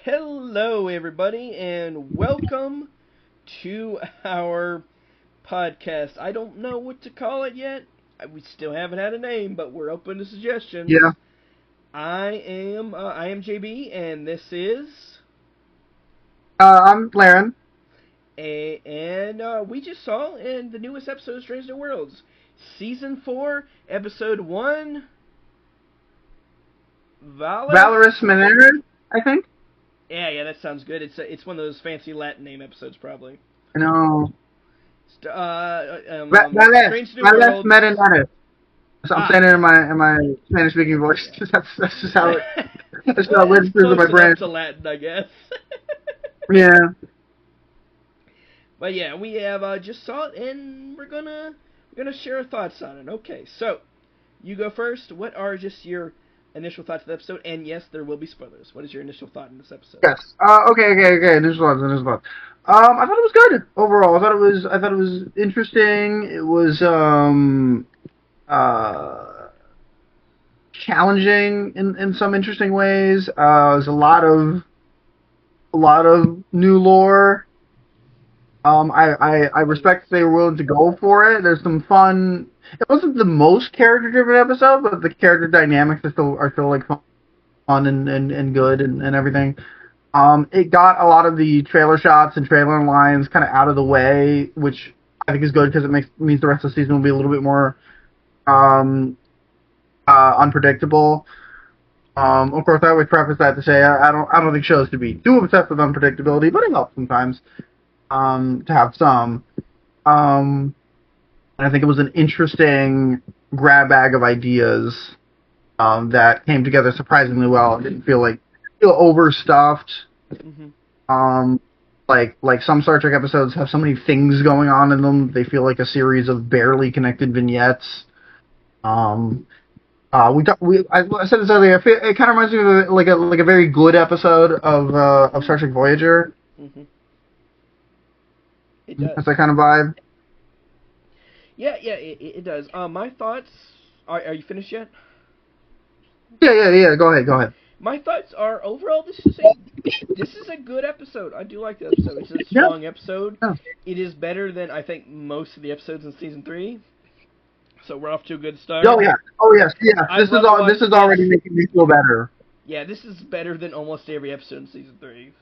Hello, everybody, and welcome to our podcast. I don't know what to call it yet. We still haven't had a name, but we're open to suggestions. Yeah. I am JB, and this is I'm Laren. we just saw in the newest episode of Strange New Worlds, Season 4, Episode 1, Valles Marineris, I think. Yeah, that sounds good. It's one of those fancy Latin name episodes, probably. I know. Strange New Valles Worlds. Marineris. So I'm saying it in my Spanish speaking voice. Yeah. That's just how it. That's Well, how it lives through my brain. To Latin, I guess. Yeah. But yeah, we have just saw it, and we're gonna share our thoughts on it. Okay, so you go first. What are just your initial thoughts of the episode? And yes, there will be spoilers. What is your initial thought in this episode? Yes. Okay. Initial thoughts. I thought it was good overall. I thought it was interesting. It was challenging in some interesting ways. There's a lot of new lore. I respect they were willing to go for it. There's some fun. It wasn't the most character-driven episode, but the character dynamics are still like fun and good and everything. It got a lot of the trailer shots and trailer lines kind of out of the way, which I think is good because it means the rest of the season will be a little bit more unpredictable. Of course, I would preface that to say I don't think shows should be too obsessed with unpredictability, but it helps sometimes to have some. I think it was an interesting grab bag of ideas that came together surprisingly well. It didn't feel overstuffed. Mm-hmm. Like some Star Trek episodes have so many things going on in them, they feel like a series of barely connected vignettes. I said this earlier. It kind of reminds me of like a very good episode of Star Trek Voyager. Mm-hmm. It does. That's that kind of vibe. Yeah, it does. My thoughts. Are you finished yet? Yeah. Go ahead. My thoughts are overall this is a good episode. I do like the episode. It's a strong episode. Yeah. It is better than I think most of the episodes in season 3. So we're off to a good start. Oh yes. This is already making me feel better. Yeah, this is better than almost every episode in season 3.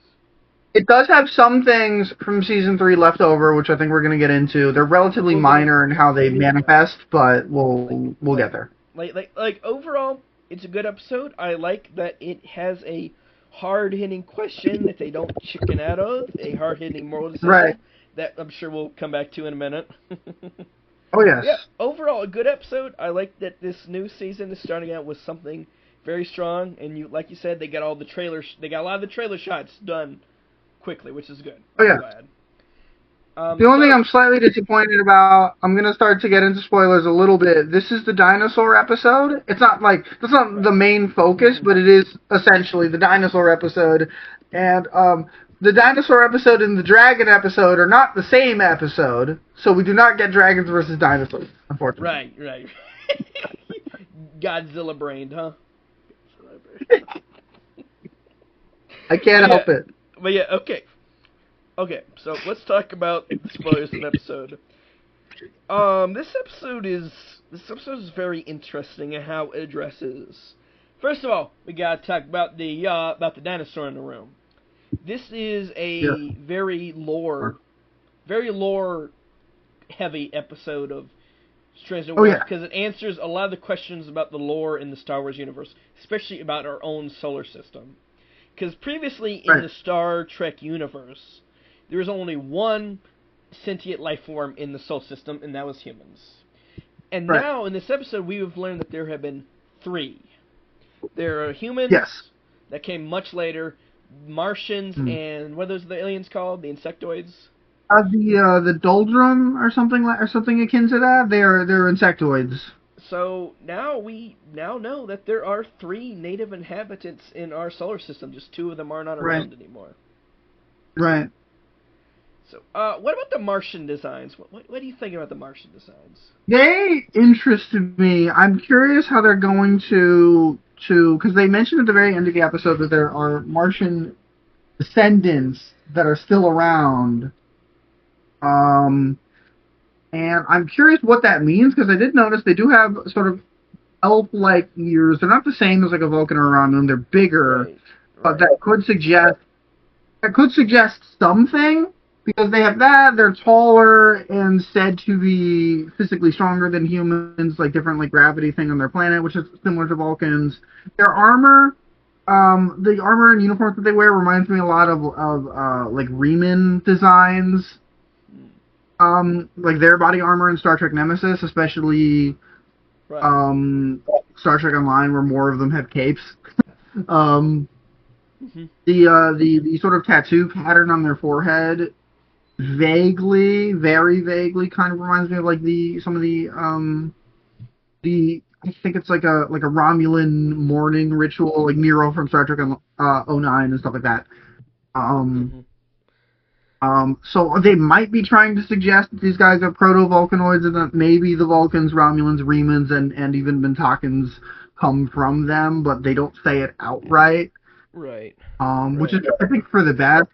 It does have some things from season 3 left over, which I think we're going to get into. They're relatively minor in how they manifest, but we'll get there. Like overall, it's a good episode. I like that it has a hard-hitting question that they don't chicken out of, a hard-hitting moral decision that I'm sure we'll come back to in a minute. Oh, yes. Yeah, overall, a good episode. I like that this new season is starting out with something very strong, and like you said, they got a lot of the trailer shots done quickly, which is good. Oh, yeah. The only thing I'm slightly disappointed about, I'm going to start to get into spoilers a little bit. This is the dinosaur episode. It's not that's not the main focus, but it is essentially the dinosaur episode. And the dinosaur episode and the dragon episode are not the same episode, so we do not get dragons versus dinosaurs, unfortunately. Right. Godzilla brained, huh? I can't help it. But yeah, okay. So let's talk about the spoilers of the episode. This episode is very interesting in how it addresses. First of all, we gotta talk about the dinosaur in the room. This is a very lore heavy episode of Strange New Worlds because it answers a lot of the questions about the lore in the Star Wars universe, especially about our own solar system. Because previously in the Star Trek universe, there was only one sentient life form in the solar system, and that was humans. And now, in this episode, we have learned that there have been 3. There are humans that came much later, Martians, and what are those the aliens called? The insectoids? The doldrum or something akin to that. They're insectoids. So now we know that there are 3 native inhabitants in our solar system. Just 2 of them are not around anymore. Right. So, what about the Martian designs? What do you think about the Martian designs? They interested me. I'm curious how they're going to because they mentioned at the very end of the episode that there are Martian descendants that are still around. And I'm curious what that means, because I did notice they do have sort of elf-like ears. They're not the same as like a Vulcan or a Romulan. They're bigger, but that could suggest something, because they have that. They're taller and said to be physically stronger than humans, like different like gravity thing on their planet, which is similar to Vulcans. Their armor, the armor and uniforms that they wear reminds me a lot of like Riemann designs. Like their body armor in Star Trek Nemesis, especially Star Trek Online, where more of them have capes. The sort of tattoo pattern on their forehead vaguely, very vaguely, kind of reminds me of like some of the I think it's like a Romulan mourning ritual, like Nero from Star Trek 09 and stuff like that. So they might be trying to suggest that these guys are proto-Vulcanoids, and that maybe the Vulcans, Romulans, Remans, and even Bentakans come from them, but they don't say it outright. Right. Which is, I think, for the best.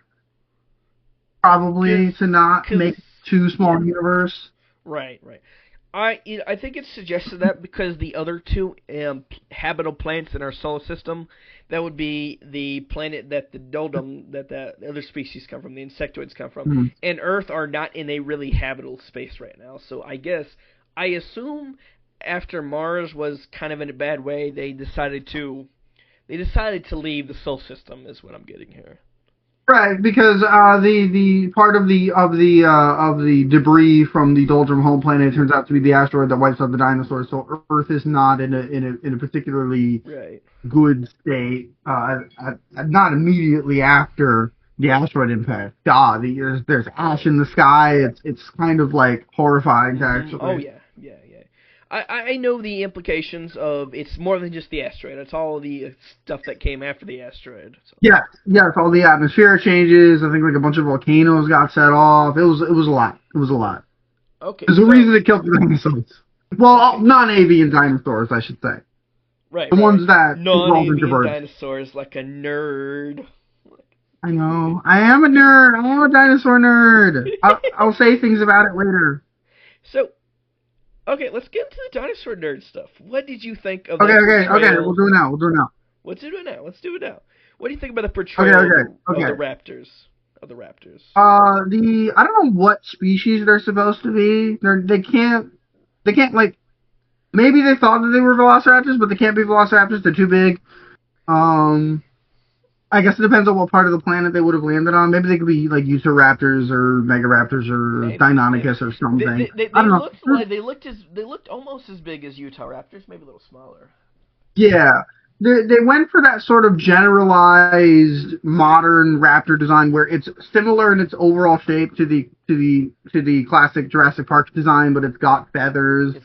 Probably to not make too small a universe. Right. I think it's suggested that because the other two habitable planets in our solar system, that would be the planet that the Doldum, that the other species come from, the insectoids come from, and Earth are not in a really habitable space right now. So I assume after Mars was kind of in a bad way, they decided to leave the solar system, is what I'm getting here. Right, because the part of the debris from the Doldrum home planet turns out to be the asteroid that wipes out the dinosaurs. So Earth is not in a particularly good state. Not immediately after the asteroid impact. God, there's ash in the sky. It's kind of like horrifying, actually. Oh yeah. I know the implications of it's more than just the asteroid. It's all the stuff that came after the asteroid. So. Yeah, it's all the atmospheric changes. I think like a bunch of volcanoes got set off. It was a lot. Okay. There's a reason it killed the dinosaurs. Well, non-avian dinosaurs, I should say. Right. The ones that non-avian dinosaurs, like a nerd. I know. I am a nerd. I am a dinosaur nerd. I'll say things about it later. So. Okay, let's get into the dinosaur nerd stuff. What did you think of Okay, we'll do it now. Let's do it now. What do you think about the portrayal of the raptors? I don't know what species they're supposed to be. They can't like, maybe they thought that they were velociraptors, but they can't be velociraptors. They're too big. I guess it depends on what part of the planet they would have landed on. Maybe they could be like Utahraptors or Megaraptors or Deinonychus or something. I don't know. They looked almost as big as Utahraptors, maybe a little smaller. Yeah, they went for that sort of generalized modern raptor design where it's similar in its overall shape to the classic Jurassic Park design, but it's got feathers.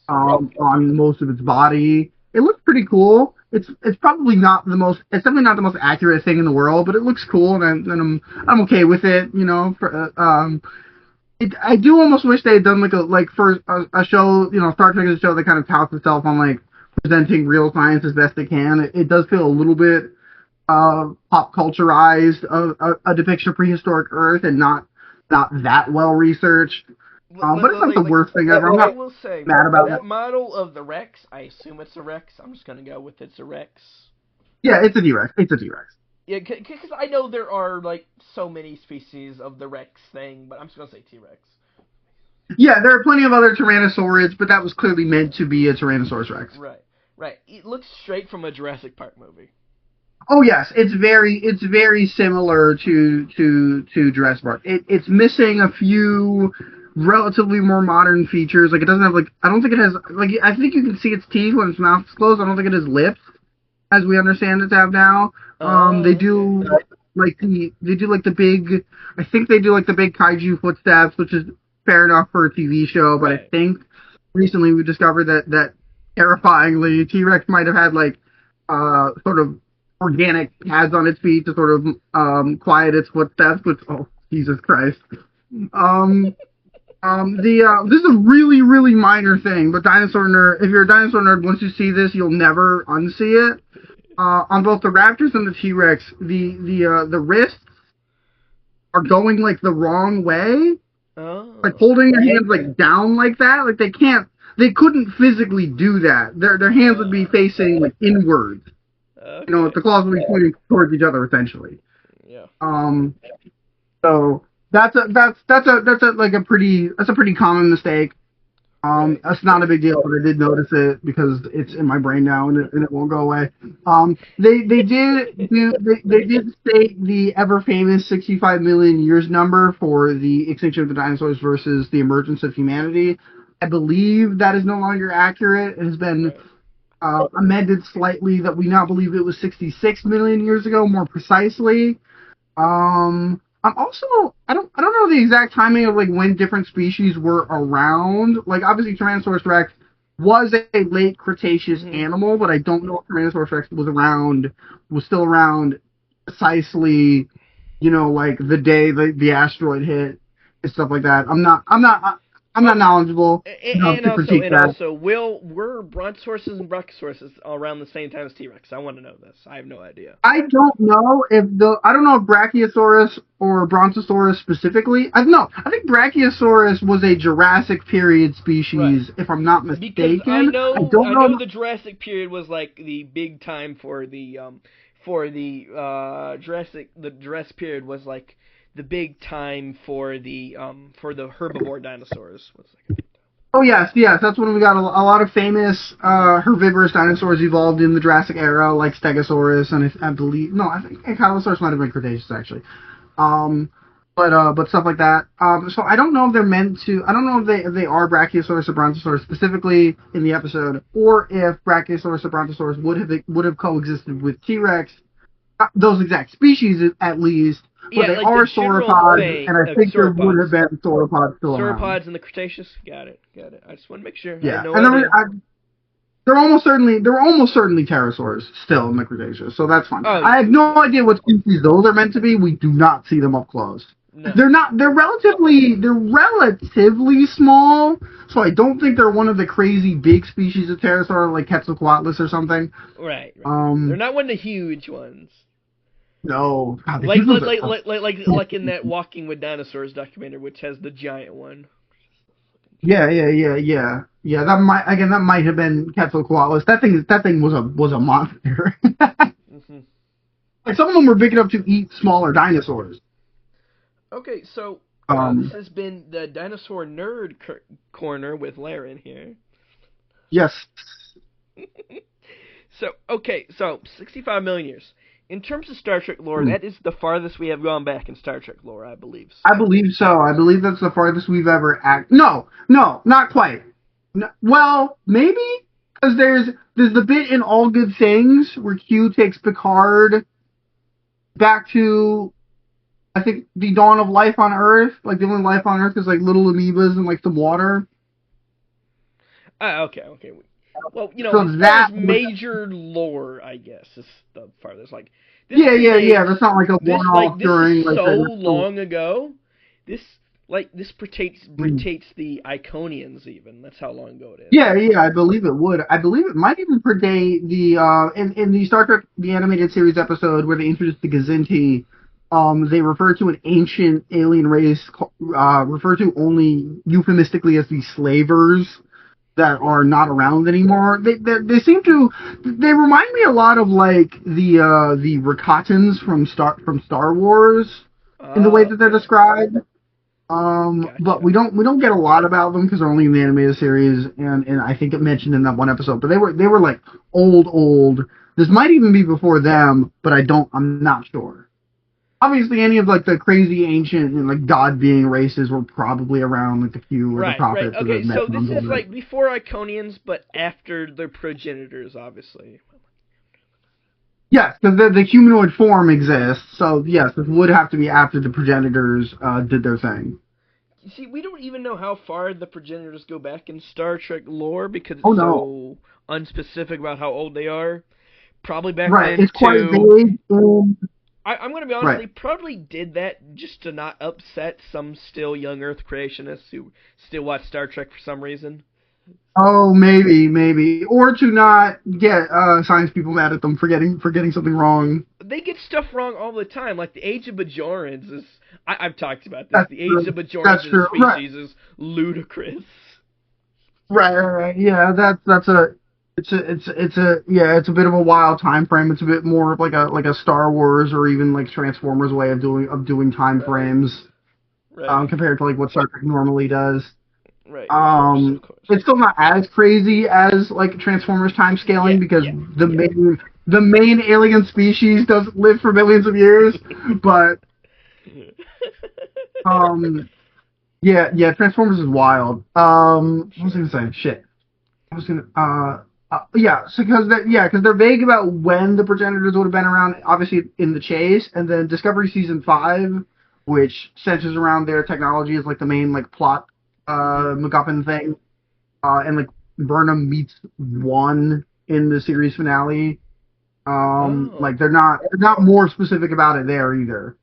On most of its body. It looks pretty cool. It's probably not the most. It's definitely not the most accurate thing in the world, but it looks cool, and I'm okay with it. You know, I do almost wish they had done for a show. You know, Star Trek is a show that kind of touts itself on like presenting real science as best they can. It does feel a little bit pop culturized, a depiction of prehistoric Earth, and not that well researched. But it's not the worst thing ever. I'm not mad about that model of the Rex. I assume it's a Rex. I'm just going to go with it's a Rex. Yeah, it's a T-Rex. Yeah, because I know there are like so many species of the Rex thing, but I'm just going to say T-Rex. Yeah, there are plenty of other Tyrannosaurids, but that was clearly meant to be a Tyrannosaurus Rex. Right. It looks straight from a Jurassic Park movie. Oh yes, it's very similar to Jurassic Park. It's missing a few relatively more modern features. Like it doesn't have I don't think it has I think you can see its teeth when its mouth is closed. I don't think it has lips, as we understand it to have now. They do the big. I think they do like the big kaiju footsteps, which is fair enough for a TV show. But I think recently we discovered that terrifyingly T-Rex might have had sort of organic pads on its feet to sort of quiet its footsteps. Which Jesus Christ. This is a really, really minor thing, but if you're a dinosaur nerd, once you see this, you'll never unsee it. on both the Raptors and the T-Rex, the wrists are going like the wrong way, like holding their hands like down like that. Like they couldn't physically do that. Their hands would be facing like inwards. Okay. You know, the claws would be pointing towards each other essentially. Yeah. So that's a pretty common mistake. That's not a big deal, but I did notice it because it's in my brain now and it won't go away. They did state the ever famous 65 million years number for the extinction of the dinosaurs versus the emergence of humanity. I believe that is no longer accurate. It has been amended slightly that we now believe it was 66 million years ago, more precisely. I'm also I don't know the exact timing of like when different species were around. Like obviously Tyrannosaurus Rex was a late Cretaceous animal, but I don't know if Tyrannosaurus Rex was still around precisely, you know, like the day the asteroid hit and stuff like that. I'm not knowledgeable enough to critique that. And also, were Brontosauruses and Brachiosaurus around the same time as T-Rex? I want to know this. I have no idea. I don't know if Brachiosaurus or Brontosaurus specifically. I think Brachiosaurus was a Jurassic period species, if I'm not mistaken. Because I know the Jurassic period was like the big time for the Jurassic period was like the big time for the herbivore dinosaurs. Oh yes, that's when we got a lot of famous herbivorous dinosaurs evolved in the Jurassic era, like Stegosaurus, and I think Ankylosaurus might have been Cretaceous actually. But stuff like that. So I don't know if they're meant to. I don't know if they are Brachiosaurus or Brontosaurus specifically in the episode, or if Brachiosaurus or Brontosaurus would have coexisted with T-Rex, those exact species at least. But they are sauropods, and I think there would have been sauropods still around. Sauropods in the Cretaceous? Got it. I just want to make sure. Yeah, they're almost certainly pterosaurs still in the Cretaceous, so that's fine. I have no idea what species those are meant to be. We do not see them up close. No. They're relatively small, so I don't think they're one of the crazy big species of pterosaur like Quetzalcoatlus or something. Right. They're not one of the huge ones. No, God, like in that Walking with Dinosaurs documentary, which has the giant one. Yeah. That might have been Quetzalcoatlus. That thing was a monster. Like some of them were big enough to eat smaller dinosaurs. Okay, so this has been the Dinosaur Nerd Corner with Laren here. Yes. So 65 million years. In terms of Star Trek lore, that is the farthest we have gone back in Star Trek lore, I believe. I believe so. I believe that's the farthest we've ever No, not quite. No, well, maybe, because there's the bit in All Good Things where Q takes Picard back to, I think, the dawn of life on Earth. Like, the only life on Earth is, like, little amoebas and, like, some water. Okay. Well, you know, so that major lore, I guess, is the farthest. Like, that's not like a one-off during. This is so long ago. This predates the Iconians even. That's how long ago it is. Yeah, I believe it would. I believe it might even predate the in the Star Trek the animated series episode where they introduced the Gazinti. They refer to an ancient alien race referred to only euphemistically as the Slavers that are not around anymore. They seem to. They remind me a lot of like the Rakatans from Star Wars in the way that they're described. Gotcha. But we don't get a lot about them because they're only in the animated series, and I think it mentioned in that one episode. But they were like old. This might even be before them, but I'm not sure. Obviously, any of like the crazy ancient and like god being races were probably around like the Q or the prophets. Right. Okay, so this is like before Iconians, but after their progenitors, obviously. Yes, because the humanoid form exists, so yes, this would have to be after the progenitors did their thing. You see, we don't even know how far the progenitors go back in Star Trek lore because it's so unspecific about how old they are. Probably back then, it's quite vague. I'm going to be honest, they probably did that just to not upset some still young Earth creationists who still watch Star Trek for some reason. Oh, maybe, or to not get science people mad at them for getting something wrong. They get stuff wrong all the time. Like the age of Bajorans is. I've talked about this. That's The age true. of Bajorans That's as a true. Right. species is ludicrous. Right. Yeah, that's a it's a bit of a wild time frame. It's a bit more of like a Star Wars or even like Transformers way of doing time Right. frames Right. compared to like what Star Trek normally does. Right. Of course. Of course. It's still not as crazy as like Transformers time Yeah. scaling because Yeah. the Yeah. main alien species doesn't live for millions of years, but um yeah, Transformers is wild. What was I gonna say? Shit. I was gonna yeah, so because they're vague about when the progenitors would have been around, obviously in the chase, and then Discovery season 5, which centers around their technology as like the main like plot MacGuffin thing, and like Burnham meets one in the series finale. Oh. Like they're not more specific about it there either.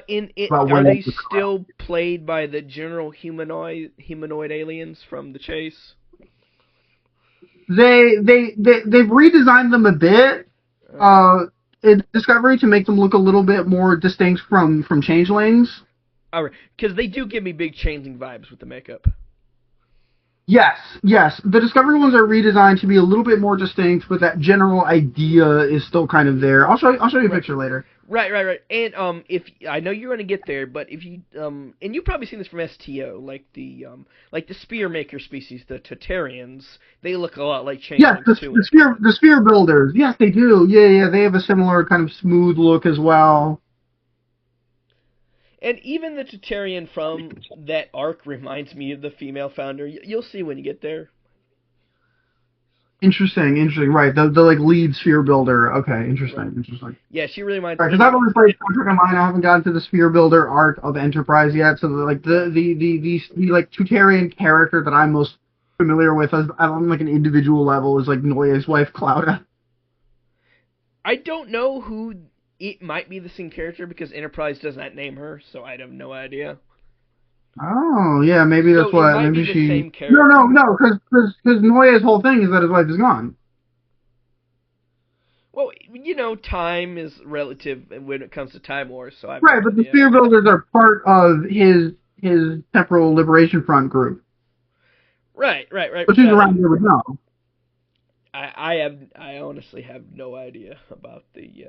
In it, About are when they they still played by the general humanoid aliens from the chase? they've redesigned them a bit Uh, uh in Discovery to make them look a little bit more distinct from changelings. Alright, because they do give me big changing vibes with the makeup. Yes. The Discovery ones are redesigned to be a little bit more distinct, but that general idea is still kind of there. I'll show you a Right. picture later. Right. And if I know you're gonna get there, but if you and you've probably seen this from STO, like the spear maker species, the Tatarians, they look a lot like Yes, changelings too. the sphere builders. Yes, they do. Yeah. They have a similar kind of smooth look as well. And even the Tatarian from that arc reminds me of the female founder. You'll see when you get there. Interesting. Right, the like lead sphere builder. Okay, Right. interesting. Yeah, she really reminds Right, me. because I've only played Star Trek Online. I haven't gotten to the sphere builder arc of Enterprise yet. So like the like Tutarian character that I'm most familiar with, as on like an individual level, is like Noya's wife Clouda. I don't know who it might be the same character because Enterprise does not name her, so I have no idea. Oh yeah, maybe So that's it what. might be Maybe the she. same character. No, because Noya's whole thing is that his wife is gone. Well, time is relative when it comes to Time Wars, so I have no Right, but the idea. sphere builders are part of his temporal liberation front group, Right. which is around here would know. I honestly have no idea about the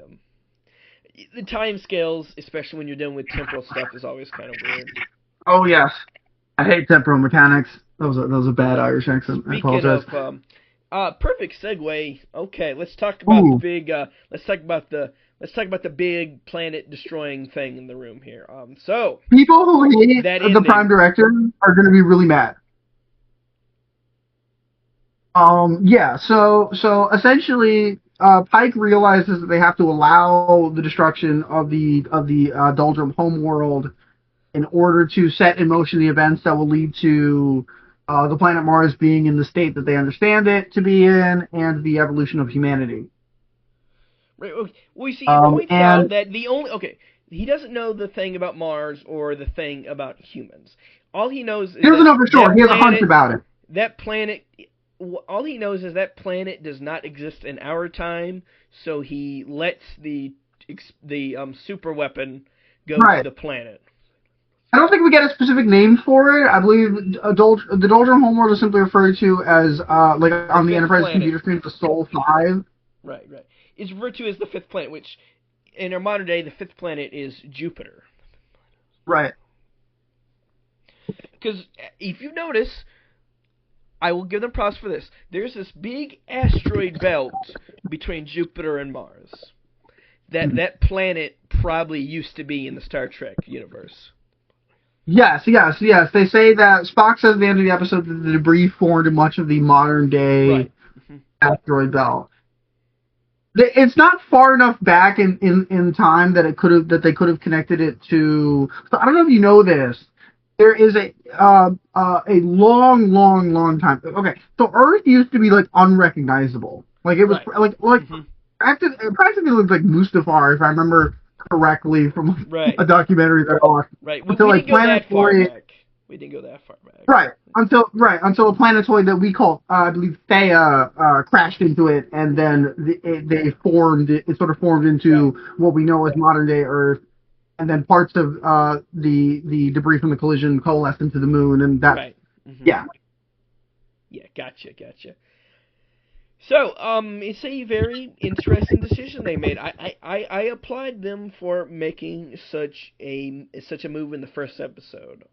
time scales, especially when you're dealing with temporal stuff, is always kind of weird. Oh yes, I hate temporal mechanics. That was a bad Irish accent. I Speaking apologize. of perfect segue. Okay, let's talk about the Ooh, big. Let's talk about the big planet destroying thing in the room here. So people who hate that the Prime ending. Director are going to be really mad. Yeah. So essentially, Pike realizes that they have to allow the destruction of the Doldrum homeworld in order to set in motion the events that will lead to the planet Mars being in the state that they understand it to be in, and the evolution of humanity. Right. Okay. Well, you see, it points out And that the only he doesn't know the thing about Mars or the thing about humans. All he knows is he doesn't know for sure. that He has a hunch about it. that planet. All he knows is that planet does not exist in our time, so he lets the super weapon go to Right. the planet. I don't think we get a specific name for it. I believe the Doldrum homeworld is simply referred to as like The on the fifth Enterprise planet. computer screen, the Sol 5. Right. It's referred to as the fifth planet, which in our modern day, the fifth planet is Jupiter. Right. Because if you notice, I will give them props for this. There's this big asteroid belt between Jupiter and Mars. That planet probably used to be in the Star Trek universe. Yes. They say that Spock says at the end of the episode that the debris formed in much of the modern day Right. asteroid belt. It's not far enough back in time that they could have connected it to. So I don't know if you know this. There is a long time. Okay, so Earth used to be like unrecognizable. Like it was Right. like hmm it practically looked like Mustafar if I remember correctly from Right. a documentary that I watched. Right. Until We like didn't go Planet that far 48. back. We didn't go that far back. Until a planetoid that we call, I believe, Theia crashed into it, and then they formed. It sort of formed into what we know as modern day Earth, and then parts of the debris from the collision coalesced into the moon, and that. Right. Mm-hmm. Yeah. Yeah. Gotcha. So, it's a very interesting decision they made. I applaud them for making such a move in the first episode.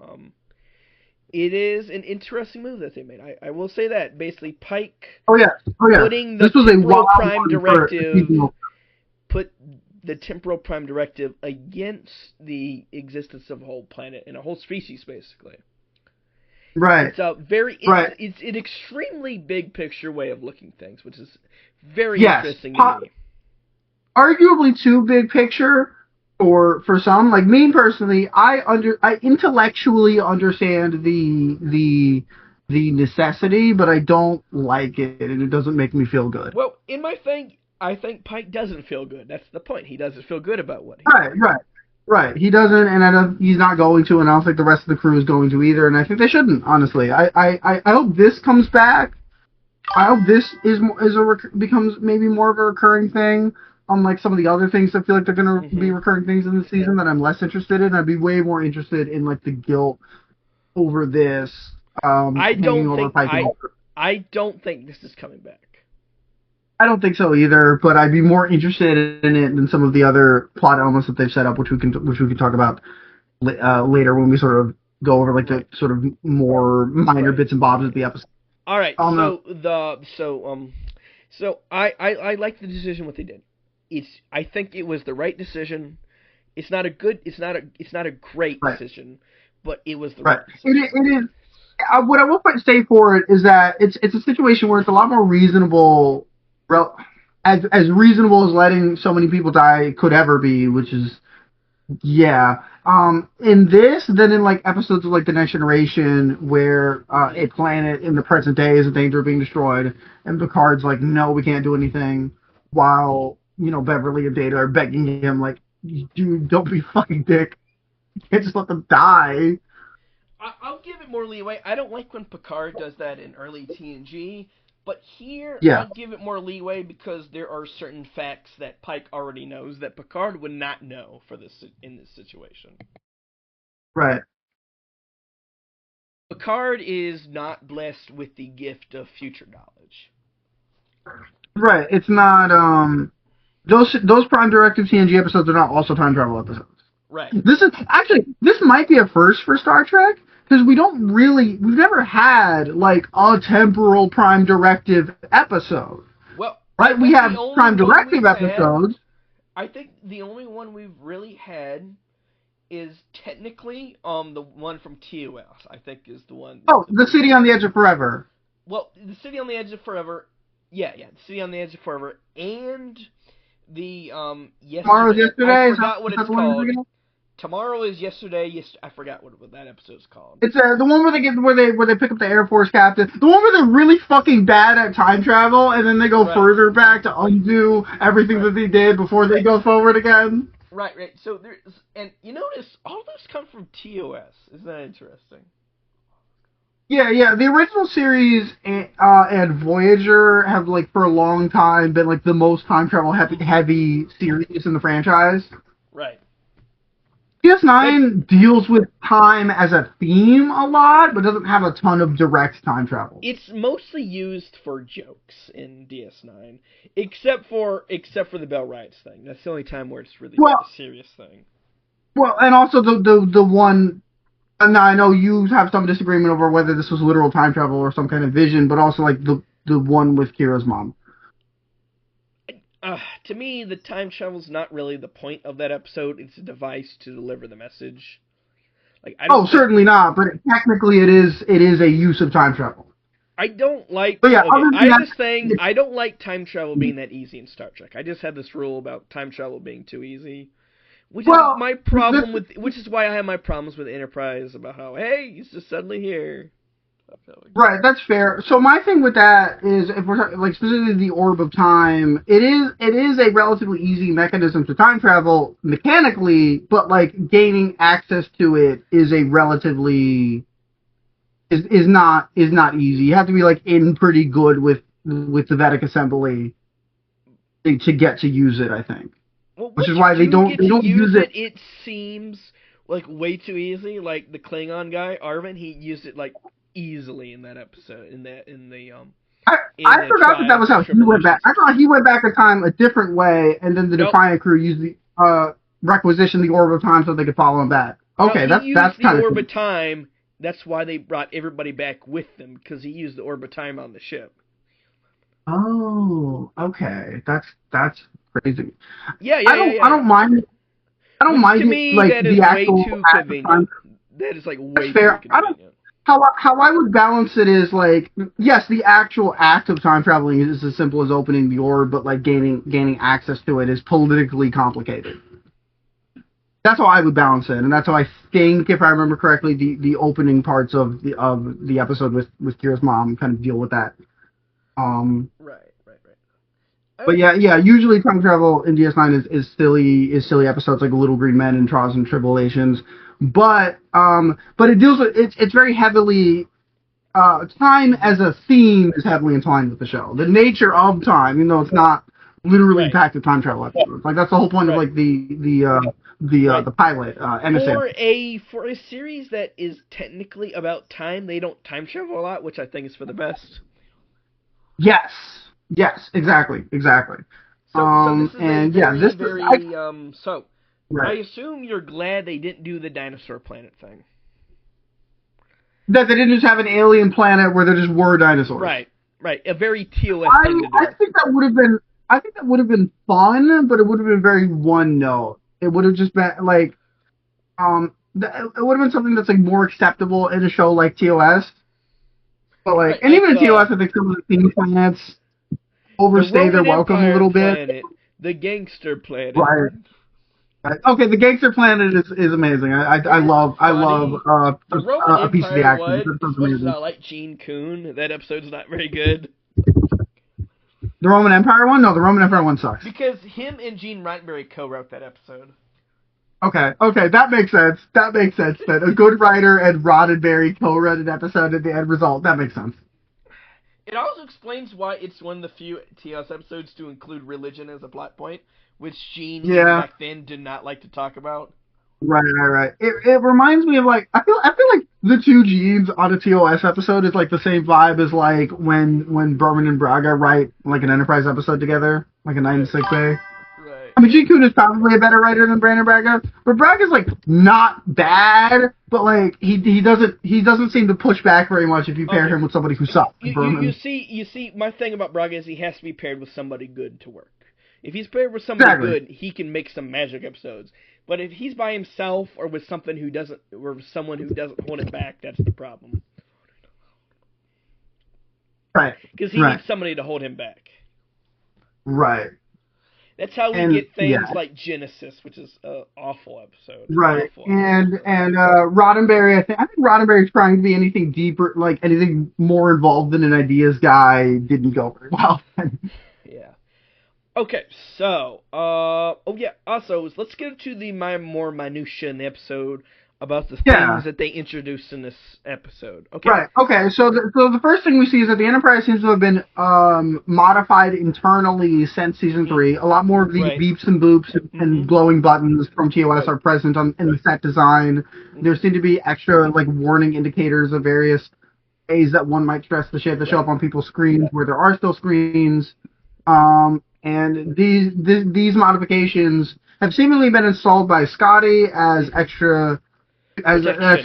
It is an interesting move that they made. I will say that. Basically, Pike putting the temporal prime directive put the temporal prime directive against the existence of a whole planet and a whole species, basically. Right. It's a it's an extremely big picture way of looking at things, which is very interesting to me. Arguably too big picture for some. Like me personally, I intellectually understand the necessity, but I don't like it, and it doesn't make me feel good. Well, in my thing, I think Pike doesn't feel good. That's the point. He doesn't feel good about what he does. Right. He doesn't, and he's not going to, and I don't think the rest of the crew is going to either, and I think they shouldn't, honestly. I hope this comes back. I hope this becomes maybe more of a recurring thing, unlike some of the other things that feel like they're going to be recurring things in the season that I'm less interested in. I'd be way more interested in, like, the guilt over this. I don't think this is coming back. I don't think so either, but I'd be more interested in it than some of the other plot elements that they've set up, which we can talk about later when we sort of go over like the sort of more minor bits and bobs of the episode. All right. So I like the decision what they did. I think it was the right decision. It's not a great decision, but it was the right decision. It is. What I will say for it is that it's a situation where it's a lot more reasonable. As reasonable as letting so many people die could ever be, which is, in this, than in, like, episodes of, like, The Next Generation, where a planet in the present day is in danger of being destroyed, and Picard's like, no, we can't do anything, while, Beverly and Data are begging him, like, dude, don't be fucking dick. You can't just let them die. I'll give it more leeway. I don't like when Picard does that in early TNG. But here, I'll give it more leeway because there are certain facts that Pike already knows that Picard would not know in this situation. Right. Picard is not blessed with the gift of future knowledge. Right. It's not. Those Prime Directive TNG episodes are not also time travel episodes. Right. This might be a first for Star Trek. Because we've never had, like, a temporal Prime Directive episode. Well, right? We have Prime Directive episodes. I think the only one we've really had is technically the one from TOS, I think is the one. Oh, The City on the Edge of Forever. Well, The City on the Edge of Forever, The City on the Edge of Forever, and the, Tomorrow's Yesterday? I forgot what it's called. Tomorrow is Yesterday. I forgot what that episode's called. It's the one where they pick up the Air Force captain. The one where they're really fucking bad at time travel, and then they go further back to undo everything that they did before they go forward again. Right. So and you notice all those come from TOS. Isn't that interesting? Yeah. The original series and Voyager have, like, for a long time been, like, the most time travel heavy series in the franchise. Right. DS9 deals with time as a theme a lot, but doesn't have a ton of direct time travel. It's mostly used for jokes in DS9, except for the Bell Riots thing. That's the only time where it's really a serious thing. Well, and also the one. Now I know you have some disagreement over whether this was literal time travel or some kind of vision, but also like the one with Kira's mom. To me, the time travel's not really the point of that episode. It's a device to deliver the message. Like, certainly not. But technically, it is a use of time travel. I don't like. But yeah, I don't like time travel being that easy in Star Trek. I just had this rule about time travel being too easy, which is my problem which is why I have my problems with Enterprise about how he's just suddenly here. Right, that's fair. So my thing with that is, if we're talking, like, specifically the orb of time, it is a relatively easy mechanism to time travel mechanically, but, like, gaining access to it is a relatively is not easy. You have to be like in pretty good with the Vedic assembly to get to use it, I think. Well, which is why they don't use it. It seems like way too easy. Like the Klingon guy, Arvin, he used it like easily in that episode. I forgot that was how he went back. I thought he went back in time a different way, and then the Defiant crew used the requisition the orb of time so they could follow him back. Okay, that's kind of the orb of time. That's why they brought everybody back with them, because he used the orb of time on the ship. Oh, okay, that's crazy. Yeah. I don't mind. I don't mind. To me, like that is the way actual too convenient. That is like way fair. too convenient. How I would balance it is like, yes, the actual act of time traveling is as simple as opening the orb, but like gaining access to it is politically complicated. That's how I would balance it, and that's how I think, if I remember correctly, the opening parts of the episode with Kira's mom kind of deal with that. Right. But yeah. Usually time travel in DS9 is silly episodes like Little Green Men and Trials and Tribulations, but it deals with it's very heavily time as a theme is heavily entwined with the show. The nature of time, even though it's not literally packed with time travel episodes. Like that's the whole point of like the pilot MSN. For a series that is technically about time, they don't time travel a lot, which I think is for the best. Yes, exactly. So this is very, right. I assume you're glad they didn't do the dinosaur planet thing. That they didn't just have an alien planet where there just were dinosaurs. Right. A very TOS thing to do. I think that would have been fun, but it would have been very one note. It would have just been like, it would have been something that's like more acceptable in a show like TOS. But like, and even in TOS, I think some of the theme planets overstay their welcome a little bit. The gangster planet. Right. Okay, the gangster planet is amazing. I love a piece of the action. It's not like Gene Coon. That episode's not very good. The Roman Empire one? No, the Roman Empire one sucks. Because him and Gene Roddenberry co-wrote that episode. Okay, that makes sense. That a good writer and Roddenberry co-wrote an episode at the end result. That makes sense. It also explains why it's one of the few TOS episodes to include religion as a plot point, which Gene back then did not like to talk about. Right. It reminds me of like I feel like the two Genes on a TOS episode is like the same vibe as like when Berman and Braga write like an Enterprise episode together, like a 9 to 6A. Right. I mean, Gene Coon is probably a better writer than Brandon Braga, but Braga's like not bad, but like he doesn't seem to push back very much if you pair him with somebody who sucks. You see, my thing about Braga is he has to be paired with somebody good to work. If he's paired with somebody good, he can make some magic episodes. But if he's by himself or with someone who doesn't hold it back, that's the problem. Right. Because he needs somebody to hold him back. Right. That's how we get things like Genesis, which is an awful episode. Right. And Roddenberry, I think Roddenberry's trying to be anything deeper, like anything more involved than an ideas guy, didn't go very well. Yeah. Okay, so, also, let's get into the more minutiae in the episode about the things that they introduced in this episode. Okay. Right, okay, so the first thing we see is that the Enterprise seems to have been modified internally since Season 3. A lot more of these beeps and boops and glowing buttons from TOS are present in the set design. There seem to be extra, like, warning indicators of various ways that one might stress the ship that show up on people's screens where there are still screens. And these modifications have seemingly been installed by Scotty as an extra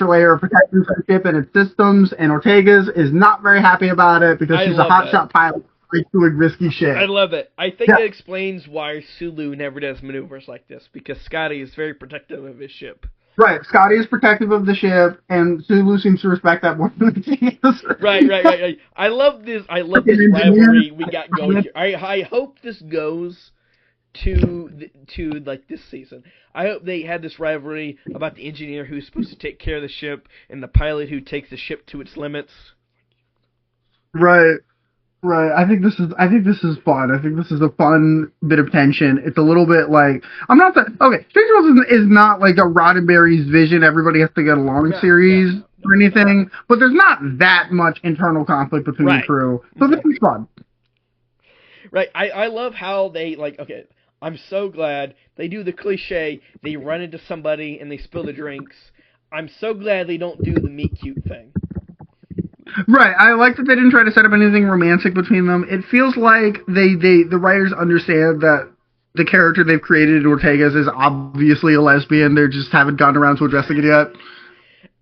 layer of protection for the ship and its systems, and Ortega's is not very happy about it because she's a hotshot pilot doing risky shit. I love it. I think that explains why Sulu never does maneuvers like this, because Scotty is very protective of his ship. Right, Scotty is protective of the ship, and Sulu seems to respect that more than he is. Right. I love this rivalry we got going here. I hope this goes to like this season. I hope they had this rivalry about the engineer who's supposed to take care of the ship and the pilot who takes the ship to its limits. Right. I think this is fun. I think this is a fun bit of tension. It's a little bit like Strange Worlds is not like a Roddenberry's Vision. Everybody has to get along series. or anything, but there's not that much internal conflict between the crew, so this is fun. Right, I love how they, like, okay, I'm so glad they do the cliche, they run into somebody and they spill the drinks. I'm so glad they don't do the meet cute thing. Right, I like that they didn't try to set up anything romantic between them. It feels like the writers understand that the character they've created in Ortega's is obviously a lesbian, they just haven't gotten around to addressing it yet.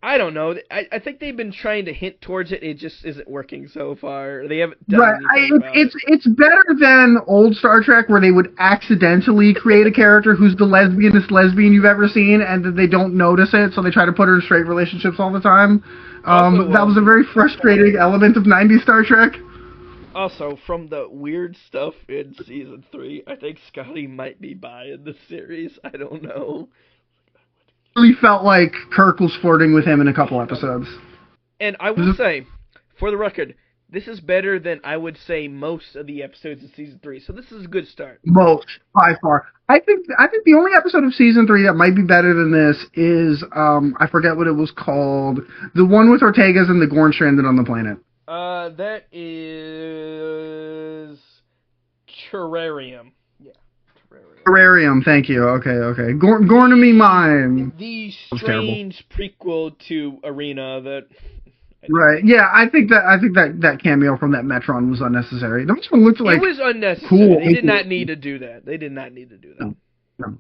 I don't know. I think they've been trying to hint towards it. It just isn't working so far. They haven't done anything about it. It's better than old Star Trek where they would accidentally create a character who's the lesbianest lesbian you've ever seen, and that they don't notice it, so they try to put her in straight relationships all the time. That was a very frustrating element of 90s Star Trek. Also, from the weird stuff in Season 3, I think Scotty might be bi in the series. I don't know. Really felt like Kirk was flirting with him in a couple episodes. And I will say, for the record, this is better than I would say most of the episodes of Season 3. So this is a good start. Most, by far. I think the only episode of Season 3 that might be better than this is, I forget what it was called, the one with Ortega's and the Gorn stranded on the planet. That is Terrarium. Yeah, Terrarium, thank you. Okay. Gorn to me mine. The strange prequel to Arena that... Right, yeah, I think that cameo from that Metron was unnecessary. The Metron looked like... It was unnecessary. Cool. They did not need to do that. No.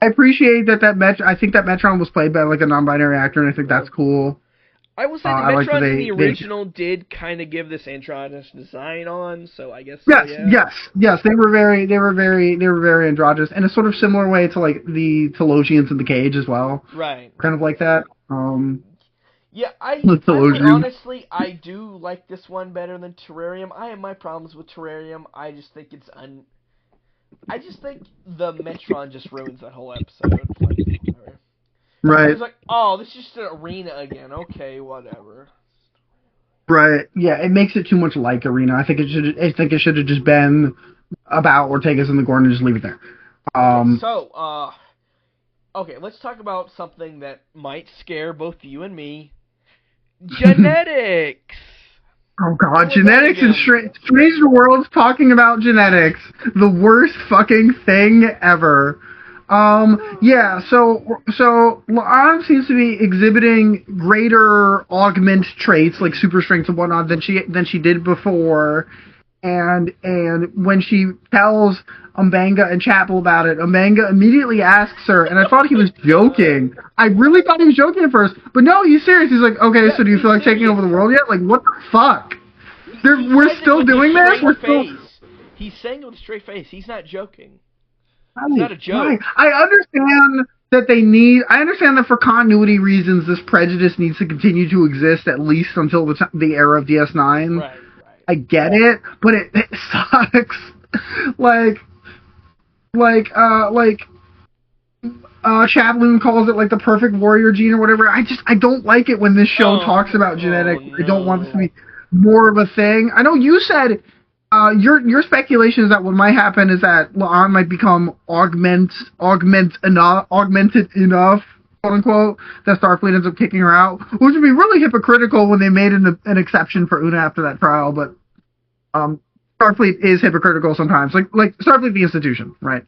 I appreciate that I think that Metron was played by like a non-binary actor, and I think that's cool. I will say the Metron in the original did kind of give this androgynous design on, so I guess. Yes. They were very androgynous, in a sort of similar way to like the Telosians in the Cage as well. Right. Kind of like that. Yeah, honestly, I do like this one better than Terrarium. I have my problems with Terrarium. I just think the Metron just ruins that whole episode. Right. It's like, oh, this is just an Arena again. Okay, whatever. Right. Yeah, it makes it too much like Arena. I think it should have just been about Ortega's and the Gorn and just leave it there. Okay, let's talk about something that might scare both you and me. Genetics! Oh god, genetics and Stranger Worlds talking about genetics. The worst fucking thing ever. Yeah, so La'an seems to be exhibiting greater augment traits, like super strength and whatnot, than she did before. And when she tells M'Benga and Chapel about it, M'Benga immediately asks her, and I thought he was joking. I really thought he was joking at first, but no, he's serious. He's like, okay, so do you feel like taking over the world yet? Like, what the fuck? We're still doing this? He's saying it with a straight face. He's not joking. It's not a joke. I understand that for continuity reasons, this prejudice needs to continue to exist at least until the era of DS9. Right. I get it, but it sucks. Chaploon calls it like the perfect warrior gene or whatever. I don't like it when this show talks about genetics. No. I don't want this to be more of a thing. I know you said your speculation is that what might happen is that La'an might become augmented enough, quote unquote, that Starfleet ends up kicking her out, which would be really hypocritical when they made an exception for Una after that trial. But Starfleet is hypocritical sometimes, like Starfleet the institution, right?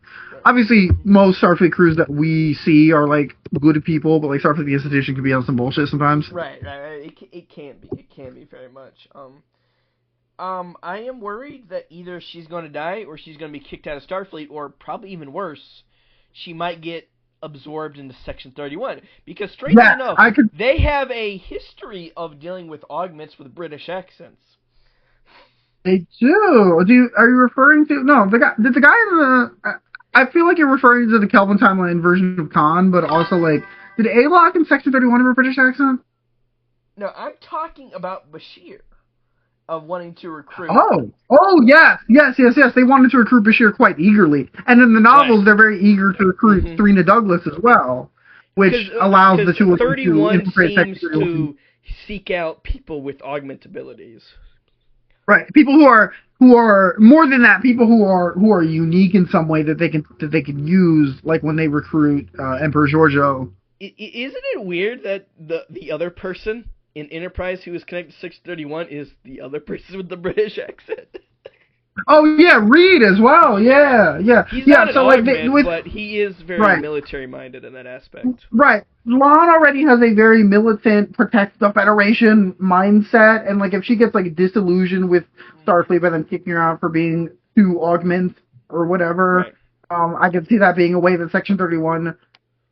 Obviously, most Starfleet crews that we see are like good people, but like Starfleet the institution can be on some bullshit sometimes. Right. It can be very much. I am worried that either she's going to die or she's going to be kicked out of Starfleet, or probably even worse, she might get absorbed into Section 31. Because strangely enough, they have a history of dealing with augments with British accents. They do. Are you referring to... No, the guy in the... I feel like you're referring to the Kelvin Timeline version of Khan, but also, like... Did Alok in Section 31 have a British accent? No, I'm talking about Bashir. Of wanting to recruit. Oh, yes. They wanted to recruit Bashir quite eagerly. And in the novels, they're very eager to recruit Serena Douglas as well, which allows the two of them to infiltrate Section 31. 31 seems to seek out people with augment abilities. Right. People who are more than that, people who are unique in some way that they can use, like when they recruit Emperor Giorgio Isn't it weird that the other person in Enterprise who is connected to 631 is the other person with the British accent? Oh yeah, Reed as well. Yeah. He's yeah. not So an like, augment, but he is very right. military minded in that aspect. Right. Lon already has a very militant, protect the Federation mindset, and like if she gets like disillusioned with Starfleet by them kicking her out for being too augment or whatever, right. I could see that being a way that Section 31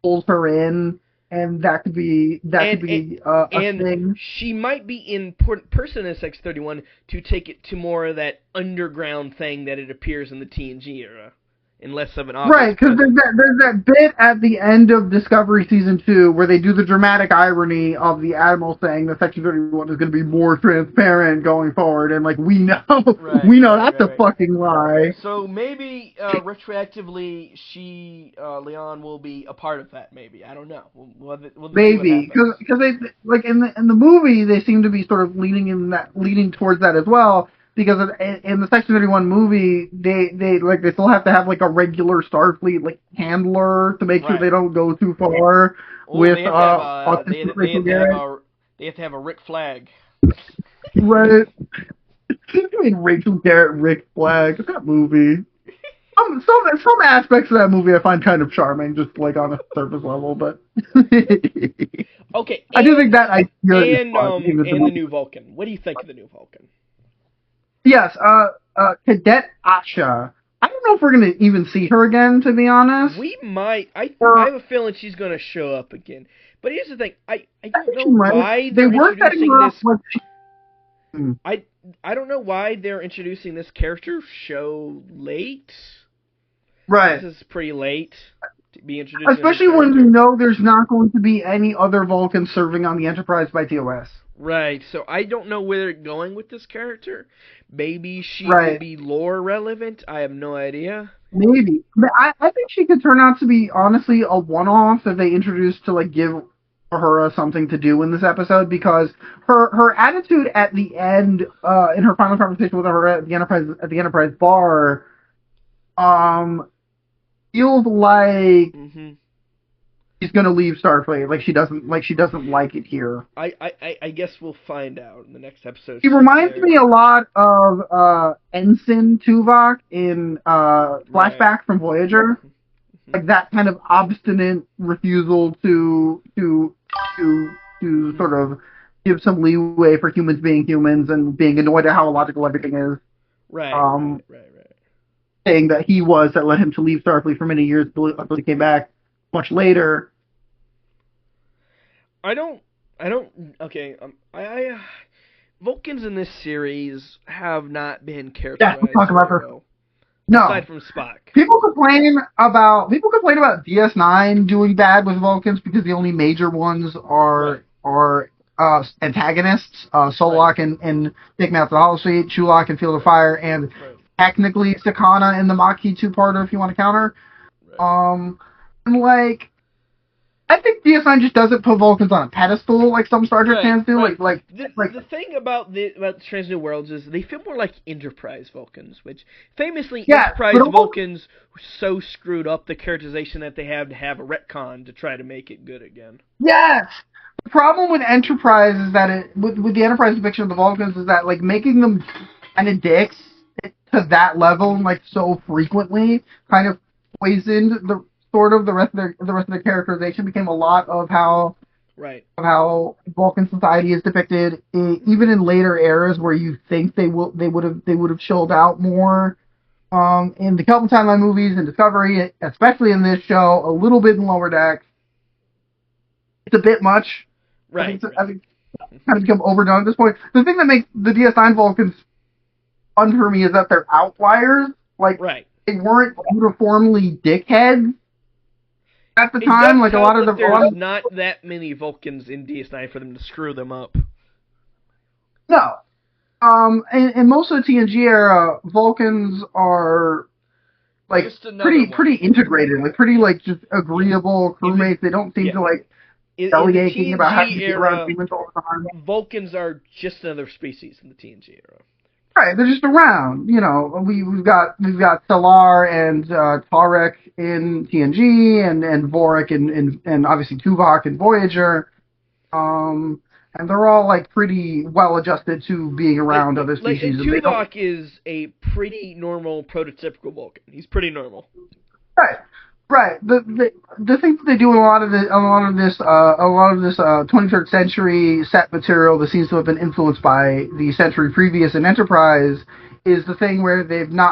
pulls her in, and that could be a thing. She might be an important person in Section 31 to take it to more of that underground thing that it appears in the TNG era. And less of an obvious right, because there's that bit at the end of Discovery Season 2 where they do the dramatic irony of the Admiral saying that Section 31 is going to be more transparent going forward, and like we know that's a fucking lie. So maybe retroactively, Leon will be a part of that. Maybe, I don't know. We'll maybe because they like in the movie they seem to be sort of leaning towards that as well. Because in the Section 31 movie, they still have to have like a regular Starfleet like handler to make sure they don't go too far with they have to have a Rick Flag. Right. I mean, Rachel Garrett, Rick Flag, that movie. Some aspects of that movie I find kind of charming, just like on a surface level, but okay. I do think that idea and the new Vulcan. What do you think of the new Vulcan? Yes, Cadet Asha. I don't know if we're going to even see her again, to be honest. We might. I have a feeling she's going to show up again. But here's the thing. I don't know why they're introducing this. I don't know why they're introducing this character so late. Right. This is pretty late to be introduced. Especially when we know there's not going to be any other Vulcans serving on the Enterprise by TOS. Right, so I don't know where they're going with this character. Maybe she will be lore relevant. I have no idea. Maybe. But I think she could turn out to be, honestly, a one-off that they introduced to, like, give Uhura something to do in this episode, because her attitude at the end, in her final conversation with her at the Enterprise bar, feels like she's gonna leave Starfleet. Like she doesn't like it here. I guess we'll find out in the next episode. She reminds me a lot of Ensign Tuvok in Flashback from Voyager. Like that kind of obstinate refusal to sort of give some leeway for humans being humans and being annoyed at how illogical everything is. Right. Saying that he was that led him to leave Starfleet for many years until he came back much later. Vulcans in this series have not been characterized we'll talk about her. Well. No. Aside from Spock. People complain about DS9 doing bad with Vulcans because the only major ones are antagonists, Solok and Big Mouth the Holosuite, Chulak and Field of Fire, and technically Sakana in the Maquis two-parter if you want to counter. And like, I think DS9 just doesn't put Vulcans on a pedestal like some Star Trek fans do. Right. The thing about Strange New Worlds is they feel more like Enterprise Vulcans, which famously Enterprise Vulcans were so screwed up the characterization that they had to have a retcon to try to make it good again. Yes. The problem with Enterprise is that with the Enterprise depiction of the Vulcans is that like making them kind of dicks to that level like so frequently kind of poisoned the rest of the characterization. Became a lot of how Vulcan society is depicted, even in later eras where you think they would have chilled out more. In the Kelvin Timeline movies and Discovery, especially in this show, a little bit in Lower Decks. It's a bit much. I think it's kind of become overdone at this point. The thing that makes the DS9 Vulcans fun for me is that they're outliers. Like they weren't uniformly dickheads. At the time, like there's not that many Vulcans in DS9 for them to screw them up. No. In most of the TNG era, Vulcans are like pretty integrated, like pretty like just agreeable crewmates. They don't seem to like bellyaching about having to be around humans all the time. Vulcans are just another species in the TNG era. Right, they're just around. You know, we've got Salar and Tarek in TNG, and Vorik and obviously Tuvok in Voyager. And they're all like pretty well adjusted to being around other species. And Tuvok is a pretty normal prototypical Vulcan. He's pretty normal. Right. Right. The thing that they do in a lot of this 23rd century set material that seems to have been influenced by the century previous in Enterprise is the thing where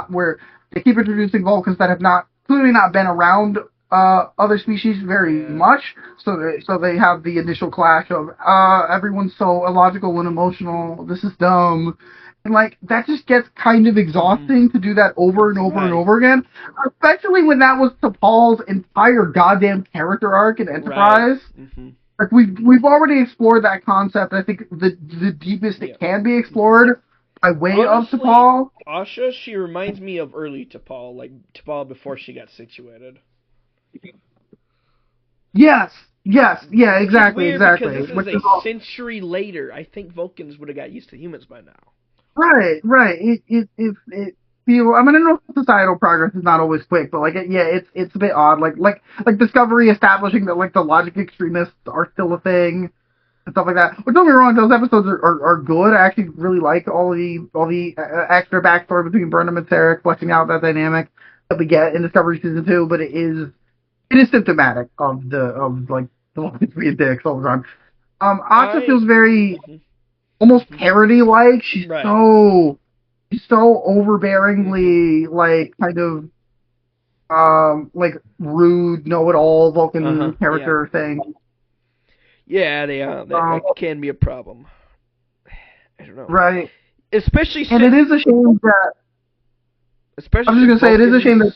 where they keep introducing Vulcans that have clearly not been around other species very much. So they have the initial clash of everyone's so illogical and emotional. This is dumb. And, like, that just gets kind of exhausting to do that over and over and over again. Especially when that was T'Pol's entire goddamn character arc in Enterprise. Right. Mm-hmm. Like, we've already explored that concept. I think the deepest it can be explored by way of T'Pol. Asha, she reminds me of early T'Pol, like T'Pol before she got situated. Yes, yeah, exactly. Because this is a century later. I think Vulcans would have got used to humans by now. Right. It feels. I mean, I know societal progress is not always quick, but like, it's a bit odd. Like Discovery establishing that like the logic extremists are still a thing and stuff like that. But don't get me wrong, those episodes are good. I actually really like all the extra backstory between Burnham and Sarek, fleshing out that dynamic that we get in Discovery season 2. But it is symptomatic of the Vulcans being dicks all the time. Asha feels very. Almost parody-like. She's so overbearingly, like, kind of, like, rude, know-it-all Vulcan character thing. Yeah, that can be a problem. I don't know. Right. Especially since... And it is a shame that... Especially I was just going to say, it is a shame that...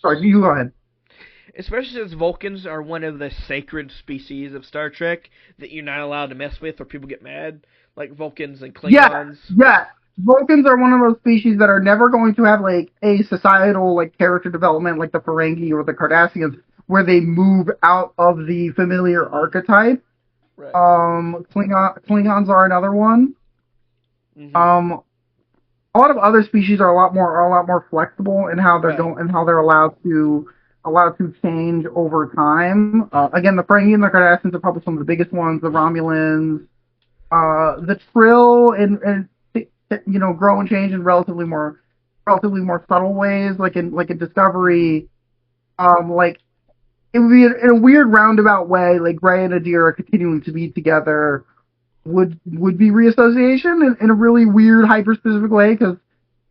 Sorry, you go ahead. Especially since Vulcans are one of the sacred species of Star Trek that you're not allowed to mess with or people get mad, like Vulcans and Klingons. Yeah. Vulcans are one of those species that are never going to have like a societal like character development like the Ferengi or the Cardassians, where they move out of the familiar archetype. Right. Klingons are another one. Mm-hmm. A lot of other species are a lot more flexible in how they're allowed to change over time. Again, the Ferengi and the Cardassians are probably some of the biggest ones. The Romulans, the Trill, and grow and change in relatively more subtle ways. Like in Discovery, like it would be in a weird roundabout way. Like Rey and Adira continuing to be together would be reassociation in a really weird hyper specific way because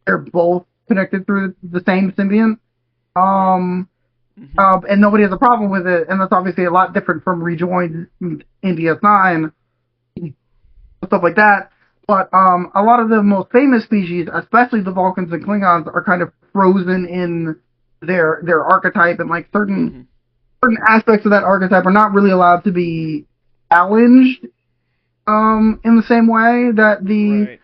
they're both connected through the same symbiont. And nobody has a problem with it, and that's obviously a lot different from rejoined in DS9, stuff like that. But a lot of the most famous species, especially the Vulcans and Klingons, are kind of frozen in their archetype, and like certain aspects of that archetype are not really allowed to be challenged in the same way that the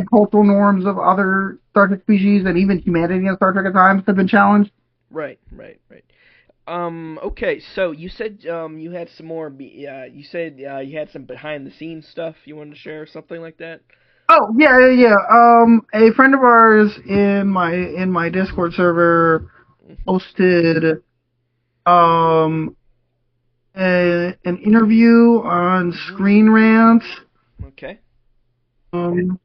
cultural norms of other Star Trek species and even humanity in Star Trek at times have been challenged. Right. Okay, so you said you had some more. You said you had some behind the scenes stuff you wanted to share, or something like that. Oh yeah. A friend of ours in my Discord server posted an interview on Screen Rant. Okay. It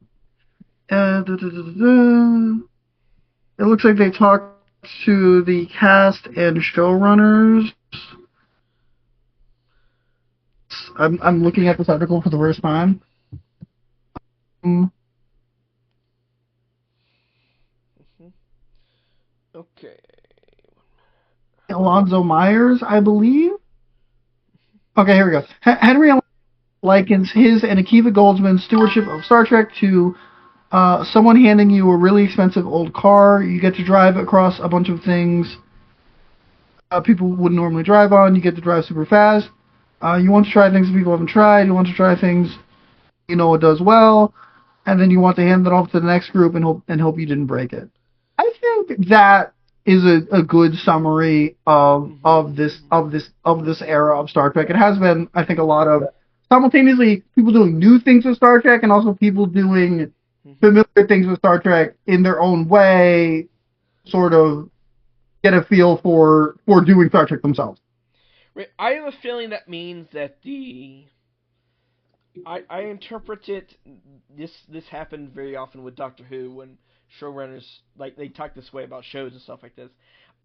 looks like they talked to the cast and showrunners. I'm looking at this article for the first time. Okay. Alonzo Myers, I believe. Okay, here we go. Henry likens his and Akiva Goldsman's stewardship of Star Trek to someone handing you a really expensive old car. You get to drive across a bunch of things people wouldn't normally drive on. You get to drive super fast. You want to try things that people haven't tried. You want to try things it does well, and then you want to hand it off to the next group and hope you didn't break it. I think that is a good summary of this era of Star Trek. It has been, I think, a lot of simultaneously people doing new things with Star Trek and also people doing familiar things with Star Trek in their own way, sort of get a feel for doing Star Trek themselves. I have a feeling that means that I interpret it. This happened very often with Doctor Who when showrunners they talk this way about shows and stuff like this.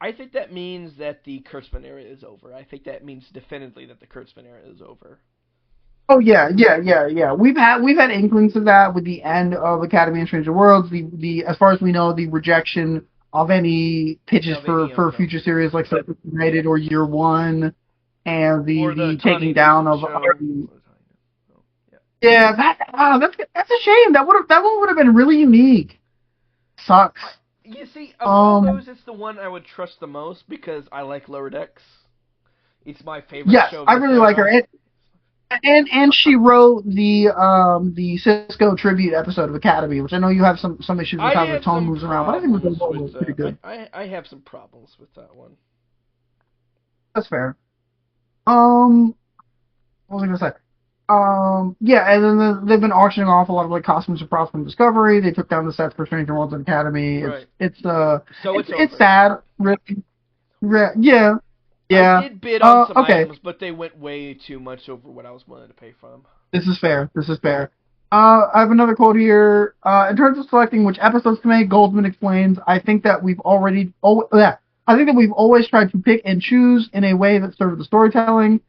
I think that means that the Kurtzman era is over. I think that means definitively that the Kurtzman era is over. Oh yeah. We've had inklings of that with the end of Academy and Stranger Worlds. The as far as we know, the rejection of any pitches for future series like Star Trek United or Year One, and the taking down of. Yeah, that's a shame. That one would have been really unique. Sucks. You see, of all those, it's the one I would trust the most because I like Lower Decks. It's my favorite show. Yes, I really like her. And she wrote the Cisco tribute episode of Academy, which I know you have some issues with how the tone moves around, but I think it was pretty good. I have some problems with that one. That's fair. What was I gonna say? Yeah, and then they've been auctioning off a lot of costumes and props from Discovery. They took down the sets for Stranger Worlds and Academy. Right. It's sad, really. Yeah. I did bid on some items, but they went way too much over what I was willing to pay for them. This is fair. I have another quote here. In terms of selecting which episodes to make, Goldman explains, I think that we've always tried to pick and choose in a way that serves the storytelling.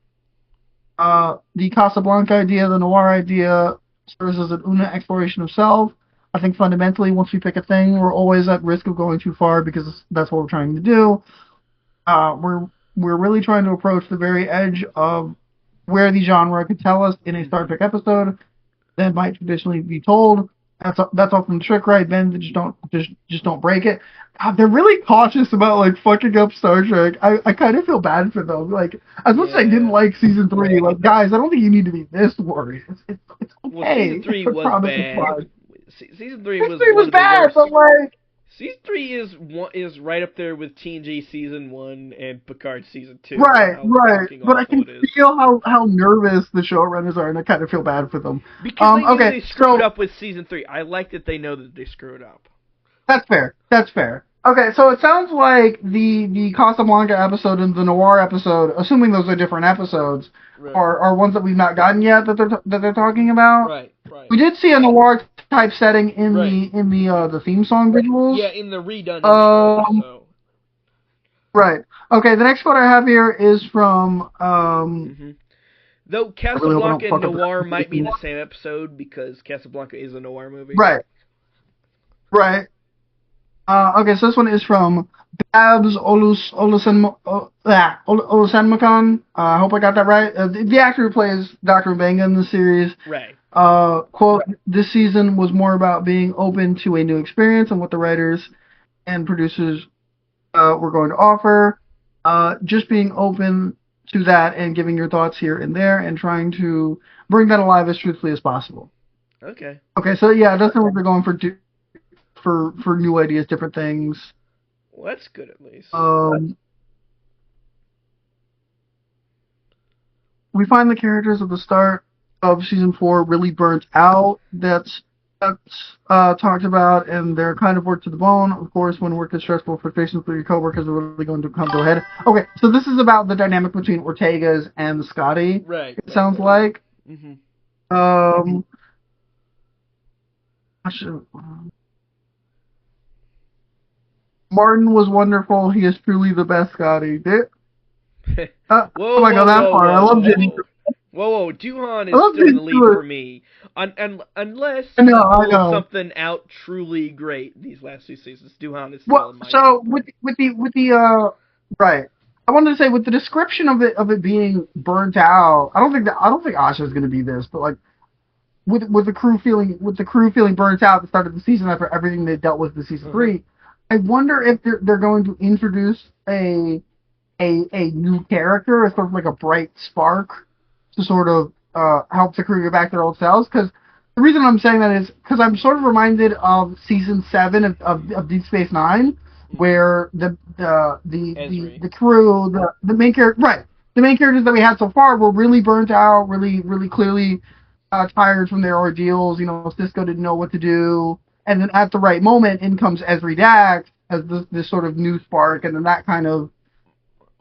The Casablanca idea, the noir idea, serves as an Una exploration of self. I think fundamentally, once we pick a thing, we're always at risk of going too far because that's what we're trying to do. We're really trying to approach the very edge of where the genre could tell us in a Star Trek episode that might traditionally be told. That's often the trick, right? Then just don't break it. God, they're really cautious about fucking up Star Trek. I kind of feel bad for them. As much as I didn't like season 3, guys, I don't think you need to be this worried. It's okay. Well, season 3 was bad. Season 3 was bad, but season 3 is right up there with TNG season 1 and Picard season 2. Right. But I can feel how nervous the showrunners are, and I kind of feel bad for them. Because they screwed up with season 3. I like that they know that they screwed up. That's fair. Okay, so it sounds like the Casablanca episode and the Noir episode, assuming those are different episodes, right, are ones that we've not gotten yet that they're talking about. Right. We did see a noir type setting in the theme song visuals. Yeah, in the redone show. So. Right. Okay, the next quote I have here is from Though Casablanca and Noir might be the same episode because Casablanca is a noir movie. Right. Okay, so this one is from Babs Olusanmakan. I hope I got that right. The actor who plays Dr. Benga in the series. Right. Quote, this season was more about being open to a new experience and what the writers and producers were going to offer. Just being open to that and giving your thoughts here and there and trying to bring that alive as truthfully as possible. Okay, so yeah, that's what they're going for new ideas, different things. Well, that's good at least. We find the characters at the start of season 4 really burnt out. That's talked about, and they're kind of worked to the bone. Of course, when work is stressful, frustrations with your coworkers are really going to come to a head. Okay, so this is about the dynamic between Ortega's and Scotty. Right. It sounds like. Mm-hmm. Martin was wonderful. He is truly the best, Scotty. I love Jenny. Whoa, Duhan is still in the lead for me. Unless he pulls something out truly great these last 2 seasons, Duhan is still in my so right. I wanted to say with the description of it being burnt out, I don't think Asha is going to be this, but with the crew feeling burnt out at the start of the season after everything they dealt with in season 3, I wonder if they're going to introduce a new character, as sort of like a bright spark to sort of help the crew get back to their old selves. Because the reason I'm saying that is because I'm sort of reminded of season 7 of Deep Space Nine, where the crew, the main character, right, the main characters that we had so far were really burnt out, really clearly tired from their ordeals. Cisco didn't know what to do. and then at the right moment, in comes Ezri Dax as this sort of new spark, and then that kind of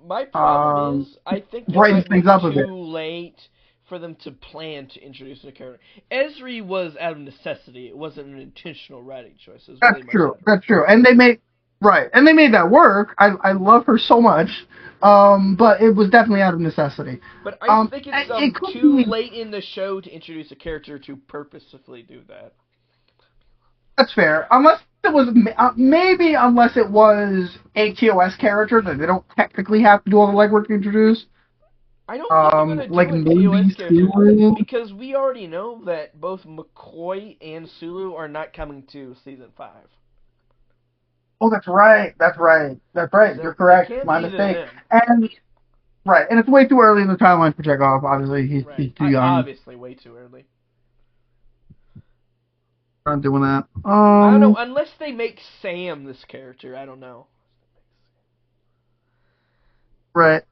my problem is I think it brightens might be things up a bit. too late for them to plan to introduce a character. Esri was out of necessity. It wasn't an intentional writing choice. That's true. That's true. And they made that work. I love her so much. But it was definitely out of necessity. But I think it's too late in the show to introduce a character to purposefully do that. That's fair. Unless it was maybe unless it was a TOS character that they don't technically have to do all the legwork to introduce. I don't think they're going to do a TOS character because we already know that both McCoy and Sulu are not coming to season 5. Oh, that's right. So you're correct. My mistake. And it's way too early in the timeline for Chekhov. Obviously, he's too young. Obviously, way too early. I'm doing that. I don't know. Unless they make Sam this character, I don't know. Right.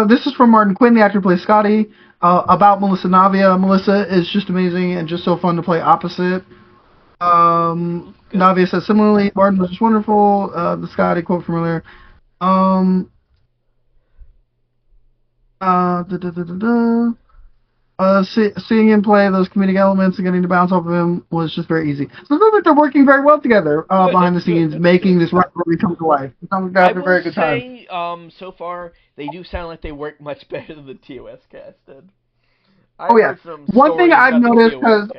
This is from Martin Quinn, the actor who plays Scotty. About Melissa Navia. Melissa is just amazing and just so fun to play opposite. Navia says similarly, Martin was just wonderful. The Scotty quote from earlier. Seeing him play those comedic elements and getting to bounce off of him was just very easy. So it looks like they're working very well together behind the scenes, making this rivalry come to life. It sounds like they're having a very good time. So far, they do sound like they work much better than the TOS cast did. One thing I've noticed, because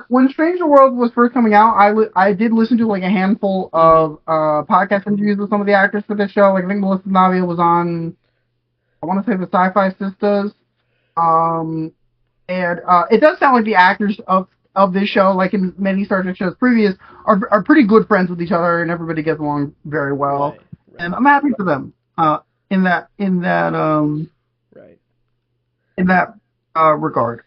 when Stranger World was first coming out, I did listen to like a handful of podcast interviews with some of the actors for this show. Like I think Melissa Navia was on, I want to say the Sci-Fi Sisters. And it does sound like the actors of this show, like in many Star Trek shows previous, are pretty good friends with each other, and everybody gets along very well. Right. And I'm happy for them in that regard.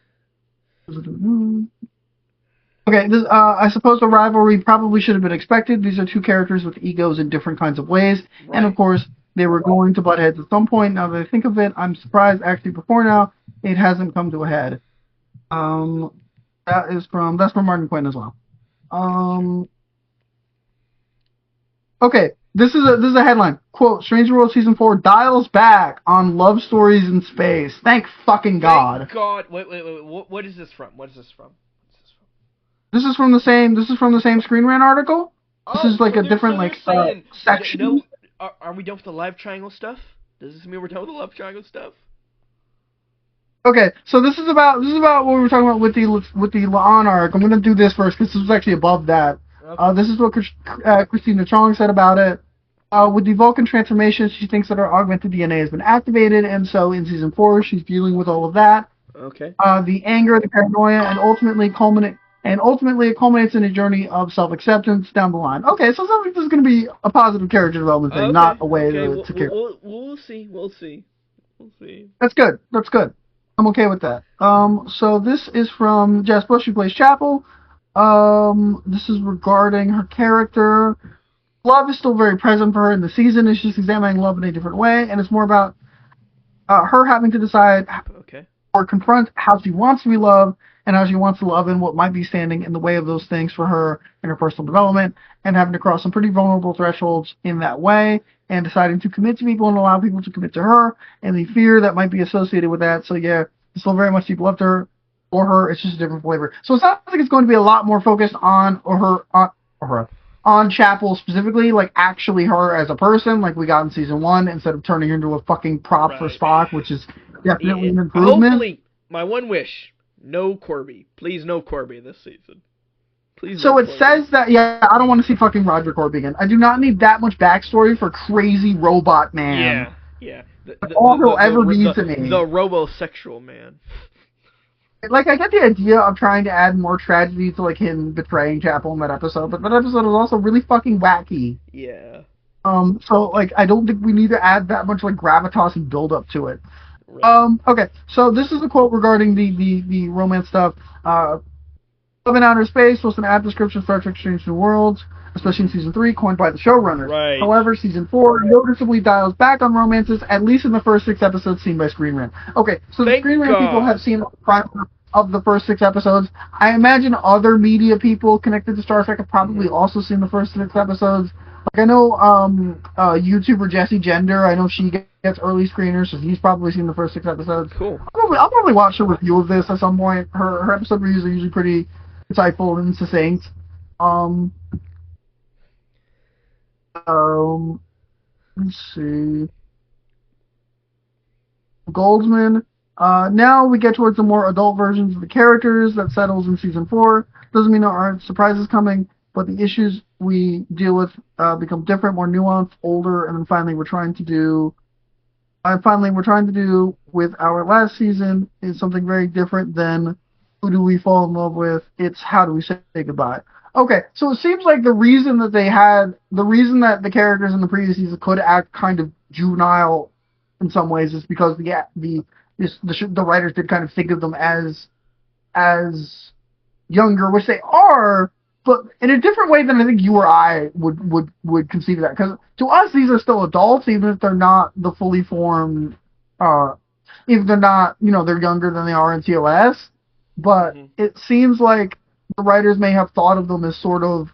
Okay, I suppose the rivalry probably should have been expected. These are two characters with egos in different kinds of ways, and of course they were going to butt heads at some point. Now that I think of it, I'm surprised actually before now it hasn't come to a head. That's from Martin Quinn as well. Okay, this is a headline. Quote, Stranger World Season 4 dials back on love stories in space. Thank fucking God. Thank God. Wait. What is this from? This is from the same Screen Rant article. This is like a different section. Are we done with the love triangle stuff? Does this mean we're done with the love triangle stuff? Okay, so this is about what we were talking about with the La'an arc. I'm going to do this first because this was actually above that. Okay. This is what Christina Chong said about it. With the Vulcan transformation, she thinks that her augmented DNA has been activated, and so in season 4, she's dealing with all of that. Okay. The anger, the paranoia, and ultimately it culminates in a journey of self-acceptance down the line. Okay, so it sounds like this is going to be a positive character development thing, not a way to care. We'll see. That's good. I'm okay with that. So this is from Jess Bush, who plays Chapel. This is regarding her character. Love is still very present for her in the season. It's just examining love in a different way, and it's more about her having to decide or confront how she wants to be loved and how she wants to love and what might be standing in the way of those things for her in her personal development, and having to cross some pretty vulnerable thresholds in that way, and deciding to commit to people and allow people to commit to her, and the fear that might be associated with that. So yeah, it's still very much deep love to her, or her, it's just a different flavor. So it sounds like it's going to be a lot more focused on Chapel specifically, like actually her as a person, like we got in season 1, instead of turning her into a fucking prop for Spock, which is definitely an improvement. Hopefully, my one wish, no Corby. Please no Corby this season. Please. So it says that, I don't want to see fucking Roger Corby again. I do not need that much backstory for crazy robot man. Yeah. All he'll ever be to me. The robosexual man. Like, I get the idea of trying to add more tragedy to, like, him betraying Chapel in that episode, but that episode is also really fucking wacky. Yeah. So, like, I don't think we need to add that much, like, gravitas and build-up to it. Right. Okay, so this is a quote regarding the romance stuff. Love in Outer Space was an apt description of Star Trek Strange New Worlds, especially in Season 3, coined by the showrunners. Right. However, Season 4 noticeably dials back on romances, at least in the first 6 episodes seen by Screen Rant. Okay, so the Screen Rant people have seen of the first 6 episodes. I imagine other media people connected to Star Trek have probably also seen the first 6 episodes. Like I know YouTuber Jessie Gender, I know she gets early screeners, so he's probably seen the first 6 episodes. Cool. I'll probably watch a review of this at some point. Her episode reviews are usually pretty insightful and succinct. Let's see. Goldsman. Now we get towards the more adult versions of the characters that settles in season 4. Doesn't mean there aren't surprises coming, but the issues we deal with become different, more nuanced, older, and then finally we're trying to do with our last season is something very different than who do we fall in love with. It's how do we say goodbye. Okay, so it seems like the reason that the characters in the previous season could act kind of juvenile in some ways is because the writers did kind of think of them as younger, which they are, but in a different way than I think you or I would conceive of that. Because to us, these are still adults, even if they're not the fully formed. If they're not, they're younger than they are in TOS. But it seems like the writers may have thought of them as sort of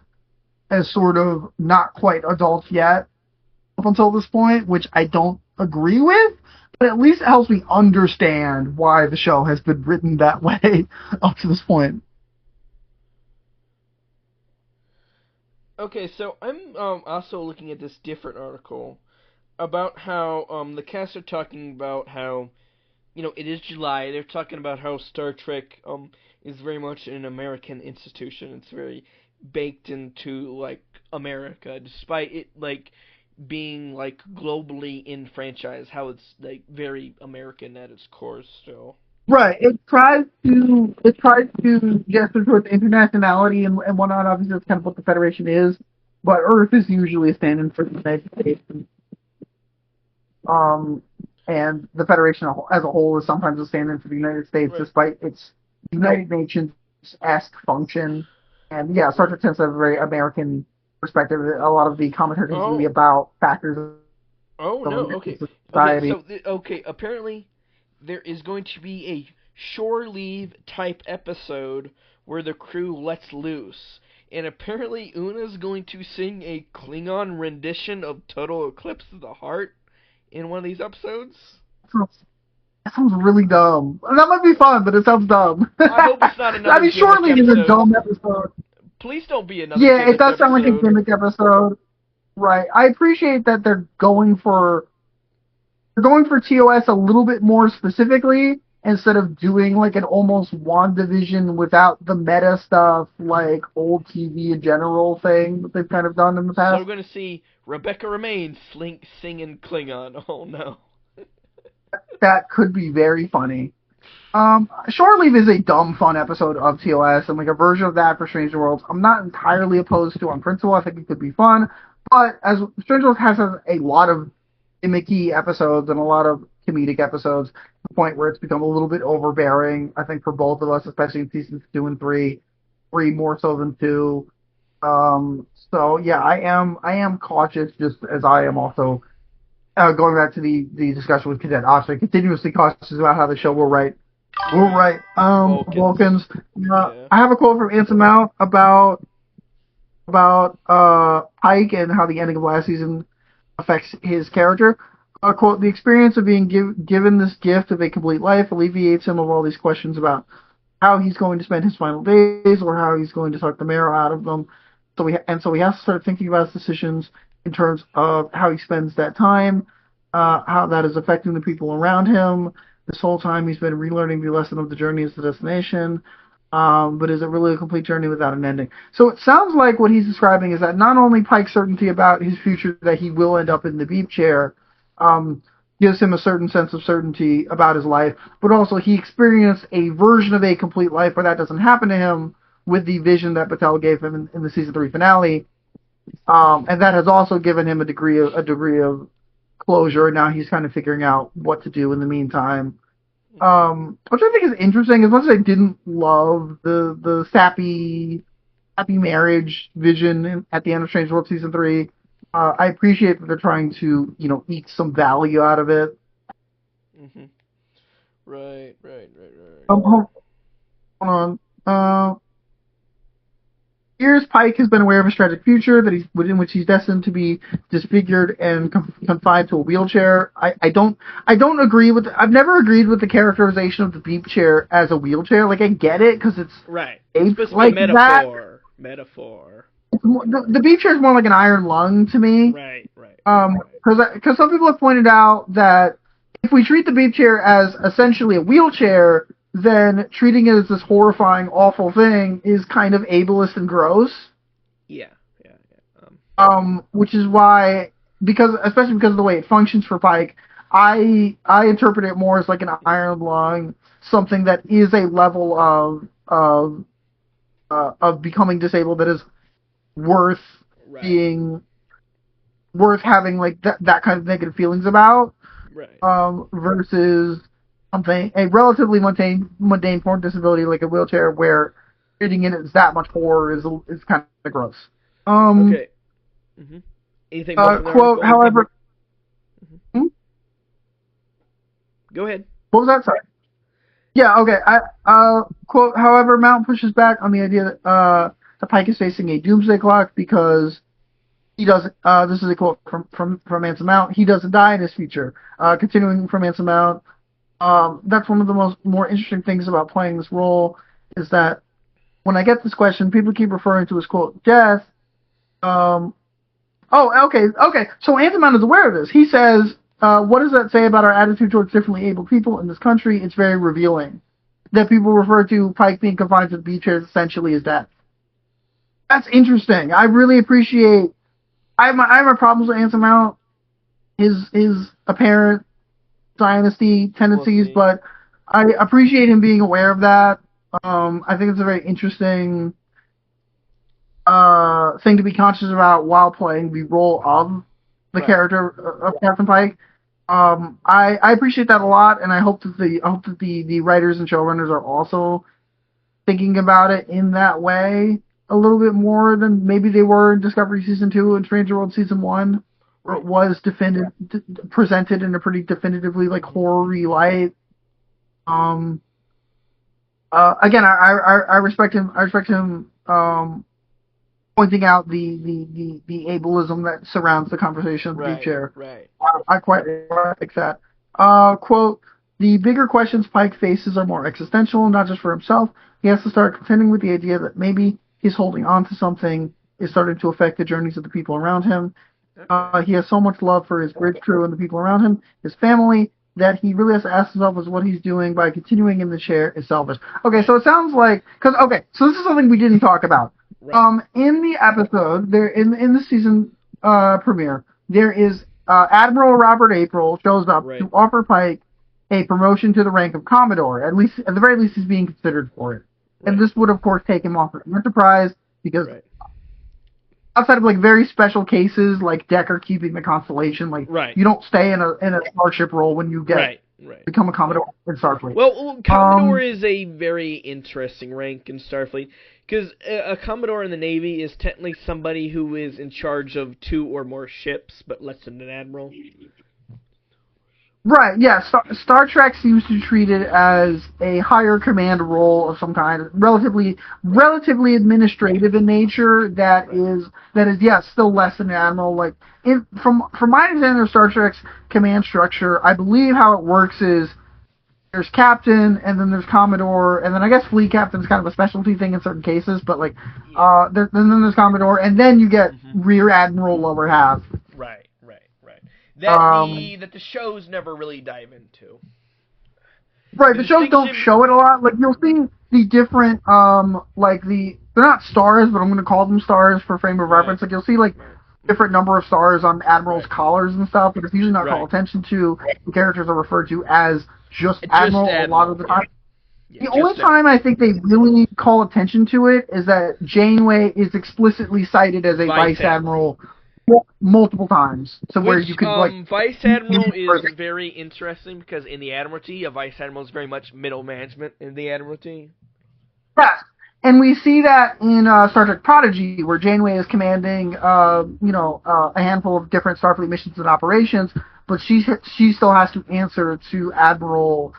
not quite adults yet up until this point, which I don't agree with. But at least it helps me understand why the show has been written that way up to this point. Okay, so I'm also looking at this different article about how the cast are talking about how, it is July. They're talking about how Star Trek is very much an American institution. It's very baked into, like, America, despite it, like, being, like, globally in franchise, how it's, like, very American at its core still. Right. It tries to gesture towards internationality and whatnot. Obviously, that's kind of what the Federation is. But Earth is usually a stand-in for the United States. And the Federation as a whole is sometimes a stand-in for the United States, right, despite its United Nations-esque function. And yeah, Star Trek tends to have a very American perspective. A lot of the commentary tends to be about factors. Oh no! Okay. Society. Okay. Apparently, there is going to be a shore leave type episode where the crew lets loose, and apparently Una's going to sing a Klingon rendition of Total Eclipse of the Heart in one of these episodes. That sounds really dumb. That might be fun, but it sounds dumb. I hope it's not another. I mean, shore leave is a dumb episode. Please don't be another. Yeah, it does sound like a gimmick episode. Right. I appreciate that they're going for TOS a little bit more specifically instead of doing like an almost WandaVision without the meta stuff like old TV in general thing that they've kind of done in the past. So we're going to see Rebecca Remain singing Klingon. Oh no. That could be very funny. Shore Leave is a dumb fun episode of TOS and like a version of that for Strange Worlds. I'm not entirely opposed to on principle. I think it could be fun. But as Strange Worlds has a lot of gimmicky episodes and a lot of comedic episodes, to the point where it's become a little bit overbearing, I think, for both of us, especially in seasons 2 and 3 more so than 2. So yeah, I am cautious, just as I am also going back to the discussion with Cadet Oscar, continuously cautious about how the show will write Vulcans. I have a quote from Anson Mount about Pike and how the ending of last season affects his character. Quote, the experience of being given this gift of a complete life alleviates him of all these questions about how he's going to spend his final days or how he's going to suck the marrow out of them. So he has to start thinking about his decisions in terms of how he spends that time, how that is affecting the people around him. This whole time he's been relearning the lesson of the journey is the destination. But is it really a complete journey without an ending? So it sounds like what he's describing is that not only Pike's certainty about his future, that he will end up in the beep chair, gives him a certain sense of certainty about his life, but also he experienced a version of a complete life where that doesn't happen to him with the vision that Battelle gave him in the season 3 finale. And that has also given him a degree of closure, and now he's kind of figuring out what to do in the meantime. Which I think is interesting. As much as I didn't love the sappy marriage vision at the end of Strange World season 3, I appreciate that they're trying to eke some value out of it. Mm-hmm. Right. Hold on. Years, Pike has been aware of his tragic future in which he's destined to be disfigured and confined to a wheelchair. I don't agree with. I've never agreed with the characterization of the beep chair as a wheelchair. Like I get it because it's right. It's supposed to be a metaphor. Metaphor. The beep chair is more like an iron lung to me. Right. Because some people have pointed out that if we treat the beep chair as essentially a wheelchair, then treating it as this horrifying, awful thing is kind of ableist and gross. Yeah. Which is why, especially because of the way it functions for Pike, I interpret it more as like an iron lung, something that is a level of becoming disabled that is worth being, worth having like that kind of negative feelings about. Right. Versus something, a relatively mundane form of disability like a wheelchair, where treating it as that much horror is kind of gross. Okay. Mm-hmm. Anything more quote, however... Mm-hmm. Go ahead. What was that? Sorry. Yeah, okay. Quote, however, Mount pushes back on the idea that Pike is facing a doomsday clock because he doesn't, this is a quote from Anson Mount, he doesn't die in his future. Continuing from Anson Mount, that's one of the more interesting things about playing this role, is that when I get this question, people keep referring to his quote, death. Oh, okay. So Anson Mount is aware of this. He says, what does that say about our attitude towards differently abled people in this country? It's very revealing. That people refer to Pike being confined to the beach chairs essentially as death. That's interesting. I really appreciate... I have my problems with Anson Mount, his apparent dynasty tendencies, but I appreciate him being aware of that. I think it's a very interesting thing to be conscious about while playing the role of the character of Captain Pike. I appreciate that a lot, and I hope that the writers and showrunners are also thinking about it in that way a little bit more than maybe they were in Discovery Season 2 and Stranger World Season 1, where it was presented in a pretty definitively like horror-y light. Again, I respect him. I respect him pointing out the ableism that surrounds the conversation of the beach chair. Right. I quite like that. Quote, the bigger questions Pike faces are more existential, not just for himself. He has to start contending with the idea that maybe he's holding on to something is starting to affect the journeys of the people around him. He has so much love for his bridge crew and the people around him, his family, that he really has to ask himself is what he's doing by continuing in the chair is selfish. Okay, so it sounds like... so this is something we didn't talk about. Right. In the episode, in the season premiere, there is Admiral Robert April shows up to offer Pike a promotion to the rank of Commodore. At the very least, he's being considered for it. Right. And this would, of course, take him off of Enterprise, because outside of like very special cases, like Decker keeping the Constellation, like you don't stay in a Starship role when you get become a Commodore in Starfleet. Well, Commodore is a very interesting rank in Starfleet, because a Commodore in the Navy is technically somebody who is in charge of 2 or more ships, but less than an admiral. Right, yeah. Star Trek seems to treat it as a higher command role of some kind, relatively administrative in nature. That is, still less than an admiral. Like, from my understanding of Star Trek's command structure, I believe how it works is there's captain, and then there's Commodore, and then I guess fleet captain's kind of a specialty thing in certain cases. But like, then there's Commodore, and then you get rear admiral, lower half. Right. That the shows never really dive into. Right, the shows don't show it a lot. Like, you'll see the different, they're not stars, but I'm going to call them stars for frame of reference. Like, you'll see, like, different number of stars on admirals' collars and stuff, but it's usually not called attention to. The characters are referred to as just admiral a lot of the time. Yeah, the only time I think they really call attention to it is that Janeway is explicitly cited as a vice admiral multiple times, so where you could Vice Admiral is very interesting, because in the Admiralty, a Vice Admiral is very much middle management in the Admiralty. Yes, and we see that in Star Trek Prodigy, where Janeway is commanding, a handful of different Starfleet missions and operations, but she still has to answer to Admiral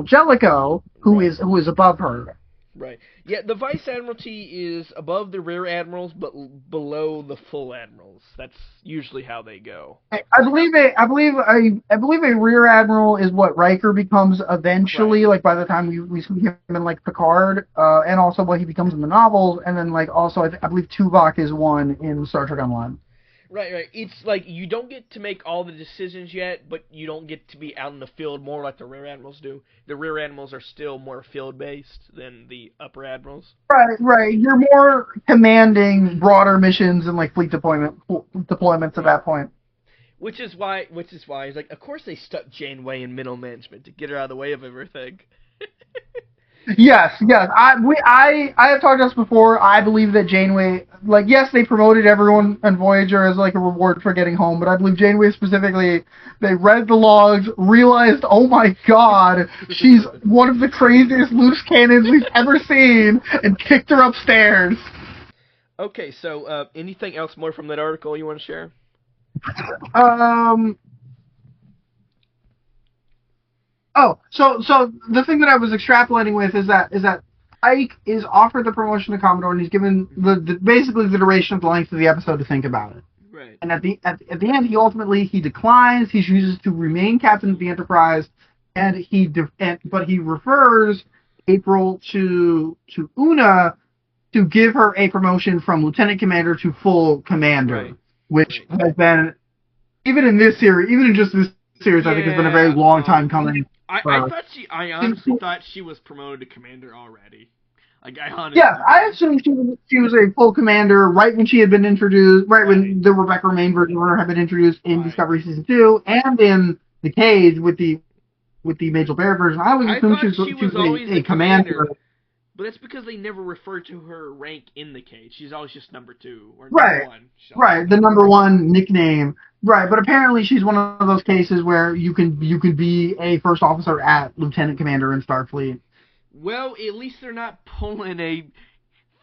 Jellicoe, who is above her. Right. Yeah, the Vice Admiralty is above the Rear Admirals, but below the full Admirals. That's usually how they go. I believe a Rear Admiral is what Riker becomes eventually, right. like by the time we see him in like Picard, and also what he becomes in the novels, and then like also I believe Tuvok is one in Star Trek Online. Right. It's like you don't get to make all the decisions yet, but you don't get to be out in the field more like the Rear Admirals do. The Rear Admirals are still more field-based than the Upper Admirals. Right. You're more commanding broader missions and like fleet deployments at that point. Which is why he's like, of course they stuck Janeway in middle management to get her out of the way of everything. Yes. I have talked to us before. I believe that Janeway, like, yes, they promoted everyone on Voyager as like a reward for getting home, but I believe Janeway specifically, they read the logs, realized, oh my god, she's one of the craziest loose cannons we've ever seen, and kicked her upstairs. Okay, so anything else more from that article you want to share? Oh, so the thing that I was extrapolating with is that Ike is offered the promotion to Commodore, and he's given basically the duration of the length of the episode to think about it. Right. And at the end, he ultimately declines. He chooses to remain captain of the Enterprise, and but he refers April to Una to give her a promotion from lieutenant commander to full commander, which has been even in this series, even in just this series, I think has been a very long time coming. I honestly thought she was promoted to commander already. Like I honestly. Yeah, I assumed she was a full commander right when she had been introduced, right when the Rebecca Remain version of her had been introduced in Discovery Season 2, and in The Cage with the Majel Barrett version. I always assumed she was always a commander. But that's because they never refer to her rank in The Cage. She's always just number 2 or number 1. Right, the number 1 nickname. Right, but apparently she's one of those cases where you can be a first officer at lieutenant commander in Starfleet. Well, at least they're not pulling a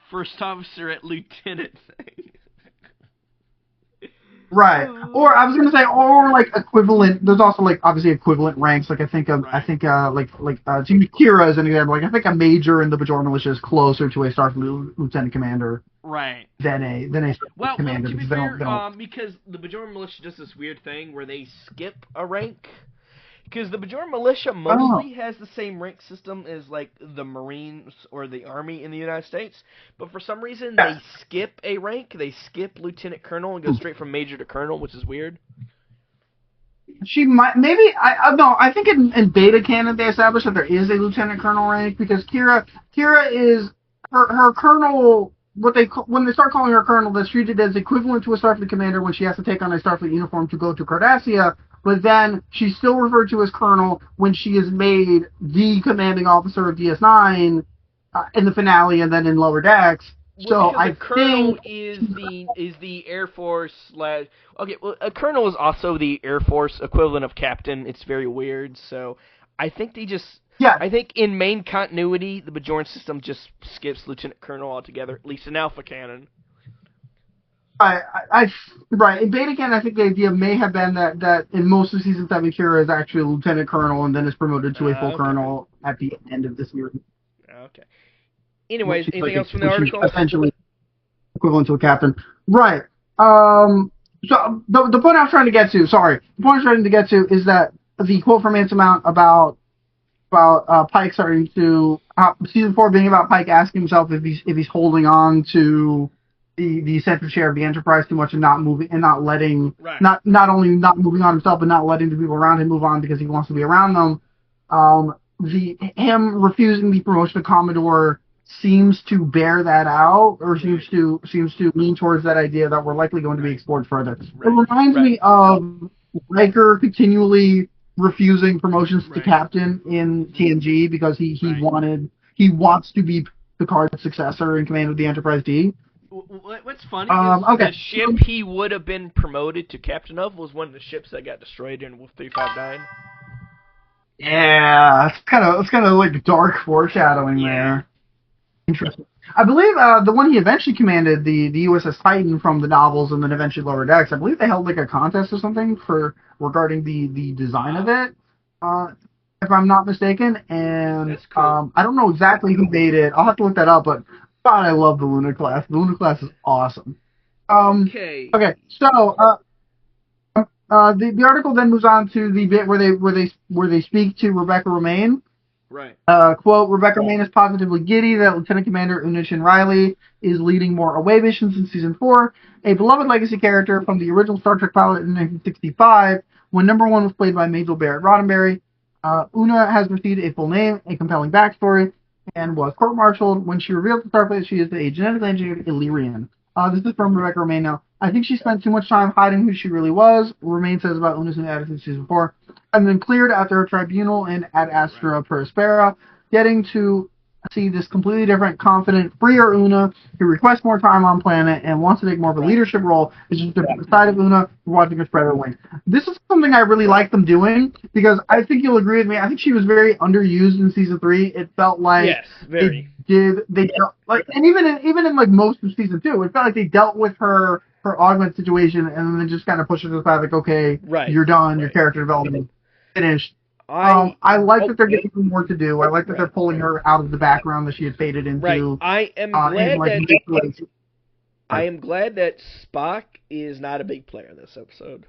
first officer at lieutenant thing. Right, or I was gonna say, or like equivalent. There's also like obviously equivalent ranks. Like I think to use Kira as an example. Like I think a major in the Bajor militia is closer to a Starfleet lieutenant commander. Right. Than a commander. Well, to be fair, because the Bajor militia does this weird thing where they skip a rank. Because the Bajor militia mostly has the same rank system as like the Marines or the Army in the United States, but for some reason they skip a rank. They skip lieutenant colonel and go straight from major to colonel, which is weird. She might, maybe, I think in beta canon they established that there is a lieutenant colonel rank, because Kira is her colonel. When they start calling her colonel, that's treated as equivalent to a Starfleet commander when she has to take on a Starfleet uniform to go to Cardassia. But then she's still referred to as colonel when she is made the commanding officer of DS9 in the finale and then in Lower Decks. Well, so I colonel is the Air Force a colonel is also the Air Force equivalent of captain. It's very weird. So I think they just. Yeah. I think in main continuity, the Bajoran system just skips Lieutenant Colonel altogether, at least in Alpha Canon. Right. In Beta Canon, I think the idea may have been that in most of Season 7, Kira is actually a Lieutenant Colonel and then is promoted to a full Colonel at the end of the series. Okay. Anyways, anything else from the article? Essentially equivalent to a captain. Right. So the point I was trying to get to, is that the quote from Anson Mount about Pike starting to season 4 being about Pike asking himself if he's holding on to the central chair of the Enterprise too much and not moving and not letting not only not moving on himself but not letting the people around him move on because he wants to be around them. Him refusing the promotion to Commodore seems to bear that out, or seems to lean towards that idea that we're likely going to be explored further. It reminds me of Riker continually refusing promotions to captain in TNG because he wants to be Picard's successor in command of the Enterprise D. What's funny is the ship he would have been promoted to captain of was one of the ships that got destroyed in Wolf 359. Yeah, it's kind of like dark foreshadowing there. Interesting. I believe the one he eventually commanded, the USS Titan from the novels and then eventually Lower Decks, I believe they held like a contest or something regarding the design of it. I if I'm not mistaken. And That's cool. I don't know exactly who made it. I'll have to look that up. But God, I love the Luna class. The Luna class is awesome. Okay. Okay. So the article then moves on to the bit where they speak to Rebecca Romaine. Right. Quote, Rebecca Romaine is positively giddy that Lieutenant Commander Unishin Riley is leading more away missions in Season 4, a beloved legacy character from the original Star Trek pilot in 1965, when number 1 was played by Majel Barrett Roddenberry. Una has received a full name, a compelling backstory, and was court-martialed. When she revealed to Starfleet she is a genetically engineered Illyrian. This is from Rebecca Romaine now. I think she spent too much time hiding who she really was, Romaine says about Una's new attitude in Season 4, and then cleared after a tribunal in Ad Astra Prospera, getting to see this completely different, confident, freer Una who requests more time on planet and wants to take more of a leadership role. It's just the side of Una watching her spread her wings. This is something I really like them doing because I think you'll agree with me. I think she was very underused in Season 3. It felt like they dealt, like, and even in like most of Season 2, it felt like they dealt with her augment situation and then just kind of pushed her to the side like, okay, you're done, your character development finished. I like that they're giving her more to do. I like that they're pulling her out of the background that she had faded into. Right. I am glad that Spock is not a big player in this episode.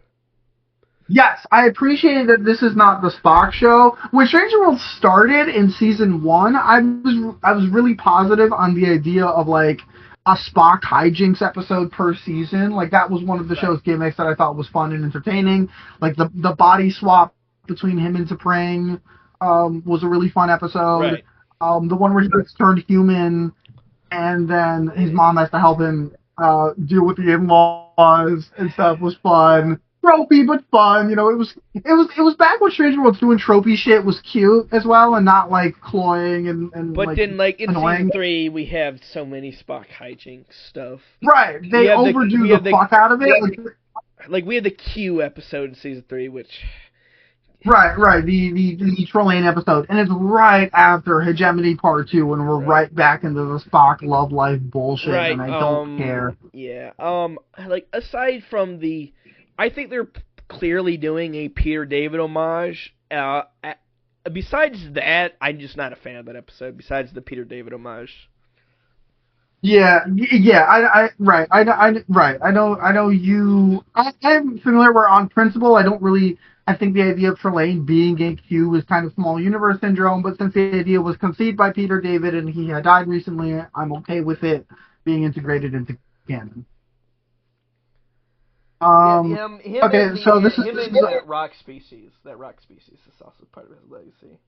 Yes, I appreciate that this is not the Spock show. When Stranger World started in Season 1, I was really positive on the idea of like a Spock hijinks episode per season. Like that was one of the show's gimmicks that I thought was fun and entertaining. Like the body swap between him and T'Pring was a really fun episode. Right. The one where he gets turned human and then his mom has to help him deal with the in-laws and stuff was fun. Tropey but fun, you know. It was back when Stranger World doing tropey shit was cute as well, and not like cloying and. But like, then, like in annoying. Season 3, we have so many Spock hijinks stuff. Right, they overdo the fuck out of it. Like we had the Q episode in Season 3, which. Right, the Trelane episode, and it's right after Hegemony Part 2, and we're right back into the Spock love life bullshit, and I don't care. Yeah, like aside from the. I think they're clearly doing a Peter David homage. Besides that, I'm just not a fan of that episode. Besides the Peter David homage. Yeah. I know you. I'm familiar. Where on principle, I don't really. I think the idea of Trelane being a Q is kind of small universe syndrome. But since the idea was conceived by Peter David and he had died recently, I'm okay with it being integrated into canon. That rock species is also part of his legacy.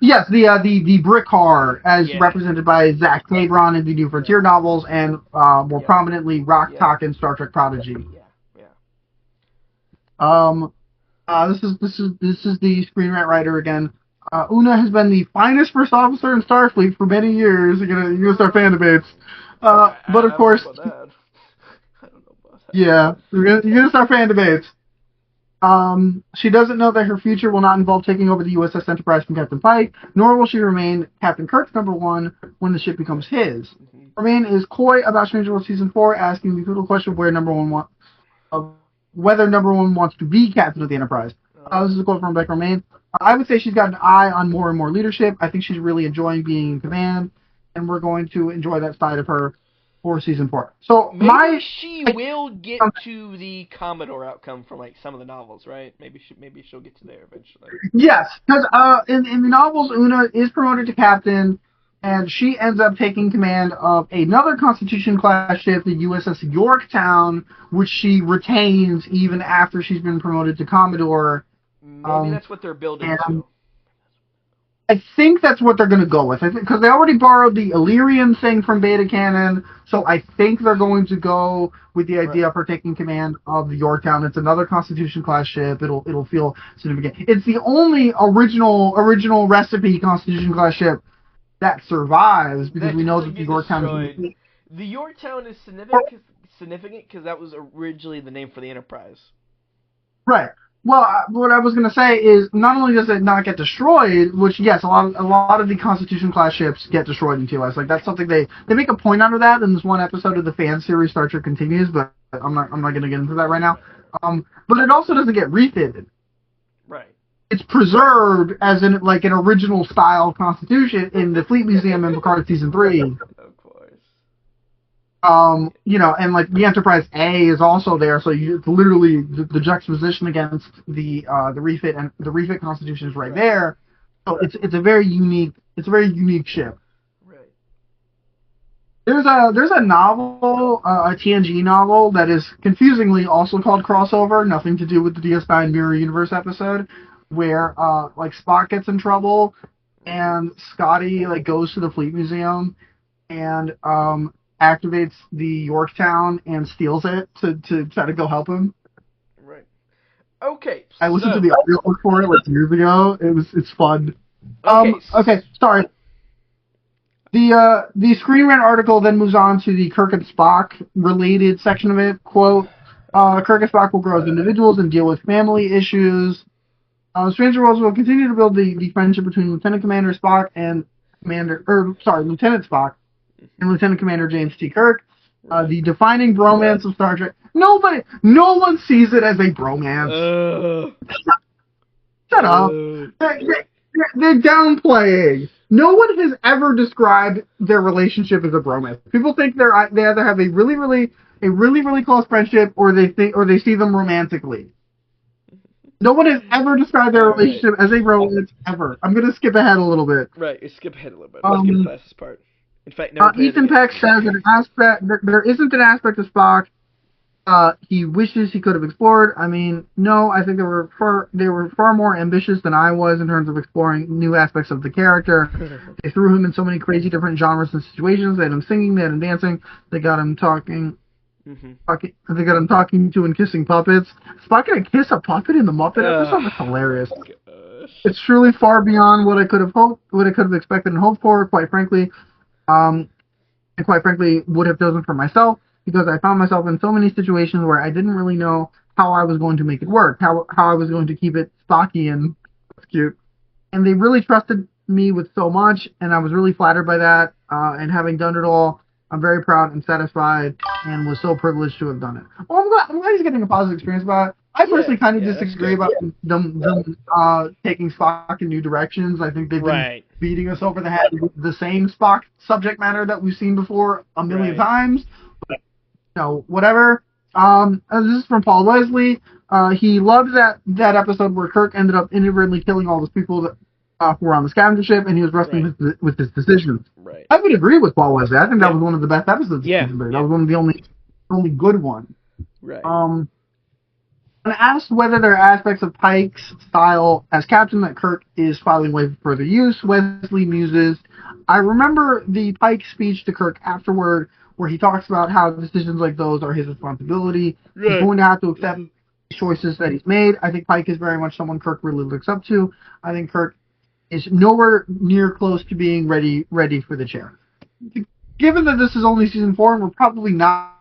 Yes, the Brickar, as represented by Zach Tabron in the New Frontier novels, and more prominently Rock Talk in Star Trek Prodigy. This is the screenwriter writer again. Una has been the finest first officer in Starfleet for many years. You're gonna start fan debates, but of course. Yeah, you're gonna start fan debates. She doesn't know that her future will not involve taking over the USS Enterprise from Captain Pike, nor will she remain Captain Kirk's #1 when the ship becomes his. Romaine is coy about Stranger World Season 4, asking the brutal question of whether #1 wants to be captain of the Enterprise. This is a quote from Rebecca Romaine. I would say she's got an eye on more and more leadership. I think she's really enjoying being in command, and we're going to enjoy that side of her for Season 4. So maybe she will get to the Commodore outcome from like some of the novels, right? Maybe she'll get to there eventually. Yes, because in the novels, Una is promoted to captain, and she ends up taking command of another Constitution-class ship, the USS Yorktown, which she retains even after she's been promoted to Commodore. Maybe that's what they're building to. I think that's what they're going to go with. I think because they already borrowed the Illyrian thing from Beta Canon, so I think they're going to go with the idea of her taking command of the Yorktown. It's another Constitution-class ship. It'll feel significant. It's the only original recipe Constitution-class ship that survives because we know that the Yorktown. The Yorktown is significant because that was originally the name for the Enterprise. Right. Well, what I was going to say is, not only does it not get destroyed, which, yes, a lot of the Constitution-class ships get destroyed in TOS. Like, that's something they make a point out of that in this one episode of the fan series Star Trek Continues, but I'm not going to get into that right now. But it also doesn't get refitted. Right. it's preserved as an original style Constitution in the Fleet Museum in Picard season 3. Of course. And the Enterprise A is also there, so it's literally the juxtaposition against the refit, and the refit Constitution is right there. So it's a very unique ship. Right. There's a novel, a TNG novel that is confusingly also called Crossover, nothing to do with the DS9 Mirror Universe episode, where Spock gets in trouble and Scotty goes to the Fleet Museum and activates the Yorktown and steals it to try to go help him. Right. Okay. I listened to the audiobook for it years ago. It's fun. Okay. Sorry. The Screen Rant article then moves on to the Kirk and Spock related section of it. Quote: Kirk and Spock will grow as individuals and deal with family issues. Stranger Worlds will continue to build the friendship between Lieutenant Commander Spock and Lieutenant Spock and Lieutenant Commander James T. Kirk. The defining bromance of Star Trek. No one sees it as a bromance. Shut up. They're downplaying. No one has ever described their relationship as a bromance. People think they either have a really close friendship, or they see them romantically. No one has ever described their relationship as a bromance ever. I'm gonna skip ahead a little bit. Right, you skip ahead a little bit. Let's get past this part. In fact, Ethan Peck says there isn't an aspect of Spock he wishes he could have explored. I mean, no, I think they were far more ambitious than I was in terms of exploring new aspects of the character. They threw him in so many crazy different genres and situations. They had him singing, they had him dancing, they got him talking. They got him talking to and kissing puppets. Spock gonna kiss a puppet in the Muppet episode? That's hilarious. Gosh. It's truly far beyond what I could have expected and hoped for, quite frankly. And quite frankly, would have chosen for myself, because I found myself in so many situations where I didn't really know how I was going to make it work, how I was going to keep it Spocky and cute. And they really trusted me with so much, and I was really flattered by that. And having done it all, I'm very proud and satisfied, and was so privileged to have done it. Well, I'm glad he's getting a positive experience about it. I personally kind of disagree about them taking Spock in new directions. I think they've been beating us over the head with the same Spock subject matter that we've seen before a million times. But, whatever. This is from Paul Wesley. He loves that episode where Kirk ended up inadvertently killing all those people that who were on the scavenger ship, and he was wrestling with his decisions. Right. I would agree with Paul Wesley. I think that was one of the best episodes of season 3. That was one of the only good ones. Right. When asked whether there are aspects of Pike's style as captain that Kirk is filing away for further use, Wesley muses, I remember the Pike speech to Kirk afterward, where he talks about how decisions like those are his responsibility. He's going to have to accept the choices that he's made. I think Pike is very much someone Kirk really looks up to. I think Kirk is nowhere near close to being ready for the chair. Given that this is only season 4, and we're probably not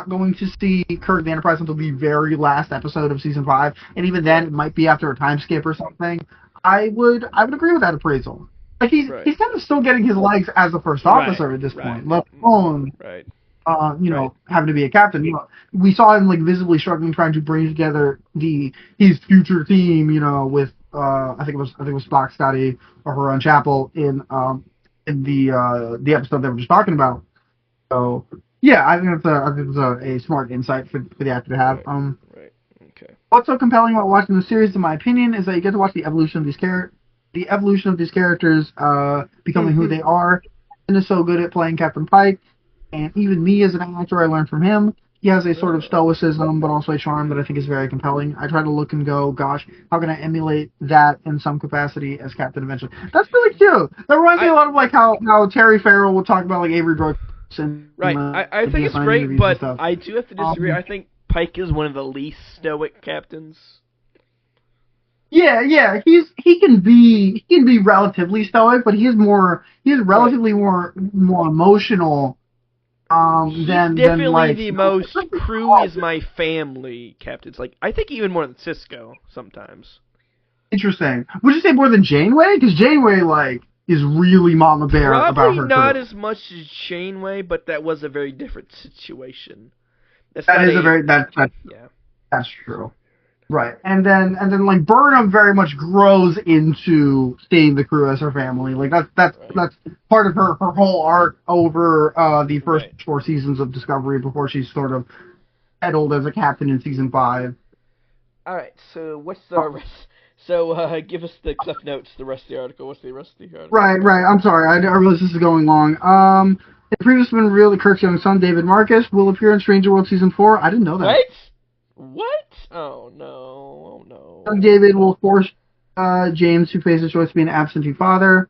going to see Kirk the Enterprise until the very last episode of season 5, and even then it might be after a time skip or something, I would agree with that appraisal. He's kind of still getting his legs as a first officer at this point, let alone having to be a captain. We saw him visibly struggling trying to bring together his future team, with I think it was Spock, Scotty, or her on Chapel in the episode that we're just talking about. So yeah, I think it's a smart insight for the actor to have. Okay. What's so compelling about watching the series, in my opinion, is that you get to watch the evolution of these characters becoming who they are. And is so good at playing Captain Pike, and even me as an actor, I learned from him. He has a sort of stoicism, but also a charm that I think is very compelling. I try to look and go, gosh, how can I emulate that in some capacity as Captain eventually? That's really cute. That reminds me a lot of how Terry Farrell will talk about Avery Brooks. I think it's great, but I do have to disagree. I think Pike is one of the least stoic captains. Yeah, he can be relatively stoic, but he's relatively more emotional. Than definitely the most crew is my family captains. I think even more than Cisco sometimes. Interesting. Would you say more than Janeway? Because Janeway is really mama bear about her. Probably not as much as Janeway, but that was a very different situation. That's true. Right, and then like Burnham very much grows into seeing the crew as her family. Like that's part of her whole arc over the first 4 seasons of Discovery before she's sort of settled as a captain in season 5. All right, so what's the rest? So give us the cliff notes, the rest of the article. What's the rest of the article? Right. I'm sorry, I realize this is going long. It previously been revealed that Kirk's young son David Marcus will appear in Stranger World season 4. I didn't know that. What? Oh no! David will force James to face the choice to be an absentee father.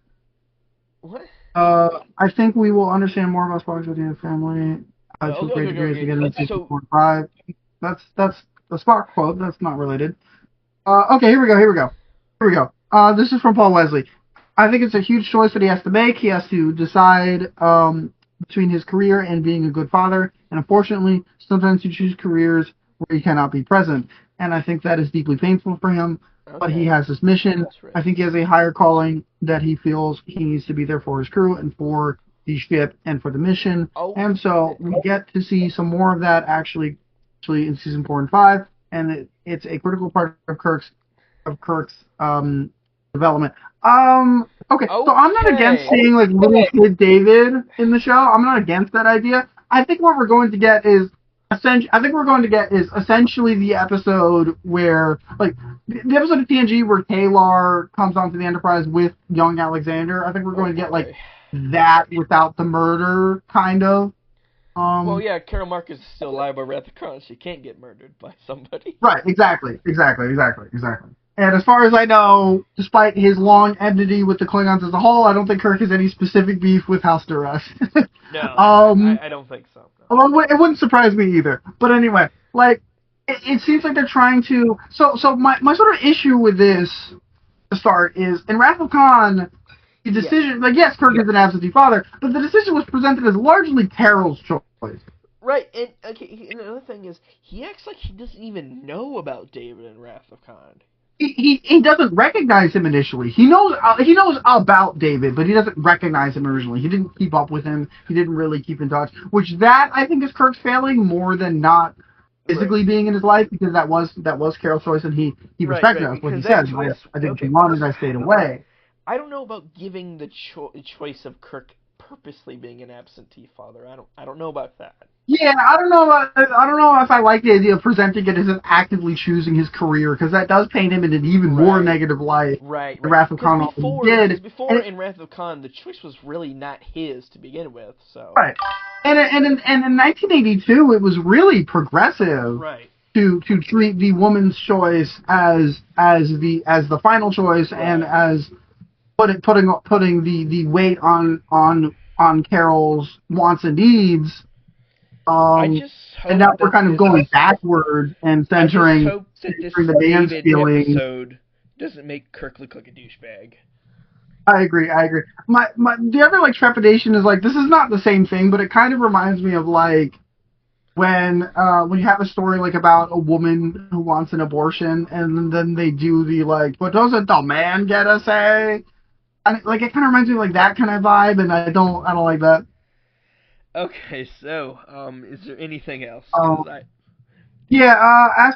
What? I think we will understand more about Spock's family. To a great degree as we get into season 4 and 5. That's the Spock quote. That's not related. Okay, here we go. This is from Paul Wesley. I think it's a huge choice that he has to make. He has to decide between his career and being a good father. And unfortunately, sometimes you choose careers where you cannot be present. And I think that is deeply painful for him. Okay. But he has this mission. Right. I think he has a higher calling that he feels he needs to be there for his crew and for the ship and for the mission. Oh. And so we get to see some more of that actually in season 4 and 5. And it's a critical part of Kirk's development. Okay, so I'm not against seeing like little kid David in the show. I'm not against that idea. I think what we're going to get is essentially the episode where, like, the episode of TNG where Kalar comes onto the Enterprise with young Alexander. I think we're going to get, like, that without the murder, kind of. Well, yeah, Carol Marcus is still alive by Wrath of Khan. She can't get murdered by somebody. Right, exactly. And as far as I know, despite his long enmity with the Klingons as a whole, I don't think Kirk has any specific beef with House Duress. No, I don't think so. No. Although it wouldn't surprise me either. But anyway, like, it seems like they're trying to... So my sort of issue with this, to start, is in Wrath of Khan, the decision... Like, yes, Kirk is an absentee father, but the decision was presented as largely Carol's choice. Right, and another thing is, he acts like he doesn't even know about David in Wrath of Khan. He doesn't recognize him initially. He knows about David, but he doesn't recognize him originally. He didn't keep up with him. He didn't really keep in touch. Which that I think is Kirk's failing more than not physically being in his life, because that was Carol's choice, and he respected us. What he says, I didn't come on and I stayed away. I don't know about giving the choice of Kirk purposely being an absentee father. I don't know about that. Yeah, I don't know if I like the idea of presenting it as him actively choosing his career, because that does paint him in an even more negative light. Right. Wrath of Khan did. Before in Wrath of Khan, the choice was really not his to begin with. So. Right. And in 1982, it was really progressive. Right. To treat the woman's choice as the final choice, and as putting the weight on Carol's wants and needs. And now we're kind of going backward and centering the band's feelings. Episode doesn't make Kirk look like a douchebag. I agree. The other like trepidation is like, this is not the same thing, but it kind of reminds me of like when you have a story like about a woman who wants an abortion, and then they do the like, but doesn't the man get a say? And like, it kind of reminds me of like that kind of vibe, and I don't like that. Okay, so, is there anything else? As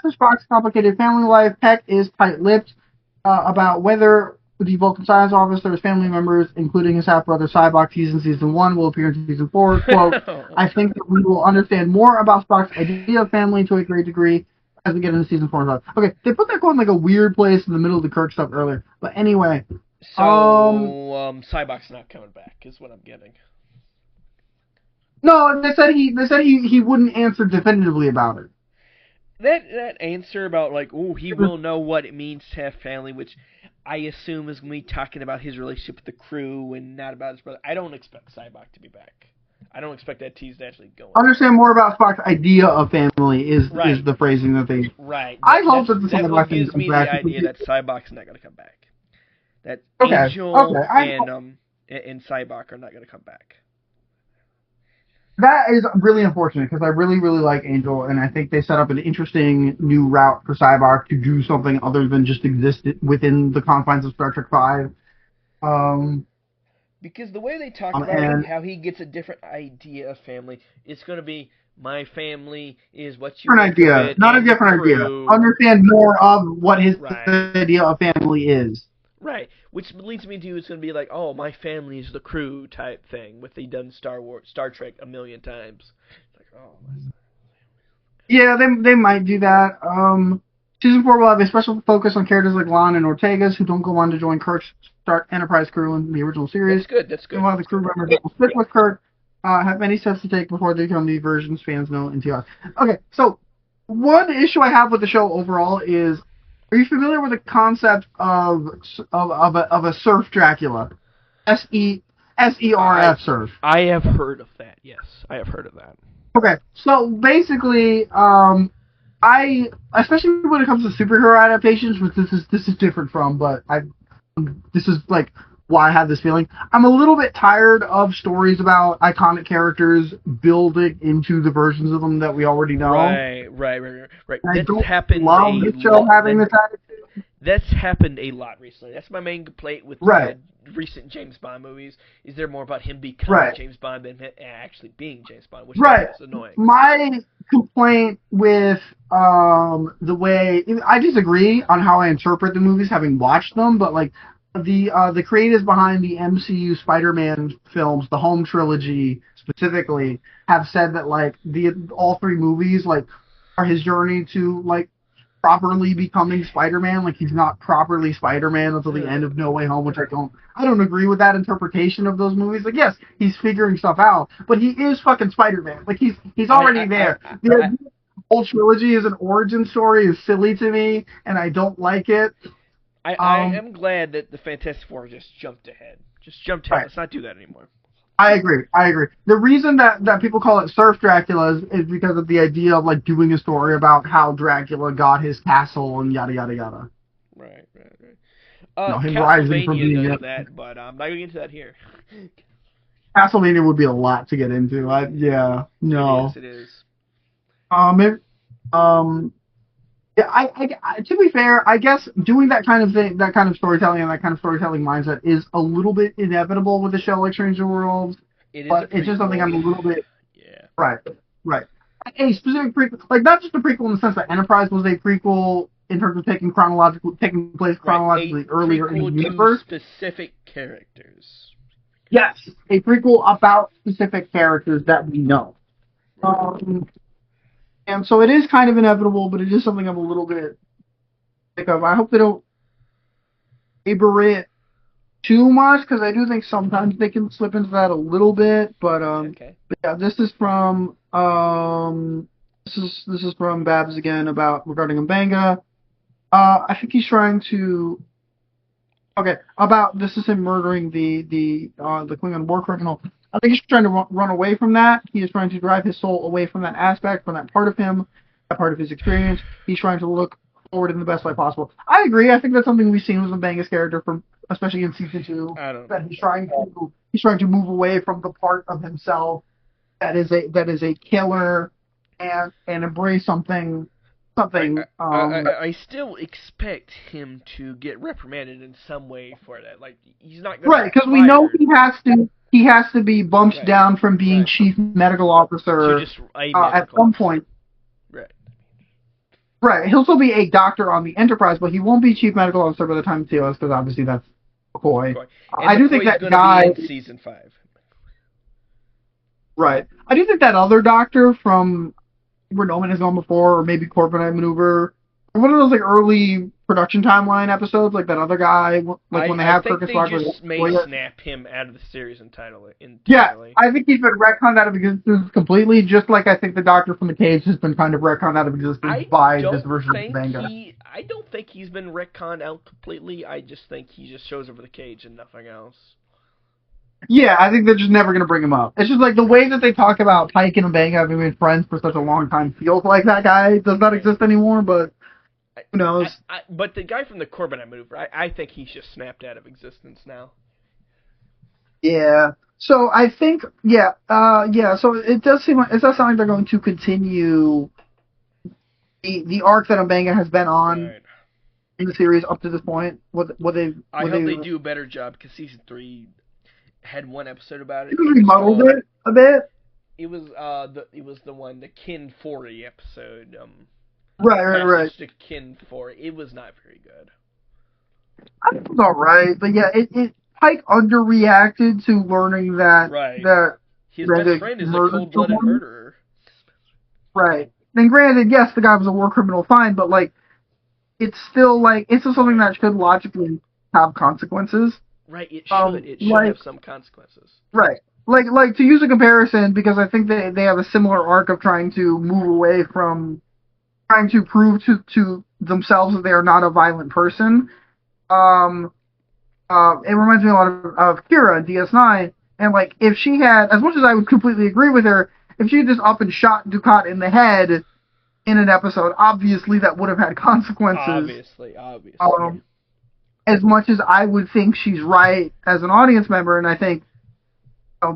for Spock's complicated family life, Peck is tight-lipped about whether the Vulcan Science Officer's family members, including his half-brother Sybok, in Season 1, will appear in Season 4. Quote, I think that we will understand more about Spock's idea of family to a great degree as we get into Season 4 and 5. Okay, they put that quote in like a weird place in the middle of the Kirk stuff earlier. But anyway... So, Sybok's not coming back, is what I'm getting. No, they said he wouldn't answer definitively about it. That answer about like, he will know what it means to have family, which I assume is going to be talking about his relationship with the crew and not about his brother. I don't expect Sybok to be back. I don't expect that tease to actually go. Understand more about Spock's idea of family is the phrasing that they. Right. I hope that the Sybok gives me the idea that Sybok's not going to come back. That Angel and Sybok are not going to come back. That is really unfortunate, because I really, really like Angel, and I think they set up an interesting new route for Sybok to do something other than just exist within the confines of Star Trek V. Because the way they talk about how he gets a different idea of family, it's going to be, my family is what you different idea, not a different idea. Understand more of what his idea of family is. Right, which leads me to it's going to be like, oh, my family is the crew type thing, with they done Star Trek a million times. It's like, oh. Yeah, they might do that. Season 4 will have a special focus on characters like Lon and Ortegas, who don't go on to join Kirk's Enterprise crew in the original series. That's good. And while the crew members that will stick with Kirk have many steps to take before they become the versions fans know in TR. Okay, so one issue I have with the show overall is, are you familiar with the concept of a surf Dracula? SERF surf. I have heard of that, yes. I have heard of that. Okay, so basically, especially when it comes to superhero adaptations, which this is different from, but this is like why I have this feeling. I'm a little bit tired of stories about iconic characters building into the versions of them that we already know. Right. That's happened. Love this show having this attitude. That's happened a lot recently. That's my main complaint with recent James Bond movies. Is they're more about him becoming James Bond than actually being James Bond, which is annoying. My complaint with the way I disagree on how I interpret the movies, having watched them, but like the creators behind the MCU Spider-Man films, the home trilogy specifically, have said that like all three movies like are his journey to like properly becoming Spider-Man. Like he's not properly Spider-Man until the end of No Way Home, which I don't agree with that interpretation of those movies. Like yes, he's figuring stuff out, but he is fucking Spider-Man. Like he's already there. The whole trilogy as an origin story is silly to me, and I don't like it. I am glad that the Fantastic Four just jumped ahead. Let's not do that anymore. I agree. The reason that people call it Surf Dracula is because of the idea of like doing a story about how Dracula got his castle and yada yada yada. Right. Him rising from being does that, but I'm not going to get into that here. Castlevania would be a lot to get into. It is. To be fair, I guess doing that kind of thing, that kind of storytelling and that kind of storytelling mindset is a little bit inevitable with a show like Stranger Worlds. But it's just something I'm a little bit... Yeah. Right. A specific prequel, like not just a prequel in the sense that Enterprise was a prequel in terms of taking place chronologically earlier in the universe. Specific characters. Yes, a prequel about specific characters that we know. And so it is kind of inevitable, but it is something I'm a little bit sick of. I hope they don't labor it too much, because I do think sometimes they can slip into that a little bit. But but yeah, this is from this is from Babs again regarding M'Benga. I think he's trying to. This is him murdering the Klingon war criminal. I think he's trying to run away from that. He is trying to drive his soul away from that aspect, from that part of him, that part of his experience. He's trying to look forward in the best way possible. I agree. I think that's something we've seen with M'Benga's character, especially in season 2. That he's trying to move away from the part of himself that is a killer and embrace something. I still expect him to get reprimanded in some way for that. Like he's not going because we know he has to be bumped down from being chief medical officer at some point. Right. He'll still be a doctor on the Enterprise, but he won't be chief medical officer by the time TOS, because obviously that's McCoy. I do think that guy be in season 5. Right. I do think that other doctor from where No Man Has Gone Before, or maybe Corporate Maneuver, one of those like early production timeline episodes, like that other guy, when they have Kirk and Spock. I think they just may snap him out of the series entirely. Yeah, I think he's been retconned out of existence completely, just like I think the Doctor from the Cage has been kind of retconned out of existence by this version of M'Benga. I don't think he's been retconned out completely. I just think he just shows up for the Cage and nothing else. Yeah, I think they're just never going to bring him up. It's just like the way that they talk about Pike and M'Benga having been friends for such a long time feels like that guy does not exist anymore, but who knows? But the guy from the Corbin Maneuver, I think he's just snapped out of existence now. Yeah. So I think, so it does sound like they're going to continue the arc that M'Benga has been on in the series up to this point. I hope they do a better job, because season 3 had one episode about it. It remodeled it a bit. It was the one, the Kin 40 episode. Right. Passage to Kin 4. It was not very good. I think it was alright, but yeah, Pike underreacted to learning that His best friend is a cold-blooded murderer. Right. And granted, yes, the guy was a war criminal, fine, but like, it's still something that should logically have consequences. Right. It should. It should have some consequences. Right. Like to use a comparison, because I think they have a similar arc of trying to move away from trying to prove to themselves that they are not a violent person. It reminds me a lot of Kira in DS9, and like, if she had, as much as I would completely agree with her, if she had just up and shot Dukat in the head in an episode, obviously that would have had consequences. Obviously. As much as I would think she's right as an audience member, and I think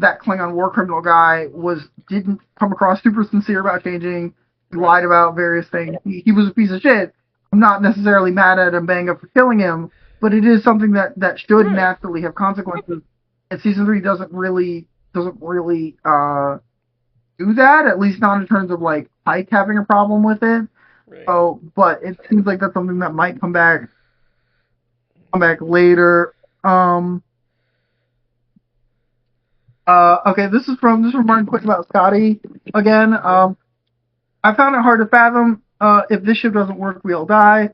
that Klingon war criminal guy didn't come across super sincere about changing. He lied about various things. He was a piece of shit. I'm not necessarily mad at him bang up for killing him, but it is something that should naturally have consequences. And season 3 doesn't really do that, at least not in terms of like Pike having a problem with it. Right. So, but it seems like that's something that might come back later. Okay, this is from Martin Quick about Scotty again. I found it hard to fathom. If this ship doesn't work, we all die.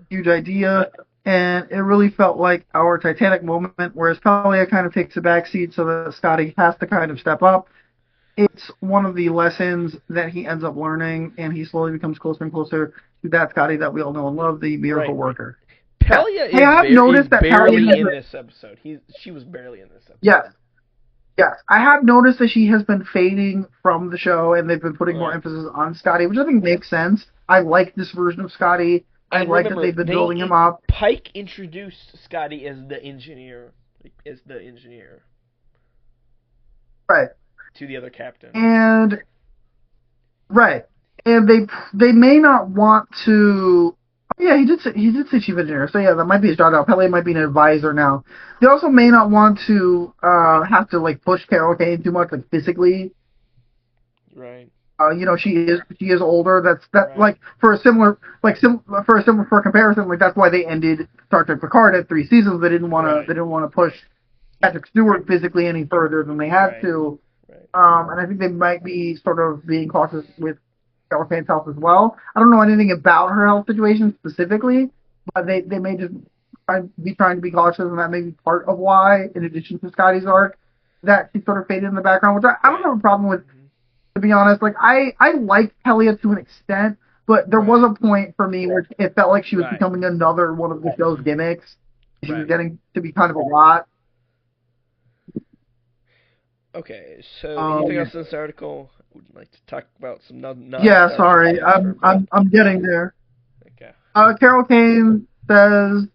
Huge idea. And it really felt like our Titanic moment, whereas Pelia kind of takes a backseat so that Scotty has to kind of step up. It's one of the lessons that he ends up learning, and he slowly becomes closer and closer to that Scotty that we all know and love, the miracle worker. Pelia is barely in this episode. She was barely in this episode. Yes, I have noticed that she has been fading from the show, and they've been putting more emphasis on Scotty, which I think makes sense. I like this version of Scotty. I like that they've been building him up. Pike introduced Scotty as the engineer. Right. To the other captain. And they may not want to. Oh, yeah, he did say chief engineer. So yeah, that might be his job now. Pele might be an advisor now. They also may not want to have to like push Carol Kane too much, like physically. Right. She is older. That's like for a comparison, like that's why they ended Star Trek Picard at 3 seasons. They didn't want to push Patrick Stewart physically any further than they had to. Right. And I think they might be sort of being cautious with Carol Kane's health as well. I don't know anything about her health situation specifically, but they may just be trying to be cautious, and that may be part of why, in addition to Scotty's arc, that she sort of faded in the background, which I don't have a problem with. To be honest, like I liked Pelia to an extent, but there was a point for me where it felt like she was becoming another one of the show's gimmicks. She was getting to be kind of a lot. Okay, so anything else in this article? Would you like to talk about some sorry, I'm getting there. Okay. Carol Kane says,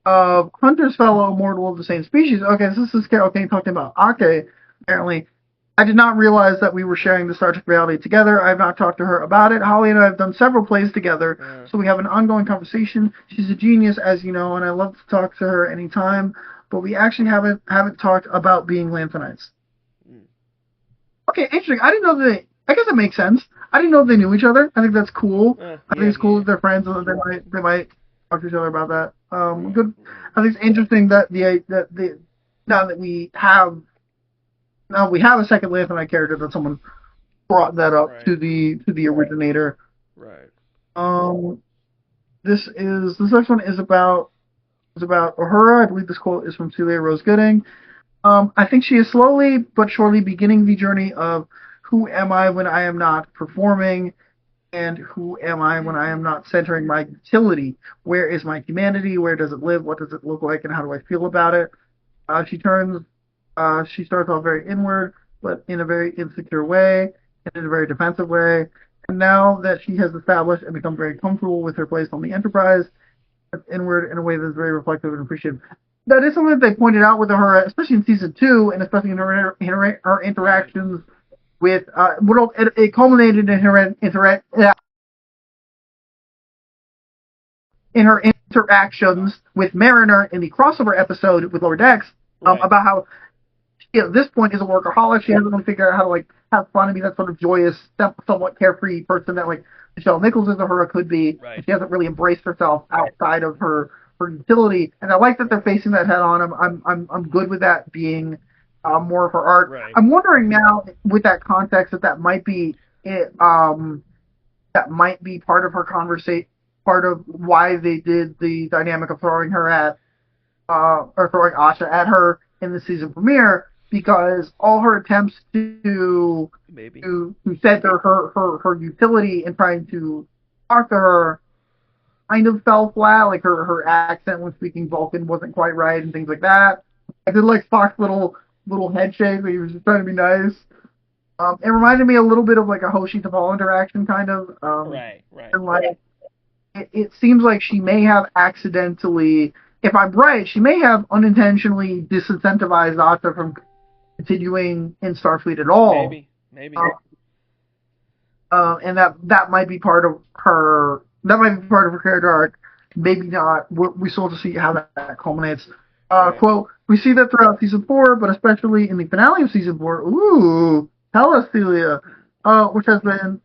Hunter's fellow immortal of the same species. Okay, so this is Carol Kane talking about Ake, apparently. I did not realize that we were sharing the Star Trek reality together. I have not talked to her about it. Holly and I have done several plays together, so we have an ongoing conversation. She's a genius, as you know, and I love to talk to her anytime, but we actually haven't talked about being Lanthanites. Okay, interesting. I didn't know I guess it makes sense. I didn't know they knew each other. I think that's cool. I think it's cool that they're friends, and they might talk to each other about that. Good. I think it's interesting that now we have a second Lanthanite character, that someone brought that up to the originator. Right. This next one is about Uhura. I believe this quote is from Celia Rose Gooding. I think she is slowly but surely beginning the journey of who am I when I am not performing, and who am I when I am not centering my utility? Where is my humanity? Where does it live? What does it look like? And how do I feel about it? She starts off very inward, but in a very insecure way, and in a very defensive way. And now that she has established and become very comfortable with her place on the Enterprise, it's inward in a way that's very reflective and appreciative. That is something that they pointed out with her, especially in season 2, and especially in her interactions with. It culminated in her interactions with Mariner in the crossover episode with Lower Decks, about how she at this point is a workaholic. She hasn't really figured out how to like have fun and be that sort of joyous, somewhat carefree person that like Michelle Nichols as Uhura could be. Right. She hasn't really embraced herself outside of her utility, and I like that they're facing that head on. I'm good with that being more of her arc. Right. I'm wondering now, with that context, that might be it. That might be part of her conversation, part of why they did the dynamic of throwing her at, or throwing Asha at her in the season premiere, because all her attempts to center her utility in trying to talk to her kind of fell flat. Like her accent when speaking Vulcan wasn't quite right and things like that. I did like Spock's little head shake, but he was just trying to be nice. It reminded me a little bit of like a Hoshi T'Pol interaction, kind of. Right. And like, it seems like she may have accidentally, if I'm right, she may have unintentionally disincentivized Asha from continuing in Starfleet at all. Maybe. And that might be part of her. That might be part of her character arc. Maybe not. We still have to see how that culminates. Right. Quote: "We see that throughout season 4, but especially in the finale of season 4. Ooh, tell us, Celia. Which has been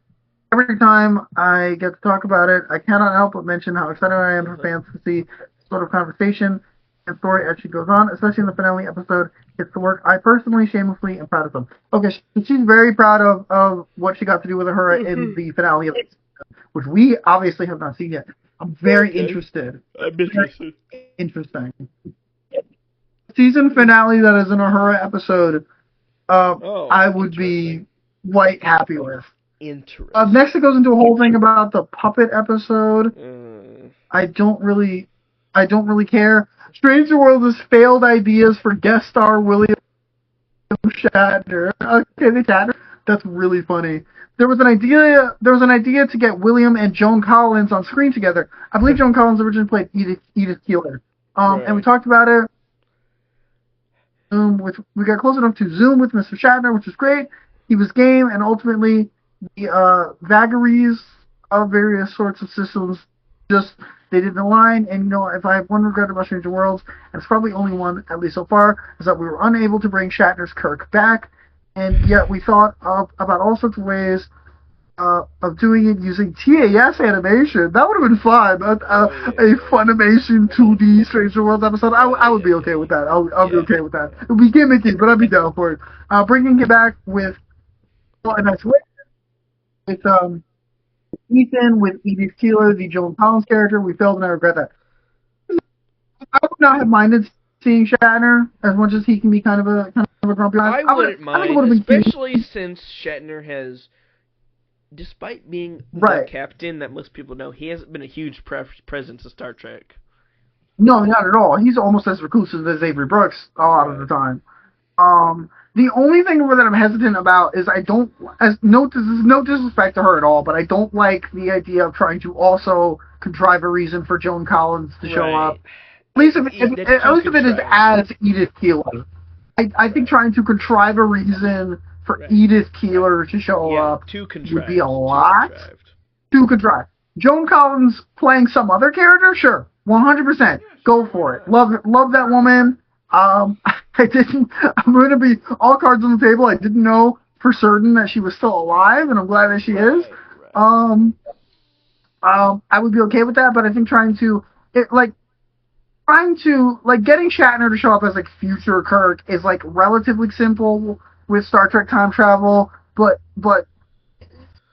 every time I get to talk about it, I cannot help but mention how excited I am for fans to see this sort of conversation and story as she goes on, especially in the finale episode. It's the work I personally, shamelessly, am proud of them." Okay, she's very proud of what she got to do with her in the finale of it, which we obviously have not seen yet. I'm very interested. I'm interested. Interesting. Season finale that is an Uhura episode, I would be quite happy with. Interesting. Next, it goes into a whole thing about the puppet episode. I don't really care. Stranger World has failed ideas for guest star William Shatner. Okay, the Shatner. That's really funny. There was an idea to get William and Joan Collins on screen together. I believe Joan Collins originally played Edith Keeler. And we talked about it. We got close enough to Zoom with Mr. Shatner, which was great. He was game, and ultimately the vagaries of various sorts of systems they didn't align. And if I have one regret about Stranger Worlds, and it's probably only one, at least so far, is that we were unable to bring Shatner's Kirk back, and yet we thought about all sorts of ways of doing it using TAS animation. That would have been fun. A Funimation 2D Stranger Worlds episode. I would be okay with that. I'll be okay with that. It would be gimmicky, but I'd be down for it. Bringing it back with a nice way. With Ethan, with Edith Keeler, the Joan Collins character. We failed, and I regret that. I would not have minded seeing Shatner as much as he can be kind of a grumpy. I wouldn't mind, especially since Shatner has, despite being the captain that most people know, he hasn't been a huge presence in Star Trek. No, not at all. He's almost as reclusive as Avery Brooks a lot of the time. The only thing that I'm hesitant about is this is no disrespect to her at all, but I don't like the idea of trying to also contrive a reason for Joan Collins to show up. At least if it is as Edith Keeler. I think trying to contrive a reason for Edith Keeler to show up would be a lot. Too contrived. Joan Collins playing some other character? Sure. 100%. Go for it. Love that woman. I'm going to be all cards on the table. I didn't know for certain that she was still alive, and I'm glad that she is. I would be okay with that, but I think getting Shatner to show up as like future Kirk is like relatively simple with Star Trek time travel, but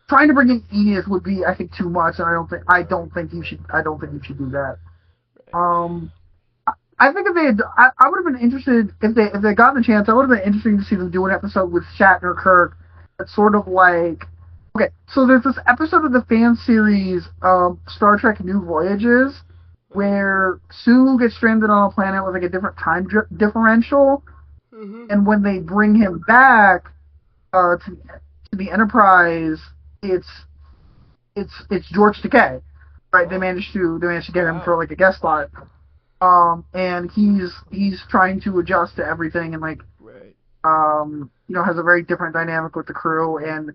trying to bring in Edith would be, I think, too much, and I don't think you should do that. I think if I would have been interested if they got the chance. I would have been interesting to see them do an episode with Shatner Kirk. That's sort of like, okay, so there's this episode of the fan series Star Trek New Voyages where Sue gets stranded on a planet with like a different time differential, and when they bring him back to the Enterprise, it's George Takei, right? They managed to get him for like a guest spot. And he's trying to adjust to everything, and has a very different dynamic with the crew, and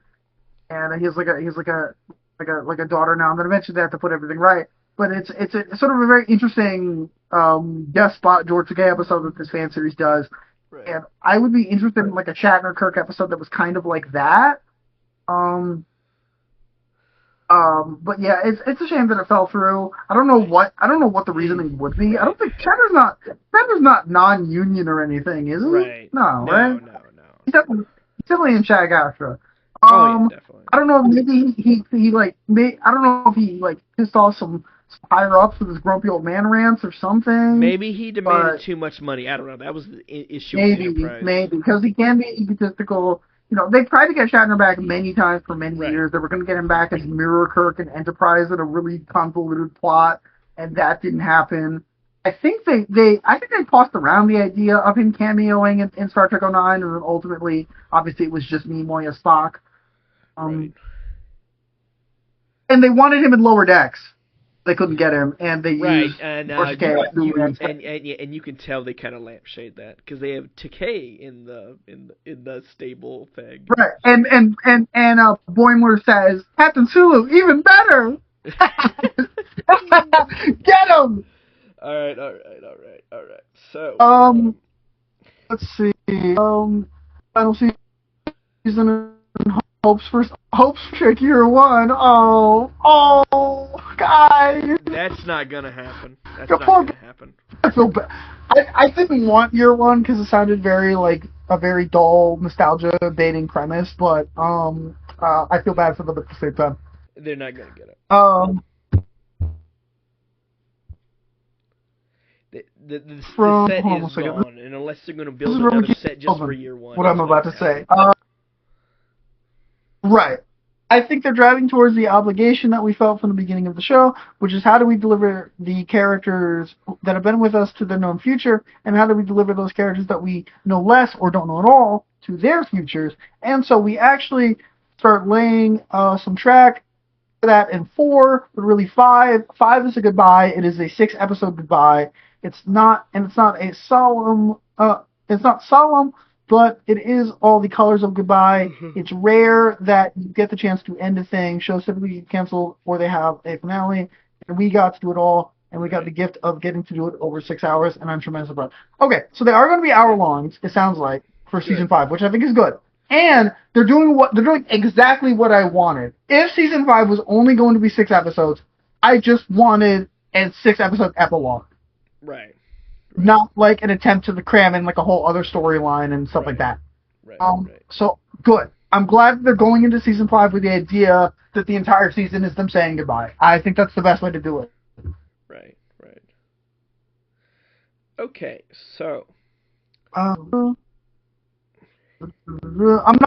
he's like a daughter now. And then eventually they have to put everything right. But it's sort of a very interesting guest spot George Takei episode that this fan series does, Right. And I would be interested in like a Shatner Kirk episode that was kind of like that. But yeah, it's a shame that it fell through. I don't know what the reasoning would be. I don't think Shatner's not non-union or anything, is he? Right. No, right? No. He's definitely in SAG-AFTRA. Oh yeah, definitely. I don't know. Maybe he like I don't know if he like pissed off some higher ups with his grumpy old man rants or something. Maybe he demanded too much money. I don't know. That was the issue with Enterprise. Maybe because he can be egotistical. You know, they tried to get Shatner back many times for many years. They were going to get him back as Mirror Kirk and Enterprise in a really convoluted plot, and that didn't happen. I think they tossed around the idea of him cameoing in Star Trek 09, and then ultimately, obviously, it was just Nimoy as Spock. And they wanted him in Lower Decks. They couldn't get him, and they used and you can tell they kind of lampshade that because they have Takei in the stable thing. Right, and Boimler says Captain Sulu even better. Get him! All right. So let's see. Final season. Hopes for Trick Year 1. Oh, guys. That's not gonna happen. That's not gonna happen. I feel bad. I didn't want Year 1 because it sounded very like a very dull nostalgia baiting premise, but I feel bad for them at the same time. They're not gonna get it. The set is gone, and unless they're gonna build another set just for Year 1. What I'm about to say. Right. I think they're driving towards the obligation that we felt from the beginning of the show, which is how do we deliver the characters that have been with us to their known future, and how do we deliver those characters that we know less or don't know at all to their futures. And so we actually start laying some track for that in 4, but really 5. 5 is a goodbye. It is a 6-episode goodbye. It's not solemn, but it is all the colors of goodbye. It's rare that you get the chance to end a thing. Shows typically get canceled or they have a finale. And we got to do it all, and we got the gift of getting to do it over 6 hours, and I'm tremendous about it. Okay, so they are going to be hour-longs, it sounds like, for Season 5, which I think is good. And they're doing exactly what I wanted. If Season 5 was only going to be 6 episodes, I just wanted a 6-episode epilogue. Right. Not like an attempt to cram in like a whole other storyline and stuff like that. Right. So good. I'm glad that they're going into Season 5 with the idea that the entire season is them saying goodbye. I think that's the best way to do it. Right. Okay, so I'm not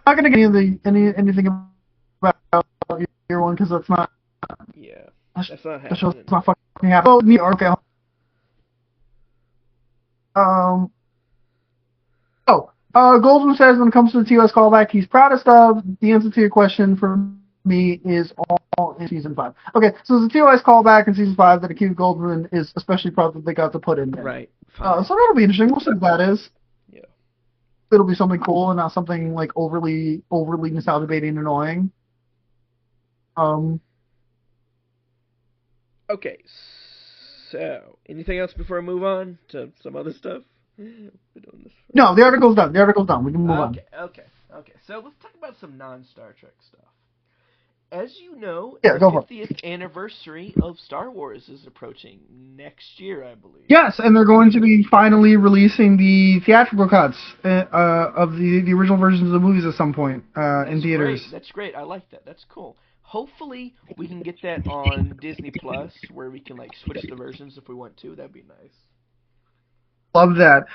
gonna get anything about Year 1 because that's not. Yeah, that's not happening. That's not fucking happening. Oh, okay. Goldman says when it comes to the TOS callback, he's proudest of. The answer to your question for me is all in Season 5. Okay, so the TOS callback in Season 5 that Akira Goldman is especially proud that they got to put in there. Right. So that'll be interesting. We'll see what that is. Yeah. It'll be something cool and not something like overly nostalgia baiting and annoying. Okay, so anything else before I move on to some other stuff? No, the article's done. We can move on. Okay. So let's talk about some non-Star Trek stuff. As you know, the 50th anniversary of Star Wars is approaching next year, I believe. Yes, and they're going to be finally releasing the theatrical cuts of the original versions of the movies at some point in theaters. That's great. I like that. That's cool. Hopefully, we can get that on Disney Plus, where we can switch the versions if we want to. That'd be nice. Love that.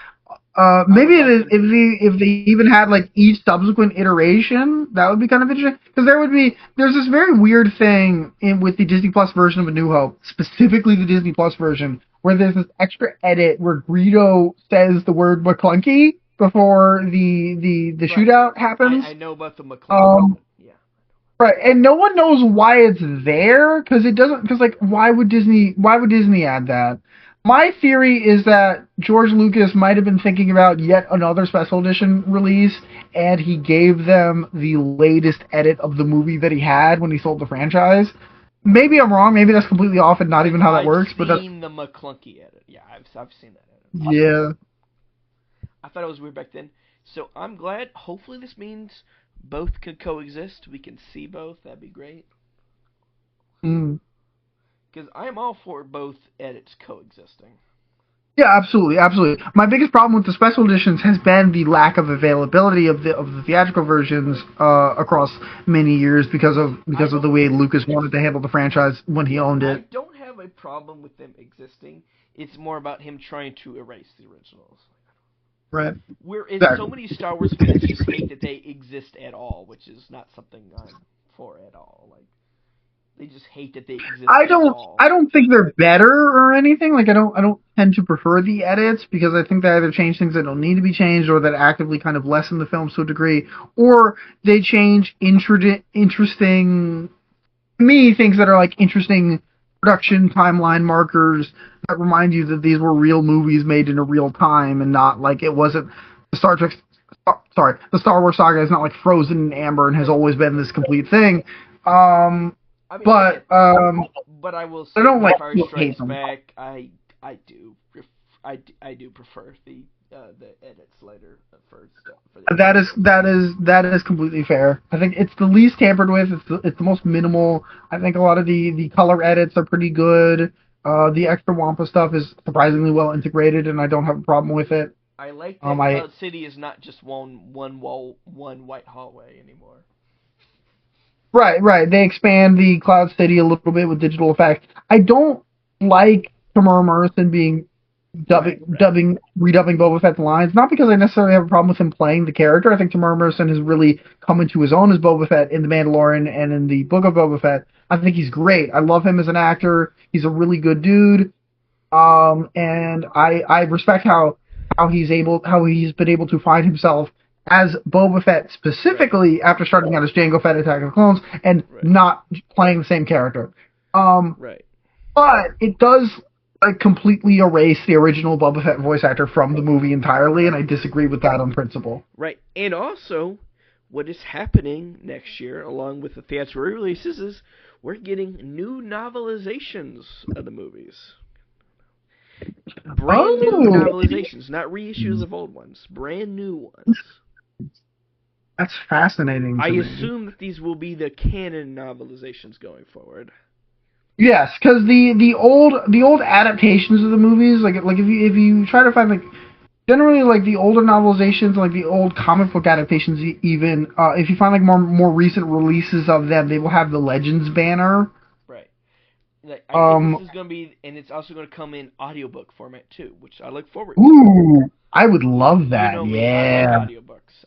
Maybe if they even had each subsequent iteration, that would be kind of interesting. Because there's this very weird thing with the Disney Plus version of A New Hope, specifically the Disney Plus version, where there's this extra edit where Greedo says the word McClunky before the shootout happens. I know about the McClunky. Yeah. Right, and no one knows why it's there because it doesn't. Because why would Disney add that? My theory is that George Lucas might have been thinking about yet another special edition release, and he gave them the latest edit of the movie that he had when he sold the franchise. Maybe I'm wrong. Maybe that's completely off and not even how that works. But that's seen the McClunky edit. Yeah, I've seen that edit. Yeah. I thought it was weird back then. So I'm glad. Hopefully this means both can coexist. We can see both. That'd be great. Mm. Because I am all for both edits coexisting. Yeah, absolutely, absolutely. My biggest problem with the special editions has been the lack of availability of the theatrical versions across many years because of the way Lucas wanted to handle the franchise when he owned it. I don't have a problem with them existing. It's more about him trying to erase the originals. Right. Whereas so many Star Wars fans just hate that they exist at all, which is not something I'm for at all. Like, they just hate that they exist at all. I don't think they're better or anything. Like, I don't tend to prefer the edits because I think they either change things that don't need to be changed or that actively kind of lessen the film to a degree, or they change interesting, to me, things that are like interesting production timeline markers that remind you that these were real movies made in a real time and not like it wasn't the the Star Wars saga is not like frozen in amber and has always been this complete thing. But I will say, I don't like Empire Strikes Back. I do prefer the edits later for that is completely fair. I think it's the least tampered with. It's the most minimal. I think a lot of the color edits are pretty good. The extra Wampa stuff is surprisingly well integrated, and I don't have a problem with it. I like that Cloud City is not just one white hallway anymore. Right. They expand the Cloud City a little bit with digital effects. I don't like Tamara Morrison being redubbing Boba Fett's lines, not because I necessarily have a problem with him playing the character. I think Tamara Morrison has really come into his own as Boba Fett in The Mandalorian and in the Book of Boba Fett. I think he's great. I love him as an actor. He's a really good dude. And I respect how he's been able to find himself as Boba Fett specifically after starting out as Jango Fett Attack of the Clones and not playing the same character. But it does completely erase the original Boba Fett voice actor from the movie entirely, and I disagree with that on principle. Right, and also, what is happening next year, along with the theatrical releases, is we're getting new novelizations of the movies. Brand new novelizations, not reissues of old ones. Brand new ones. That's fascinating. I assume that these will be the canon novelizations going forward. Yes, because the old adaptations of the movies, like if you try to find generally the older novelizations, like the old comic book adaptations, even if you find more recent releases of them, they will have the Legends banner. Right. I think this is going to be, and it's also going to come in audiobook format too, which I look forward to. Ooh, I would love that. Yeah.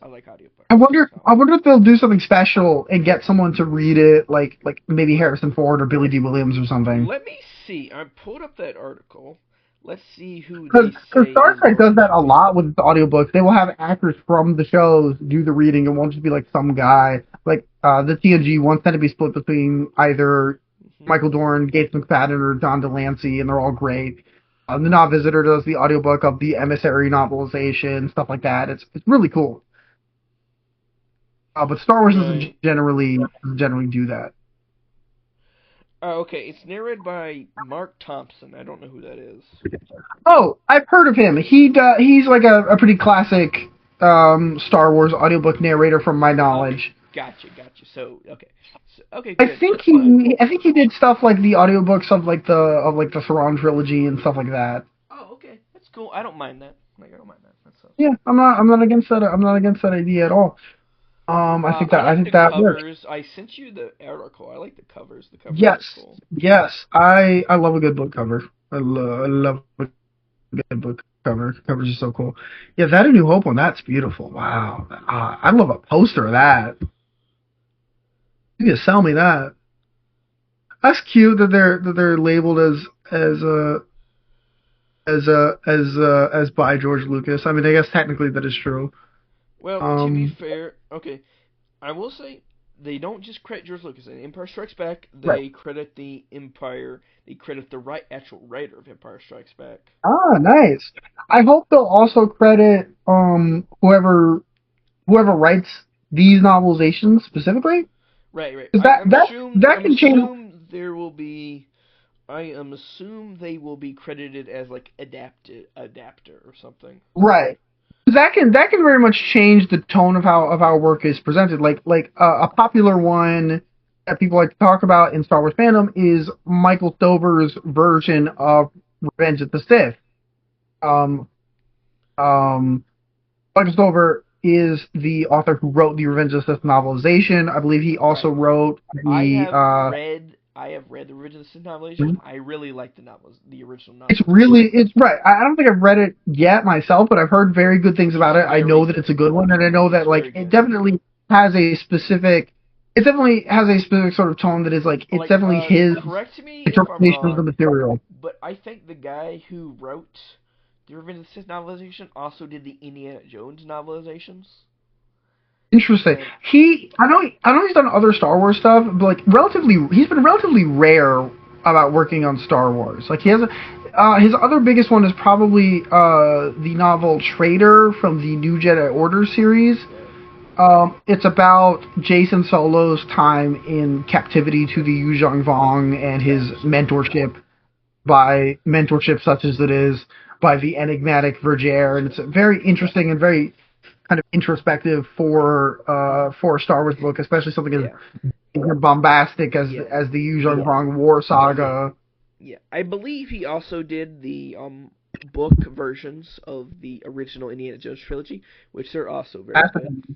I like audiobooks. I wonder if they'll do something special and get someone to read it, like maybe Harrison Ford or Billy D. Williams or something. Let me see. I pulled up that article. Let's see who. Because Star Trek does that a lot with the audiobooks. They will have actors from the shows do the reading. It won't just be like some guy. Like the TNG ones tend to be split between either Michael Dorn, Gates McFadden, or Don DeLancey, and they're all great. The Nob Visitor does the audiobook of the Emissary novelization, stuff like that. It's really cool. But Star Wars doesn't generally do that. Okay, it's narrated by Mark Thompson. I don't know who that is. Oh, I've heard of him. He's like a pretty classic Star Wars audiobook narrator from my knowledge. Gotcha. So, okay. Good. I think he did stuff like the audiobooks of the Thrawn trilogy and stuff like that. Oh, okay. That's cool. I don't mind that. Yeah, I'm not against that. I'm not against that idea at all. I think that works. I sent you the article. I like the covers. The covers yes, are cool. Yes. I love a good book cover. I love a good book cover. Covers are so cool. Yeah, that A New Hope one. That's beautiful. Wow. I love a poster of that. You can sell me that. That's cute that they're labeled as by George Lucas. I mean, I guess technically that is true. Well, to be fair, okay, I will say they don't just credit George Lucas. In Empire Strikes Back, they credit the Empire. They credit the actual writer of Empire Strikes Back. Ah, nice. I hope they'll also credit whoever writes these novelizations specifically. Right. That can change. There will be. I assume they will be credited as like adapter or something. Right. that can very much change the tone of how work is presented. Like a popular one that people like to talk about in Star Wars fandom is Michael Stover's version of Revenge of the Sith. Michael Stover is the author who wrote the Revenge of the Sith novelization. I believe he also wrote the. I have read the Revenge of the Sith novelization. Mm-hmm. I really like the original novel. It's right. I don't think I've read it yet myself, but I've heard very good things about it. I know that it's a good one, and I know that it definitely has a specific. It definitely has a specific sort of tone that is it's definitely his interpretation of the material. But I think the guy who wrote the Revenge of the Sith novelization also did the Indiana Jones novelizations. Interesting. I know he's done other Star Wars stuff, but he's been relatively rare about working on Star Wars. He has his other biggest one is probably the novel Traitor from the New Jedi Order series. It's about Jason Solo's time in captivity to the Yuzhong Vong and his mentorship such as it is by the enigmatic Vergere, and it's very interesting and very kind of introspective for a Star Wars book, especially something as bombastic as the Yuzhong Vong War Saga. Yeah, I believe he also did the book versions of the original Indiana Jones trilogy, which are also very good.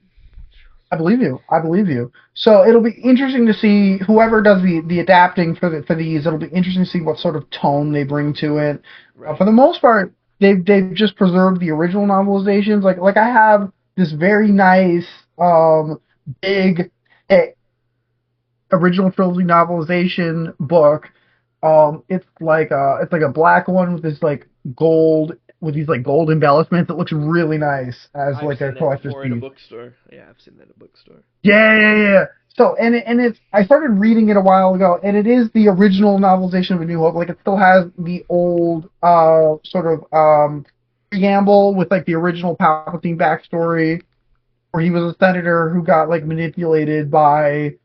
I believe you. So it'll be interesting to see whoever does the adapting for these. It'll be interesting to see what sort of tone they bring to it. Right. For the most part, they've just preserved the original novelizations. Like I have this very nice big original trilogy novelization book. It's like a black one with this gold. With these gold embellishments, it looks really nice as a collector's piece. In a bookstore. Yeah, I've seen that at a bookstore. Yeah. So I started reading it a while ago, and it is the original novelization of A New Hope. It still has the old preamble with the original Palpatine backstory, where he was a senator who got manipulated by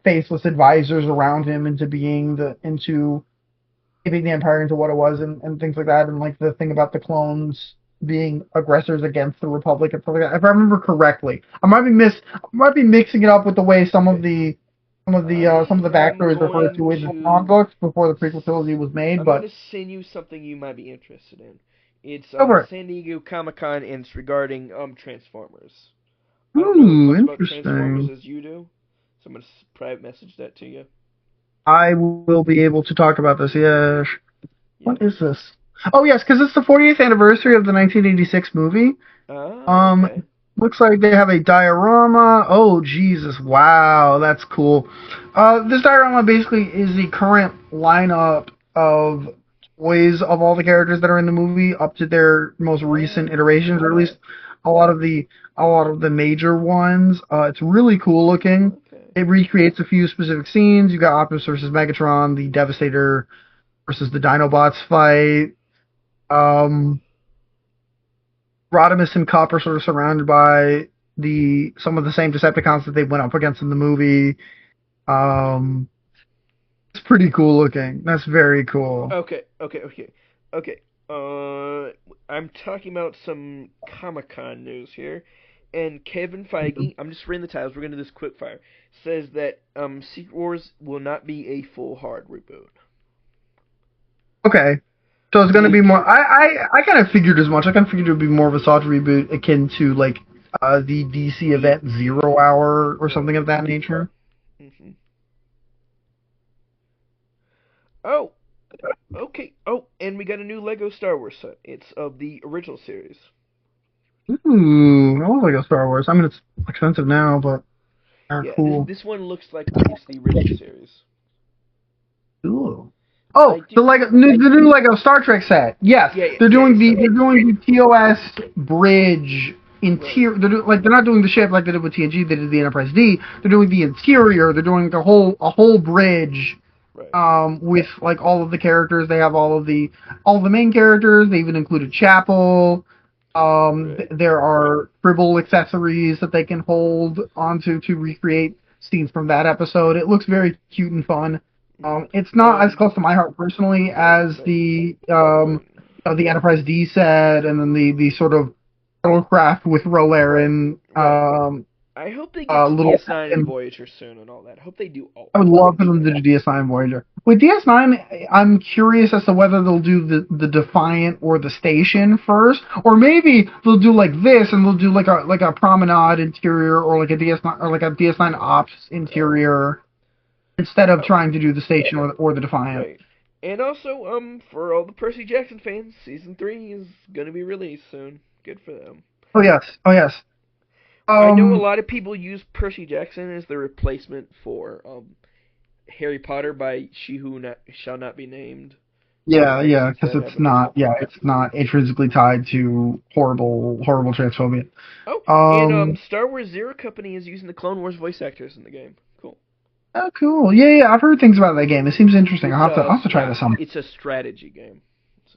faceless advisors around him into giving the Empire into what it was and things like that, and the thing about the clones being aggressors against the Republic and stuff like that. If I remember correctly, I might be mixing it up with the way some of the backstories referred to in the comic books before the prequel trilogy was made. I'm going to send you something you might be interested in. It's San Diego Comic-Con, and it's regarding Transformers. I don't know as much about Transformers as you do, so I'm going to private message that to you. I will be able to talk about this, yes. What is this? Oh, yes, because it's the 40th anniversary of the 1986 movie. Okay. Looks like they have a diorama. Oh, Jesus, wow, that's cool. This diorama basically is the current lineup of toys of all the characters that are in the movie up to their most recent iterations, or at least a lot of the major ones. It's really cool looking. It recreates a few specific scenes. You got Optimus versus Megatron, the Devastator versus the Dinobots fight. Rodimus and Kup are sort of surrounded by some of the same Decepticons that they went up against in the movie. It's pretty cool looking. That's very cool. Okay. I'm talking about some Comic-Con news here. And Kevin Feige, I'm just reading the titles, we're going to do this quick fire, says that Secret Wars will not be a full hard reboot. Okay. So it's going to be more... I kind of figured as much. I kind of figured it would be more of a soft reboot akin to, the DC event 0 Hour or something of that nature. Mm-hmm. Oh, okay. Oh, and we got a new Lego Star Wars set. It's of the original series. Ooh, I love Lego Star Wars. I mean, it's expensive now, but they're cool. This one looks like it's the original series. Ooh. Oh, the new Lego Star Trek set. Yes, they're doing the TOS bridge interior. They're not doing the ship like they did with TNG. They did the Enterprise D. They're doing the interior. They're doing a whole bridge. Right. With all of the characters. They have all of the main characters. They even included Chapel. Right. There are Fribble accessories that they can hold onto to recreate scenes from that episode. It looks very cute and fun. It's not as close to my heart personally as the the Enterprise D set, and then the sort of shuttlecraft with Rolaren. Right. I hope they get to DS9 and Voyager soon and all that. I hope they do all. I would love for them to do DS9 and Voyager. With DS9, I'm curious as to whether they'll do the Defiant or the Station first, or maybe they'll do like this and they'll do like a Promenade interior or like a DS9 or like a DS9 Ops interior instead of trying to do the Station or the Defiant. Right. And also, for all the Percy Jackson fans, season 3 is gonna be released soon. Good for them. Oh yes. I know a lot of people use Percy Jackson as the replacement for Harry Potter by She Who Shall Not Be Named. Yeah, because it's not intrinsically tied to horrible transphobia. Oh, and Star Wars Zero Company is using the Clone Wars voice actors in the game. Cool. Oh, cool. Yeah, I've heard things about that game. It seems interesting. I'll have to try this out. It's a strategy game.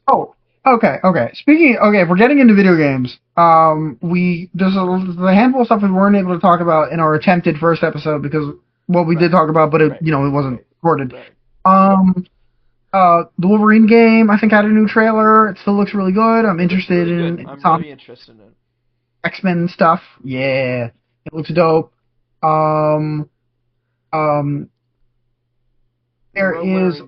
Oh, okay. If we're getting into video games, there's a handful of stuff we weren't able to talk about in our attempted first episode because we did talk about, but it wasn't recorded. Right. The Wolverine game I think had a new trailer. It still looks really good. I'm interested in. I'm really interested in it. X-Men stuff. Yeah, it looks dope. There is.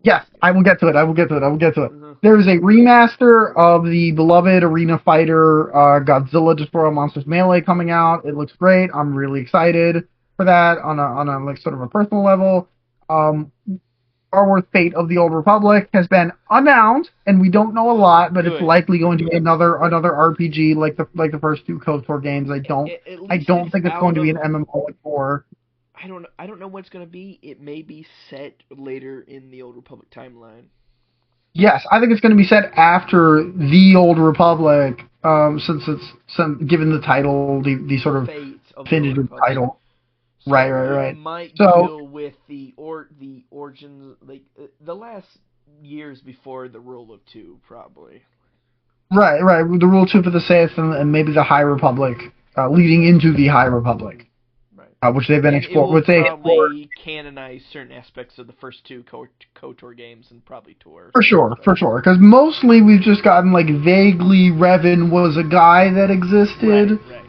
Yes, I will get to it. Mm-hmm. There is a remaster of the beloved Arena Fighter Godzilla Destroy All Monsters Melee coming out. It looks great. I'm really excited for that on a like sort of a personal level. Star Wars Fate of the Old Republic has been announced, and we don't know a lot, but it's likely going to be another RPG like the first two KOTOR games. I don't think it's going to be an MMO like 4. I don't know what it's going to be. It may be set later in the Old Republic timeline. Yes, I think it's going to be set after the Old Republic, since it's given the title, the sort of definitive title. So right. It might deal with the origins, like the last years before the Rule of Two, probably. Right. The Rule of Two for the Sith, and maybe the High Republic, leading into the High Republic. Which they've been exploring. They probably canonize certain aspects of the first two KOTOR games and probably tour. For sure. Because mostly we've just gotten like vaguely Revan was a guy that existed, right.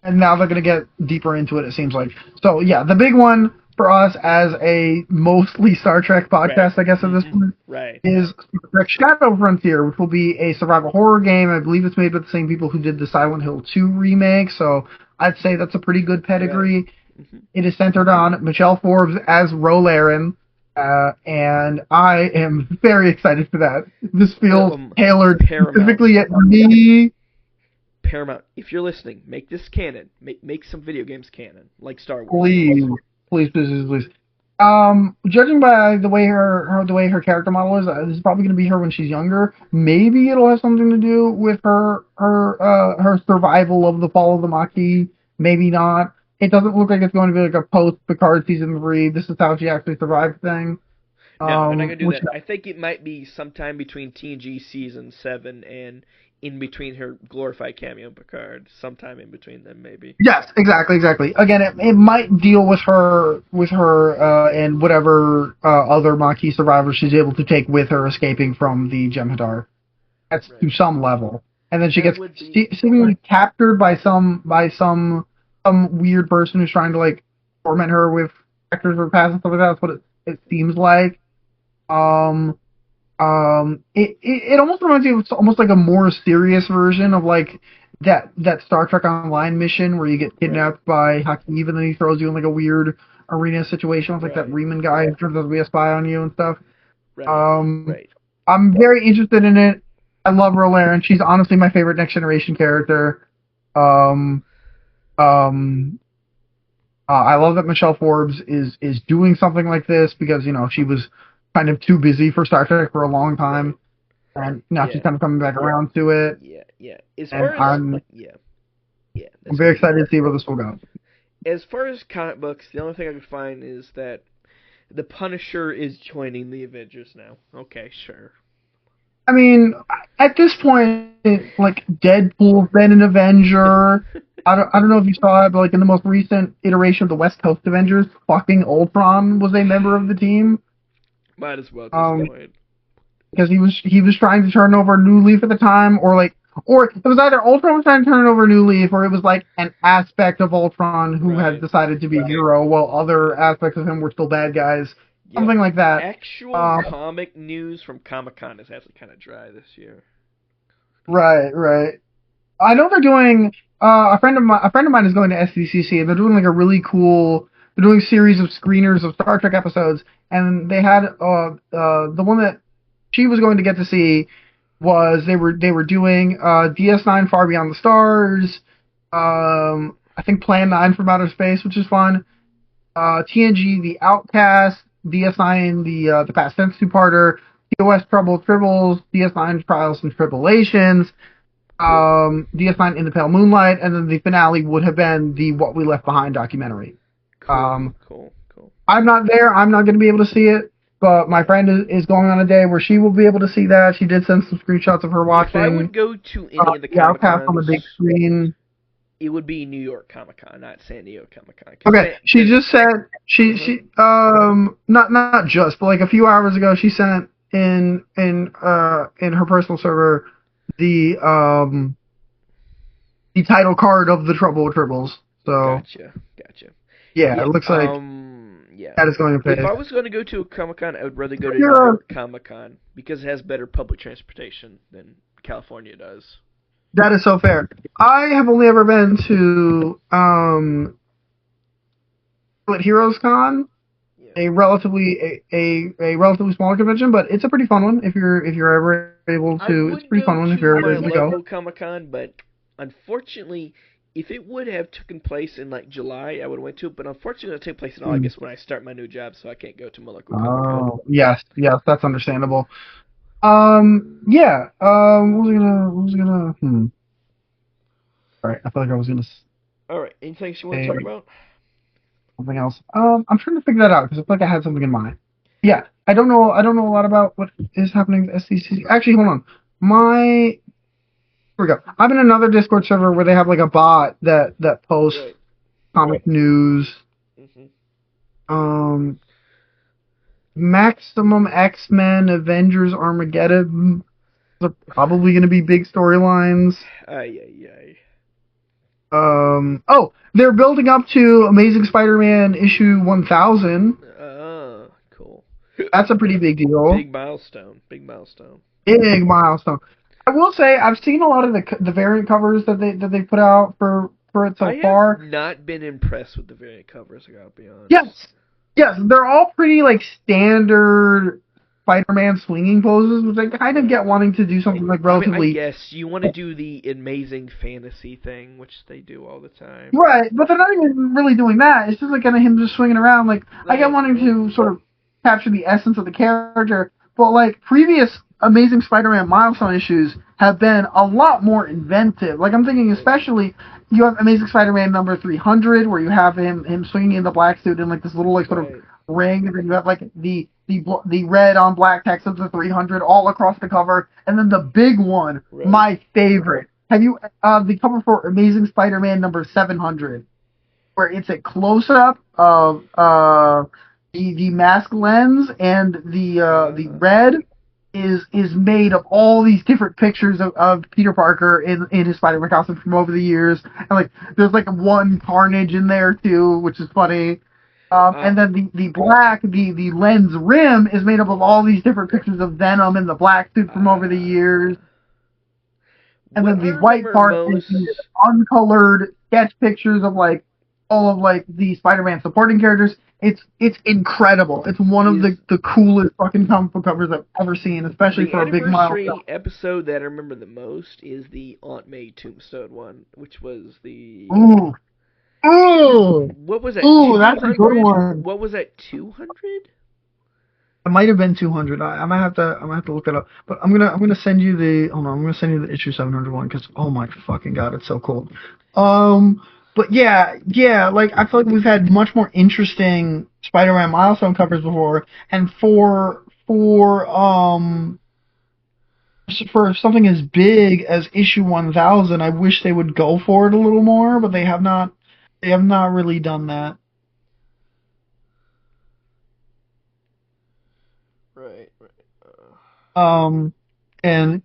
And now they're gonna get deeper into it. It seems like. So yeah, the big one for us as a mostly Star Trek podcast, I guess at this point, is Star Trek Shadow Frontier, which will be a survival horror game. I believe it's made by the same people who did the Silent Hill 2 remake. So I'd say that's a pretty good pedigree. Right. Mm-hmm. It is centered on Michelle Forbes as Rolaren, and I am very excited for that. This feels tailored specifically at me. Paramount, if you're listening, make this canon. Make some video games canon, like Star Wars. Please. Judging by the way her character model is, this is probably going to be her when she's younger. Maybe it'll have something to do with her survival of the fall of the Maquis. Maybe not. It doesn't look like it's going to be like a post-Picard season 3. This is how she actually survived thing. No, they're not going to do that. I think it might be sometime between TNG season 7 and in between her glorified cameo in Picard, sometime in between them, maybe. Yes, exactly. Again, it might deal with her, and whatever other Maquis survivors she's able to take with her, escaping from the Jem'Hadar. That's to some level, and then she gets seemingly captured by some weird person who's trying to like torment her with vectors of her past and stuff like that. That's what it seems like. It almost reminds me of almost like a more serious version of like that Star Trek Online mission where you get kidnapped by Hakeem and then he throws you in like a weird arena situation with like that Riemann guy who turns out to be a spy on you and stuff. Right. I'm very interested in it. I love Rolaren. She's honestly my favorite Next Generation character. I love that Michelle Forbes is doing something like this because she was kind of too busy for Star Trek for a long time, and now she's kind of coming back around to it. Yeah. I'm very excited to see where this will go. As far as comic books, the only thing I could find is that the Punisher is joining the Avengers now. Okay, sure. I mean, at this point, like Deadpool's been an Avenger. I don't know if you saw it, but like in the most recent iteration of the West Coast Avengers, fucking Ultron was a member of the team. Might as well at this point. because he was trying to turn over a new leaf at the time, or it was either Ultron was trying to turn over a new leaf, or it was like an aspect of Ultron who had decided to be a hero, while other aspects of him were still bad guys. Yep. Something like that. Actual comic news from Comic-Con is actually kind of dry this year. Right. I know they're doing. A friend of mine is going to SDCC, and they're doing like a really cool. They're doing a series of screeners of Star Trek episodes, and they had the one that she was going to get to see was they were doing DS9 Far Beyond the Stars. I think Plan 9 from Outer Space, which is fun. TNG The Outcast, DS9 the Past Tense two-parter, TOS Trouble Tribbles, DS9 Trials and Tribulations. DS9 In the Pale Moonlight, and then the finale would have been the What We Left Behind documentary. Cool. I'm not there. I'm not going to be able to see it, but my friend is going on a day where she will be able to see that. She did send some screenshots of her watching. If I would go to any of the Comic-Cons on the big screen, it would be New York Comic-Con, not San Diego Comic-Con. Okay, she just said she not just, but like a few hours ago, she sent in her personal server the title card of the Trouble with Tribbles. So gotcha. Yeah, it looks like that is going to pay. If I was going to go to a Comic-Con, I would rather go to New York Comic-Con because it has better public transportation than California does. That is so fair. I have only ever been to Heroes Con, a relatively smaller convention, but it's a pretty fun one if you're ever able to. It's a pretty fun one if you're able to go. Comic-Con, but unfortunately, if it would have taken place in like July, I would have went to it. But unfortunately, it'll take place in August when I start my new job, so I can't go to Molecular Comic-Con. Oh, yes, that's understandable. What was I gonna? All right, I feel like I was gonna. All right, anything else you want to talk about? Something else. I'm trying to figure that out because I feel like I had something in mind. Yeah, I don't know a lot about what is happening at SDCC. Actually, hold on. Here we go. I'm in another Discord server where they have like a bot that posts comic news. Mm-hmm. Maximum X-Men, Avengers, Armageddon. Those are probably going to be big storylines. Oh, they're building up to Amazing Spider-Man issue 1000. Cool. That's a pretty big deal. Big milestone. Big milestone. I will say I've seen a lot of the variant covers that they put out for it so far. I have not been impressed with the variant covers, I gotta be honest. Yes, they're all pretty like standard Spider-Man swinging poses, which I kind of get wanting to do something like relatively. I guess you want to do the amazing fantasy thing, which they do all the time. Right, but they're not even really doing that. It's just like kind of him just swinging around. Like I get wanting to sort of capture the essence of the character, but like previous Amazing Spider-Man milestone issues have been a lot more inventive. Like I'm thinking, especially you have Amazing Spider-Man number 300, where you have him swinging in the black suit in like this little like sort of ring, and then you have like the red on black text of the 300 all across the cover, and then the big one, my favorite. Have you the cover for Amazing Spider-Man number 700, where it's a close up of the mask lens, and the red is made of all these different pictures of Peter Parker in his Spider-Man costume from over the years, and like there's like one Carnage in there too, which is funny. And then the black, the lens rim is made up of all these different pictures of Venom in the black suit from over the years. And then the white part is these uncolored sketch pictures of like all of like the Spider-Man supporting characters. It's incredible. It's one of the coolest fucking comic book covers I've ever seen, especially for a big milestone. The anniversary episode that I remember the most is the Aunt May Tombstone one, which was the... Ooh! What was that? Ooh, that's a good one. What was that? 200? It might have been 200. I might have to look it up. But I'm gonna send you the. Hold on, I'm gonna send you the issue 700 one because oh my fucking god, it's so cool. But yeah, like I feel like we've had much more interesting Spider-Man milestone covers before, and for something as big as issue 1000, I wish they would go for it a little more, but they have not. They have not really done that. Right. And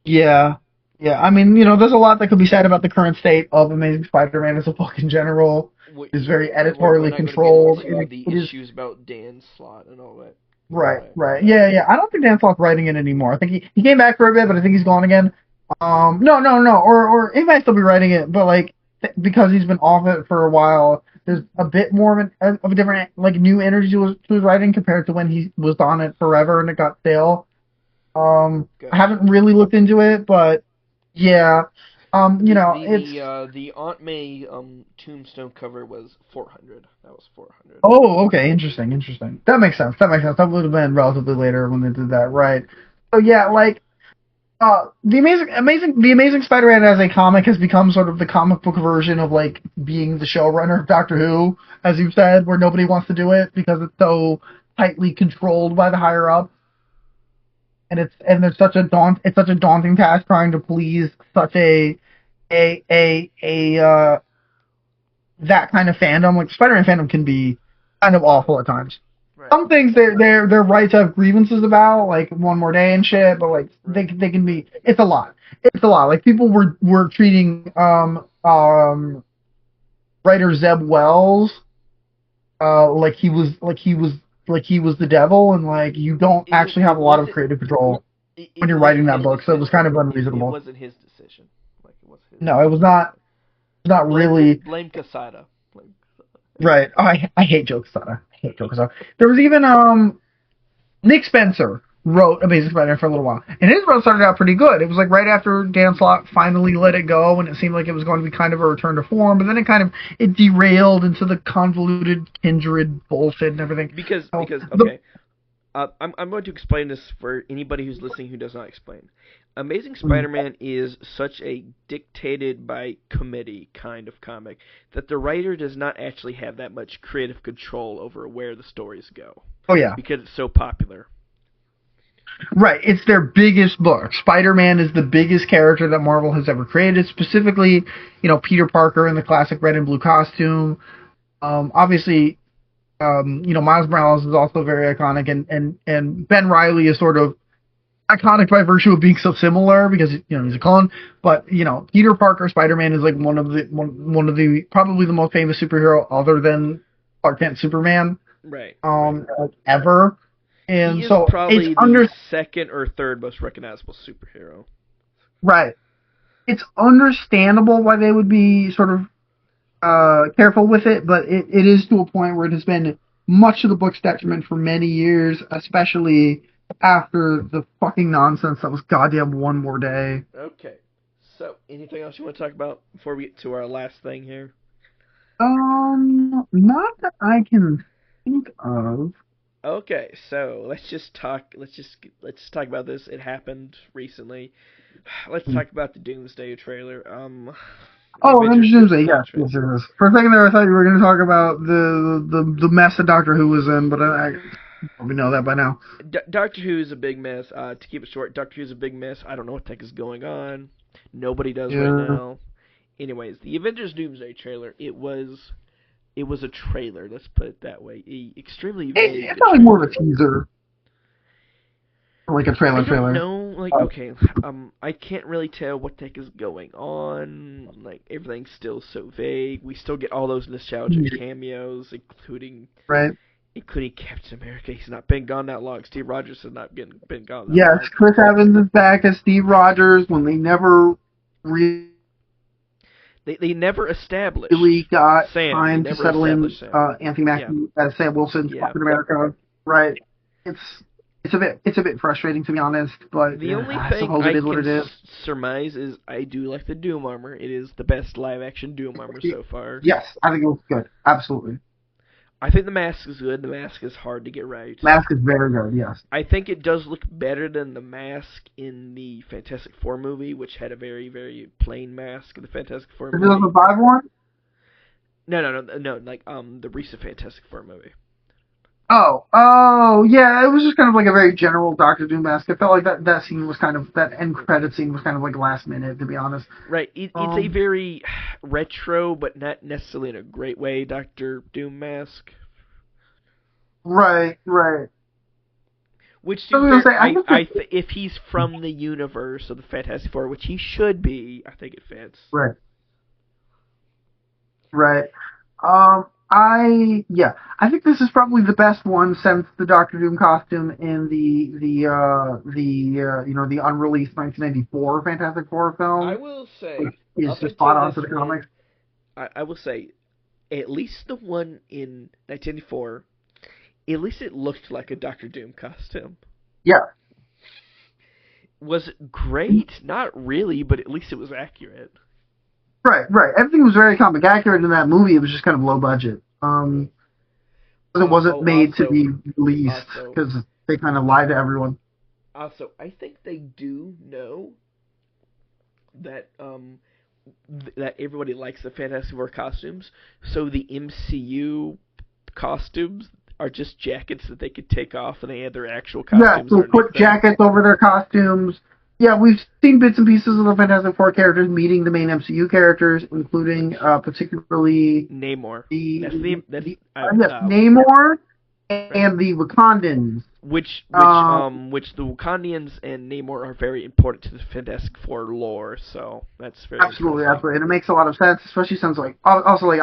yeah, yeah. I mean, there's a lot that could be said about the current state of Amazing Spider-Man as a book in general. It's very We're editorially not going to get controlled. into the It is issues about Dan Slott and all that. right, right. Yeah, yeah. I don't think Dan Slott's writing it anymore. I think he came back for a bit, but I think he's gone again. No, no, no. Or he might still be writing it, but like because he's been off it for a while, there's a bit more of a different like new energy to his writing compared to when he was on it forever and it got stale. I haven't really looked into it, but yeah. It's the Aunt May tombstone cover was 400. That was 400. oh, okay, interesting, interesting. That makes sense. That makes sense. That would have been relatively later when they did that, right? So yeah, like the Amazing Spider-Man as a comic has become sort of the comic book version of like being the showrunner of Doctor Who, as you've said, where nobody wants to do it because it's so tightly controlled by the higher up, and it's such a daunting task trying to please such a that kind of fandom. Like Spider-Man fandom can be kind of awful at times. Right. Some things they're right to have grievances about, like One More Day and shit, but like they can be. It's a lot. It's a lot. Like people were treating writer Zeb Wells like he was the devil, and like you don't actually have a lot of creative control when you're writing that book. So it was kind of unreasonable. It wasn't his decision. Like it was his. No, it was not. Not really. Blame Quesada. Right. Oh, I hate Joe Quesada. I hate Joe Quesada. There was even Nick Spencer wrote Amazing Spider-Man for a little while, and his run started out pretty good. It was like right after Dan Slott finally let it go, and it seemed like it was going to be kind of a return to form. But then it derailed into the convoluted kindred bullshit and everything. Because okay. I'm going to explain this for anybody who's listening who does not explain. Amazing Spider-Man is such a dictated by committee kind of comic that the writer does not actually have that much creative control over where the stories go. Oh yeah, because it's so popular. Right, it's their biggest book. Spider-Man is the biggest character that Marvel has ever created. Specifically, Peter Parker in the classic red and blue costume. Obviously. Miles Morales is also very iconic, and Ben Reilly is sort of iconic by virtue of being so similar because he's a clone. But Peter Parker Spider-Man is like one of the probably the most famous superhero other than Clark Kent Superman, right? Ever. And he is so probably it's the second or third most recognizable superhero. Right. It's understandable why they would be sort of careful with it, but it is to a point where it has been much to the book's detriment for many years, especially after the fucking nonsense that was goddamn One More Day. Okay. So, anything else you want to talk about before we get to our last thing here? Not that I can think of. Okay, so let's talk about this. It happened recently. Let's talk about the Doomsday trailer. Avengers Doomsday, yes. For a second there, I thought you were going to talk about the mess that Doctor Who was in, but I probably know that by now. Doctor Who is a big mess. To keep it short, Doctor Who is a big mess. I don't know what the heck is going on. Nobody does right now. Anyways, the Avengers Doomsday trailer, it was a trailer, let's put it that way. Extremely vague. It's probably more of a teaser. Like a trailer. No, okay. I can't really tell what the heck is going on. Like, everything's still so vague. We still get all those nostalgic cameos, including Captain America. He's not been gone that long. Steve Rogers has not been gone that long. Yes, Chris Evans is back as Steve Rogers when they never They never established. Really got Sam. time to settle in Anthony Mackie as Sam Wilson, Captain America. Right. It's a bit frustrating, to be honest, but the only thing I can surmise is I do like the Doom armor. It is the best live-action Doom armor so far. Yes, I think it looks good. Absolutely. I think the mask is good. The mask is hard to get right. Mask is very good, yes. I think it does look better than the mask in the Fantastic Four movie, which had a very, very plain mask in the Fantastic Four movie. Is it the 5 one? No, like the recent Fantastic Four movie. Oh, yeah, it was just kind of like a very general Doctor Doom mask. It felt like that scene was kind of, that end credit scene was kind of like last minute, to be honest. Right, it's a very retro, but not necessarily in a great way, Doctor Doom mask. Right. Which, to be fair, if he's from the universe of the Fantastic Four, which he should be, I think it fits. Right. Right. I think this is probably the best one since the Doctor Doom costume in the unreleased 1994 Fantastic Four film. I will say, is just spot on for the comics. I will say, at least the one in 1994, at least it looked like a Doctor Doom costume. Yeah. Was it great? Not really, but at least it was accurate. Right. Everything was very comic accurate in that movie. It was just kind of low budget. It wasn't made to be released because they kind of lied to everyone. Also, I think they do know that that everybody likes the Fantastic Four costumes, so the MCU costumes are just jackets that they could take off, and they had their actual costumes. Yeah, so put jackets over their costumes. Yeah, we've seen bits and pieces of the Fantastic Four characters meeting the main MCU characters, including particularly Namor. Namor and the Wakandans. Which the Wakandians and Namor are very important to the Fantastic Four lore, so that's very absolutely, and it makes a lot of sense, especially since obviously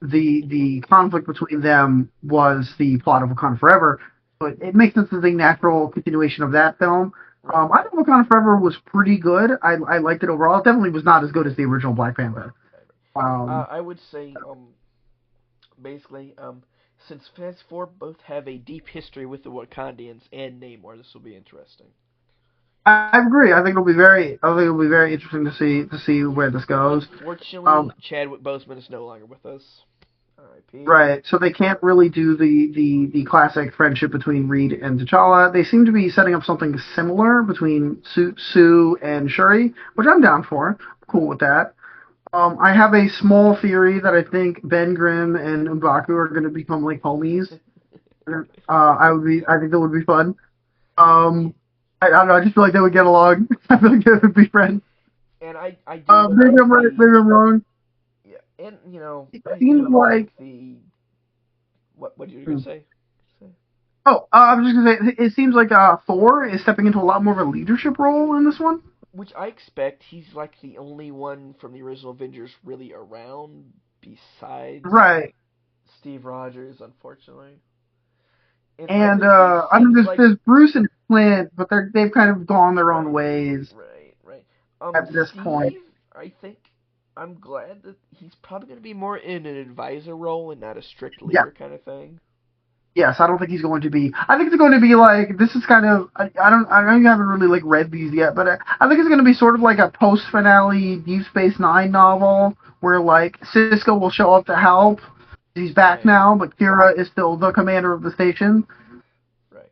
the conflict between them was the plot of Wakanda Forever, but it makes sense as a natural continuation of that film. I think Wakanda Forever was pretty good. I liked it overall. It definitely was not as good as the original Black Panther. I would say, basically, since Fantastic Four both have a deep history with the Wakandians and Namor, this will be interesting. I agree. I think it'll be very interesting to see where this goes. Unfortunately, Chadwick Boseman is no longer with us. R.I.P. Right, so they can't really do the classic friendship between Reed and T'Challa. They seem to be setting up something similar between Sue and Shuri, which I'm down for. I'm cool with that. I have a small theory that I think Ben Grimm and M'Baku are going to become like homies. I think that would be fun. I don't know. I just feel like they would get along. I feel like they would be friends. And I do. Maybe I'm right. Maybe I'm wrong. And, it seems like the... What did you going to say? Oh, I was just going to say, it seems like Thor is stepping into a lot more of a leadership role in this one. Which I expect. He's like the only one from the original Avengers really around besides Steve Rogers, unfortunately. And I mean, there's Bruce and Clint, but they've kind of gone their own ways. Right. At this point. I think I'm glad that he's probably going to be more in an advisor role and not a strict leader kind of thing. Yes, I don't think he's going to be. I think it's going to be like, this is kind of. I know you haven't really like read these yet, but I think it's going to be sort of like a post finale Deep Space Nine novel where like Cisco will show up to help. He's back now, but Kira is still the commander of the station. Right.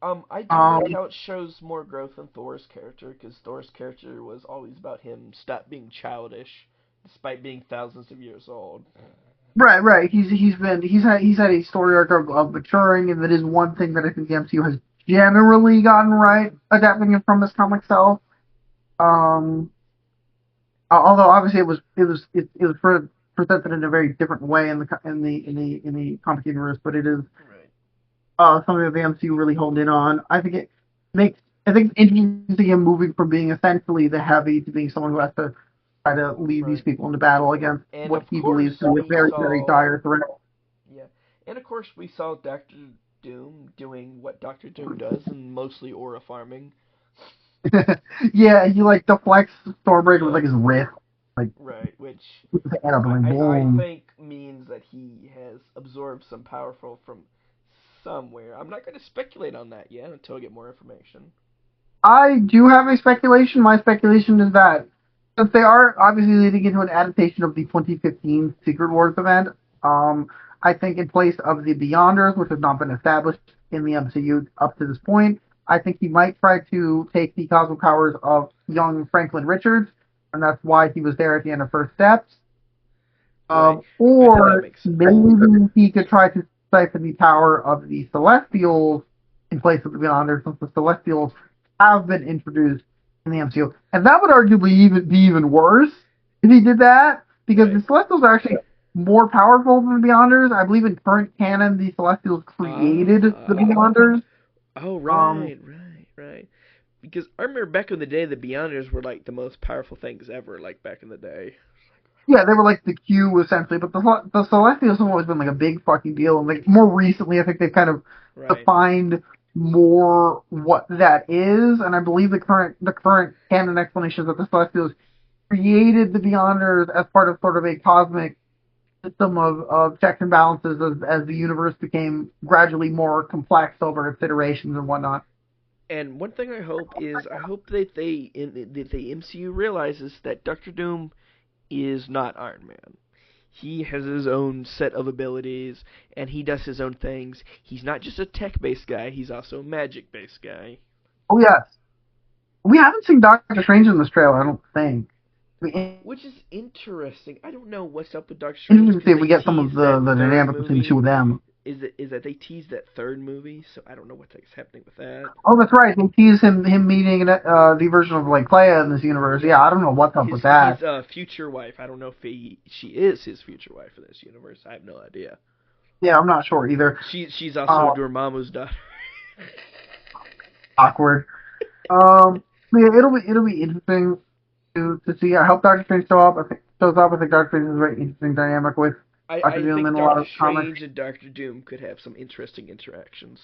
I do like how it shows more growth in Thor's character, because Thor's character was always about him stop being childish, despite being thousands of years old. Right. He's had a story arc of maturing, and that is one thing that I think the MCU has generally gotten right, adapting it from his comic self. Although obviously it was presented in a very different way in the comic universe, but it is something that the MCU really honed in on. I think it's interesting to see him moving from being essentially the heavy to being someone who has to try to lead these people into battle against what he believes to be a very, very dire threat. Yeah, and of course we saw Dr. Doom doing what Dr. Doom does, and mostly aura farming. Yeah, he like deflects Stormbreaker with like his wrist. Which I think means that he has absorbed some powerful from somewhere. I'm not going to speculate on that yet until I get more information. I do have a speculation. My speculation is that since they are obviously leading into an adaptation of the 2015 Secret Wars event, I think in place of the Beyonders, which has not been established in the MCU up to this point, I think he might try to take the cosmic powers of young Franklin Richards, and that's why he was there at the end of First Steps. Or maybe he could try to siphon the power of the Celestials in place of the Beyonders, since the Celestials have been introduced in the MCU. And that would arguably be even worse if he did that, because the Celestials are actually more powerful than the Beyonders. I believe in current canon, the Celestials created the Beyonders. Oh, right. Because I remember back in the day, the Beyonders were like the most powerful things ever. Like back in the day. Yeah, they were like the Q essentially, but the Celestials have always been like a big fucking deal. And like more recently, I think they've kind of Right. defined more what that is. And I believe the current canon explanation is that the Celestials created the Beyonders as part of sort of a cosmic system of checks and balances as the universe became gradually more complex over its iterations and whatnot. And one thing I hope is that the MCU realizes that Doctor Doom is not Iron Man. He has his own set of abilities, and he does his own things. He's not just a tech-based guy; he's also a magic-based guy. Oh yes, we haven't seen Doctor Strange in this trailer. I don't think. I mean, Which is interesting. I don't know what's up with Doctor Strange interesting to see because if we they get some of teased that the third dynamic between the two movie. of them. Is that they teased that third movie? So I don't know what's happening with that. Oh, that's right. They tease him meeting the version of like Leia in this universe. Yeah, Yeah, I don't know what's up with his that. future wife. I don't know if she is his future wife in this universe. I have no idea. Yeah, I'm not sure either. She's also Uh, Dormammu's daughter. Awkward. Yeah, it'll be interesting to see. I hope Doctor Strange shows up. I think Doctor Strange is a very interesting dynamic with Doctor I Doom think in a lot Doctor of comics. Strange and Doctor Doom could have some interesting interactions.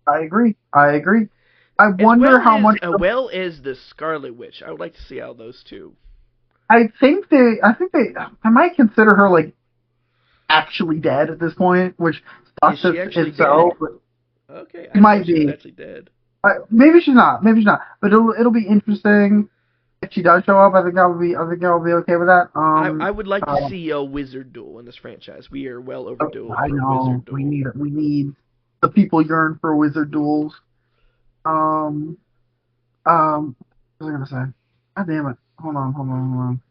I agree. I As wonder how much. well as the Scarlet Witch. I would like to see how those two. I might consider her like actually dead at this point, which Is sucks she actually itself. dead? But Okay, I she didn't know might she was be. actually dead. Maybe she's not. Maybe she's not. But it'll be interesting if she does show up. I think I'll be okay with that. I would like to see a wizard duel in this franchise. We are well overdue I for a know wizard duel. we need the people yearn for wizard duels. Um, what was I gonna say? God damn it! Hold on.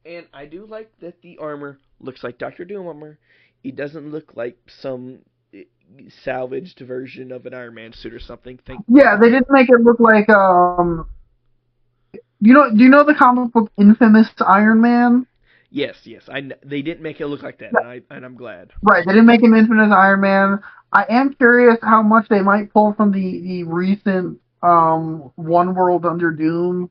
And I do like that the armor looks like Doctor Doom armor. It doesn't look like some salvaged version of an Iron Man suit or something. Yeah, they didn't make it look like Do you know the comic book Infamous Iron Man? Yes. They didn't make it look like that, and I'm glad. Right, they didn't make him Infamous Iron Man. I am curious how much they might pull from the recent One World Under Doom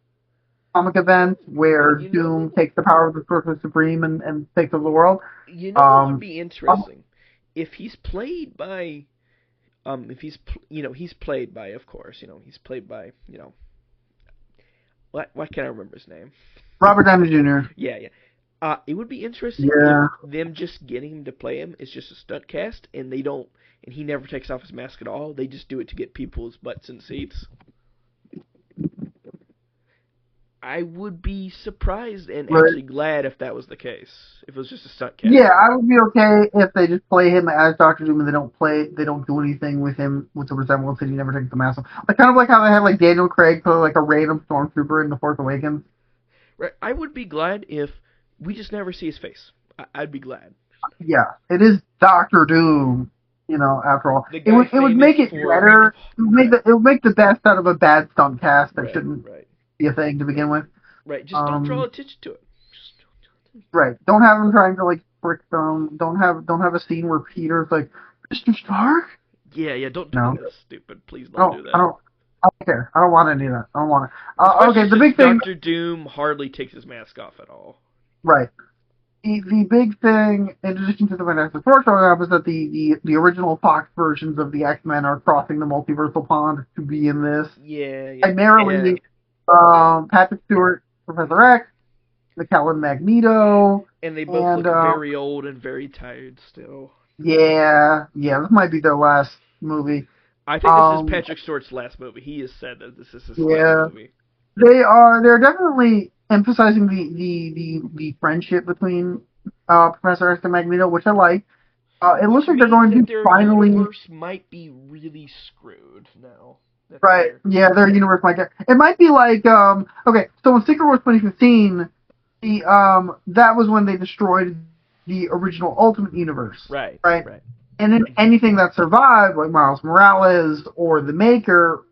comic event where Doom takes the power of the Sorcerer Supreme and takes over the world. You know what would be interesting if he's played by he's played by, of course, he's played by, why can't I remember his name? Robert Downey Jr. Yeah. It would be interesting if them just getting him to play him is just a stunt cast, and he never takes off his mask at all. They just do it to get people's butts in seats. I would be surprised and actually glad if that was the case. If it was just a stunt cast. Yeah, I would be okay if they just play him as Doctor Doom and they don't do anything with him with the resemblance and he never takes the mask off. Like kind of like how they had like Daniel Craig play like a random stormtrooper in The Force Awakens. Right. I would be glad if we just never see his face. I'd be glad. Yeah, it is Doctor Doom. After all, it would make it better. It would make the best out of a bad stunt cast that shouldn't be a thing to begin with. Right. Just don't draw attention to it. Right. Don't have him trying to like frick them. Don't have a scene where Peter's like, Mr. Stark. Yeah. Don't do that. Stupid. Please don't do that. I don't care. I don't want any of that. I don't want it. Okay. The big thing. Doctor Doom hardly takes his mask off at all. Right. The big thing, in addition to the Fantastic Four showing up, is that the original Fox versions of the X-Men are crossing the multiversal pond to be in this. Yeah. Primarily, Patrick Stewart, Professor X, McKellen Magneto. And they both look very old and very tired still. Yeah, this might be their last movie. I think this is Patrick Stewart's last movie. He has said that this is his last movie. They're definitely emphasizing the friendship between Professor X and Magneto, which I like. It looks like they're going to finally. Their universe might be really screwed now. Right. Yeah, their universe might get. It might be like okay. So in Secret Wars 2015, that was when they destroyed the original Ultimate Universe. Right. And then anything that survived, like Miles Morales or the Maker,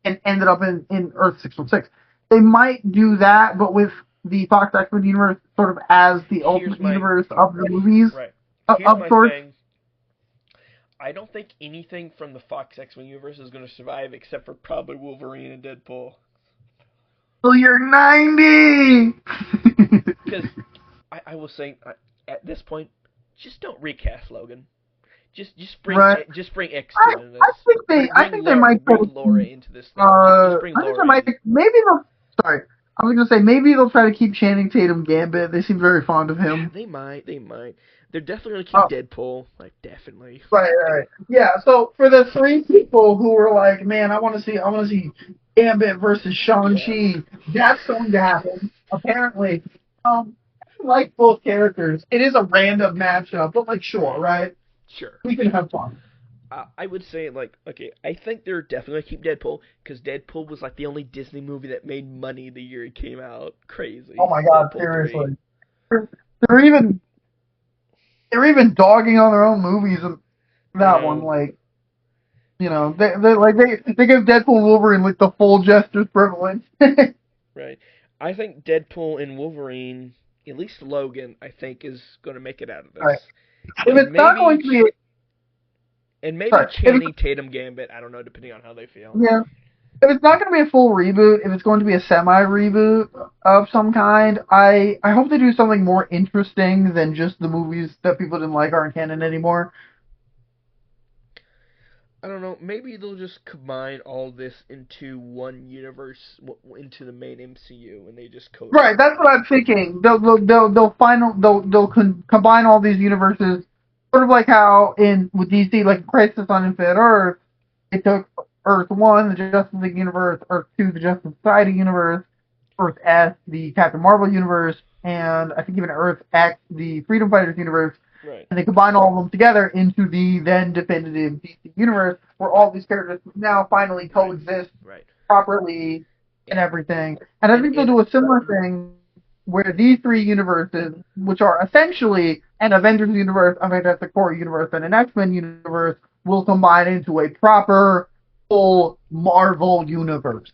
and ended up in Earth 616. They might do that, but with the Fox X-Men universe sort of as the ultimate universe of the movies. Right. Of sorts. I don't think anything from the Fox X-Men universe is going to survive except for probably Wolverine and Deadpool. Well, you're 90! Because I was saying, at this point, just don't recast Logan. Just bring X2 into this. I think they might bring Laura into this thing. Just bring Laura in. Maybe they'll. Sorry, I was gonna say maybe they'll try to keep Channing Tatum Gambit. They seem very fond of him. They might. They're definitely gonna keep Deadpool. Like definitely. Right. Yeah. So for the 3 people who were like, man, I want to see Gambit versus Shang-Chi, that's going to happen. Apparently, I like both characters. It is a random matchup, but like, sure, right? Sure. We can have fun. I would say, like, okay, I think they're definitely going to keep Deadpool, because Deadpool was, like, the only Disney movie that made money the year it came out. Crazy. Oh my god, seriously. They're even dogging on their own movies. That one, like, you know, they give Deadpool and Wolverine, like, the full Jester's privilege. Right. I think Deadpool and Wolverine, at least Logan, I think, is going to make it out of this. Right. If it's not going to be... And maybe Channing Tatum Gambit, I don't know, depending on how they feel. Yeah. If it's not going to be a full reboot, if it's going to be a semi-reboot of some kind, I hope they do something more interesting than just the movies that people didn't like aren't canon anymore. I don't know, maybe they'll just combine all this into one universe, into the main MCU, and they just code. Right, that's what I'm thinking. They'll combine all these universes, sort of like how with DC, like Crisis on Infinite Earth, it took Earth 1, the Justice League universe, Earth 2, the Justice Society universe, Earth S, the Captain Marvel universe, and I think even Earth X, the Freedom Fighters universe. Right. And they combine all of them together into the then definitive DC universe, where all these characters now finally coexist properly and everything. And I think they'll do a similar thing where these 3 universes, which are essentially an Avengers universe, a Fantastic Four universe, and an X-Men universe, will combine into a proper, full Marvel universe.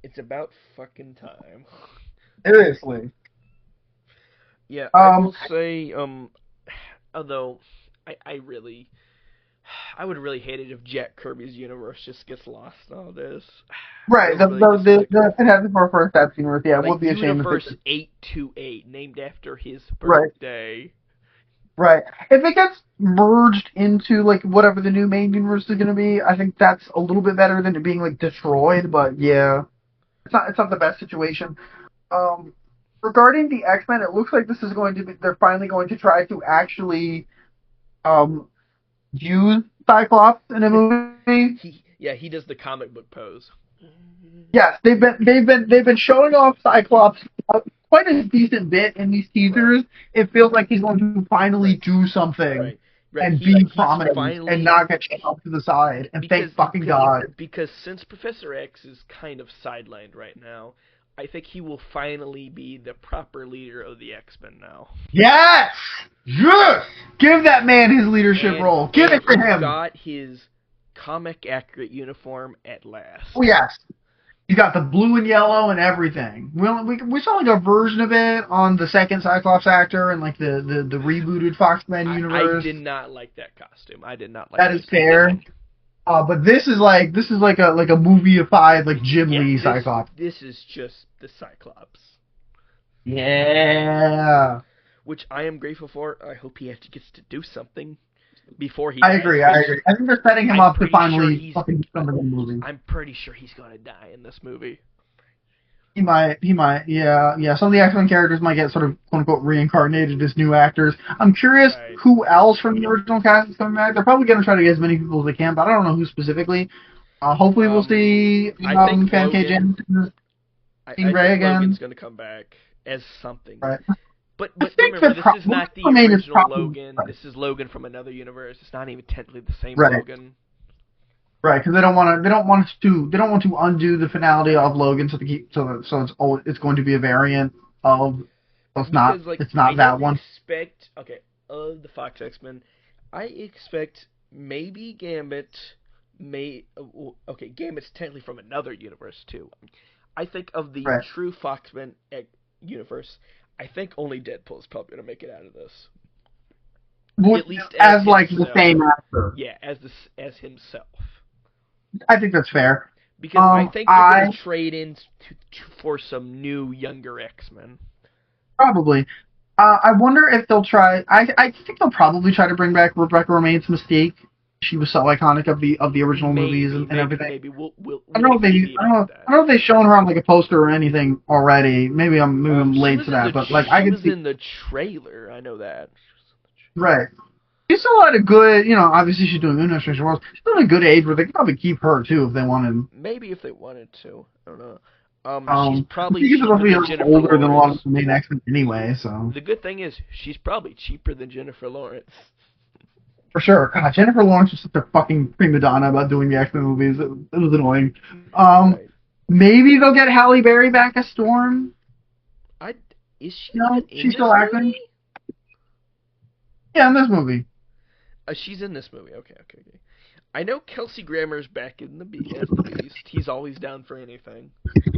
It's about fucking time. Seriously. Yeah, I will say, although I would really hate it if Jack Kirby's universe just gets lost in all this. Right, the Fantastic Four First X universe, yeah, like would be a shame. Universe 828, named after his birthday. Right. If it gets merged into, like, whatever the new main universe is going to be, I think that's a little bit better than it being, like, destroyed, but yeah. It's not the best situation. Regarding the X-Men, it looks like this is going to be, they're finally going to try to actually, use Cyclops in a movie. He does the comic book pose. Yes, they've been showing off Cyclops quite a decent bit in these teasers. Right. It feels like he's going to finally do something and be prominent and not get shoved to the side. And thank fucking God. Because since Professor X is kind of sidelined right now, I think he will finally be the proper leader of the X-Men now. Yes! Yes! Give that man his leadership role. Give it to him. He got his comic-accurate uniform at last. Oh, yes. He got the blue and yellow and everything. We saw like a version of it on the second Cyclops actor and like the rebooted Fox-Men universe. I did not like that costume. I did not like that. That is fair. But this is like a movie-ified like Jim Lee Cyclops. This is just the Cyclops. Yeah. Which I am grateful for. I hope he actually gets to do something before he. I agree. I think they're setting him up to finally fucking do something in the movie. I'm pretty sure he's gonna die in this movie. He might. Yeah. Some of the X-Men characters might get sort of quote-unquote reincarnated as new actors. I'm curious who else from the original cast is coming back. They're probably going to try to get as many people as they can, but I don't know who specifically. Hopefully we'll see Famke Janssen, Jean Grey again. Logan's going to come back as something. Right. But remember, this is not the original Logan. This is Logan from another universe. It's not even technically the same Logan. Right, because they don't want to undo the finality of Logan, so it's going to be a variant of. So it's not that one. Of the Fox X-Men, I expect maybe Gambit. Gambit's technically from another universe too. I think of the true Fox-Men universe, I think only Deadpool is probably going to make it out of this. at least as like the same actor. Yeah, as himself. I think that's fair. Because I think they're going to trade in for some new, younger X-Men. Probably. I wonder if they'll try. I think they'll probably try to bring back Rebecca Romijn's Mystique. She was so iconic of the original movies and everything. Maybe we'll I don't know if they've shown her on like a poster or anything already. Maybe I'm late to that, but like she was in the trailer. I know that. Right. She's still at a good, obviously she's doing Uno Strange Worlds. She's still at a good age where they could probably keep her too if they wanted. Maybe if they wanted to. I don't know. She's probably older than a lot of the main X-Men anyway, so. The good thing is, she's probably cheaper than Jennifer Lawrence. For sure. God, Jennifer Lawrence was such a fucking prima donna about doing the X-Men movies. It was annoying. Right. Maybe they'll get Halle Berry back as Storm. Is she? No, she's still acting. Yeah, in this movie. She's in this movie. Okay. I know Kelsey Grammer's back in the Beast. He's always down for anything.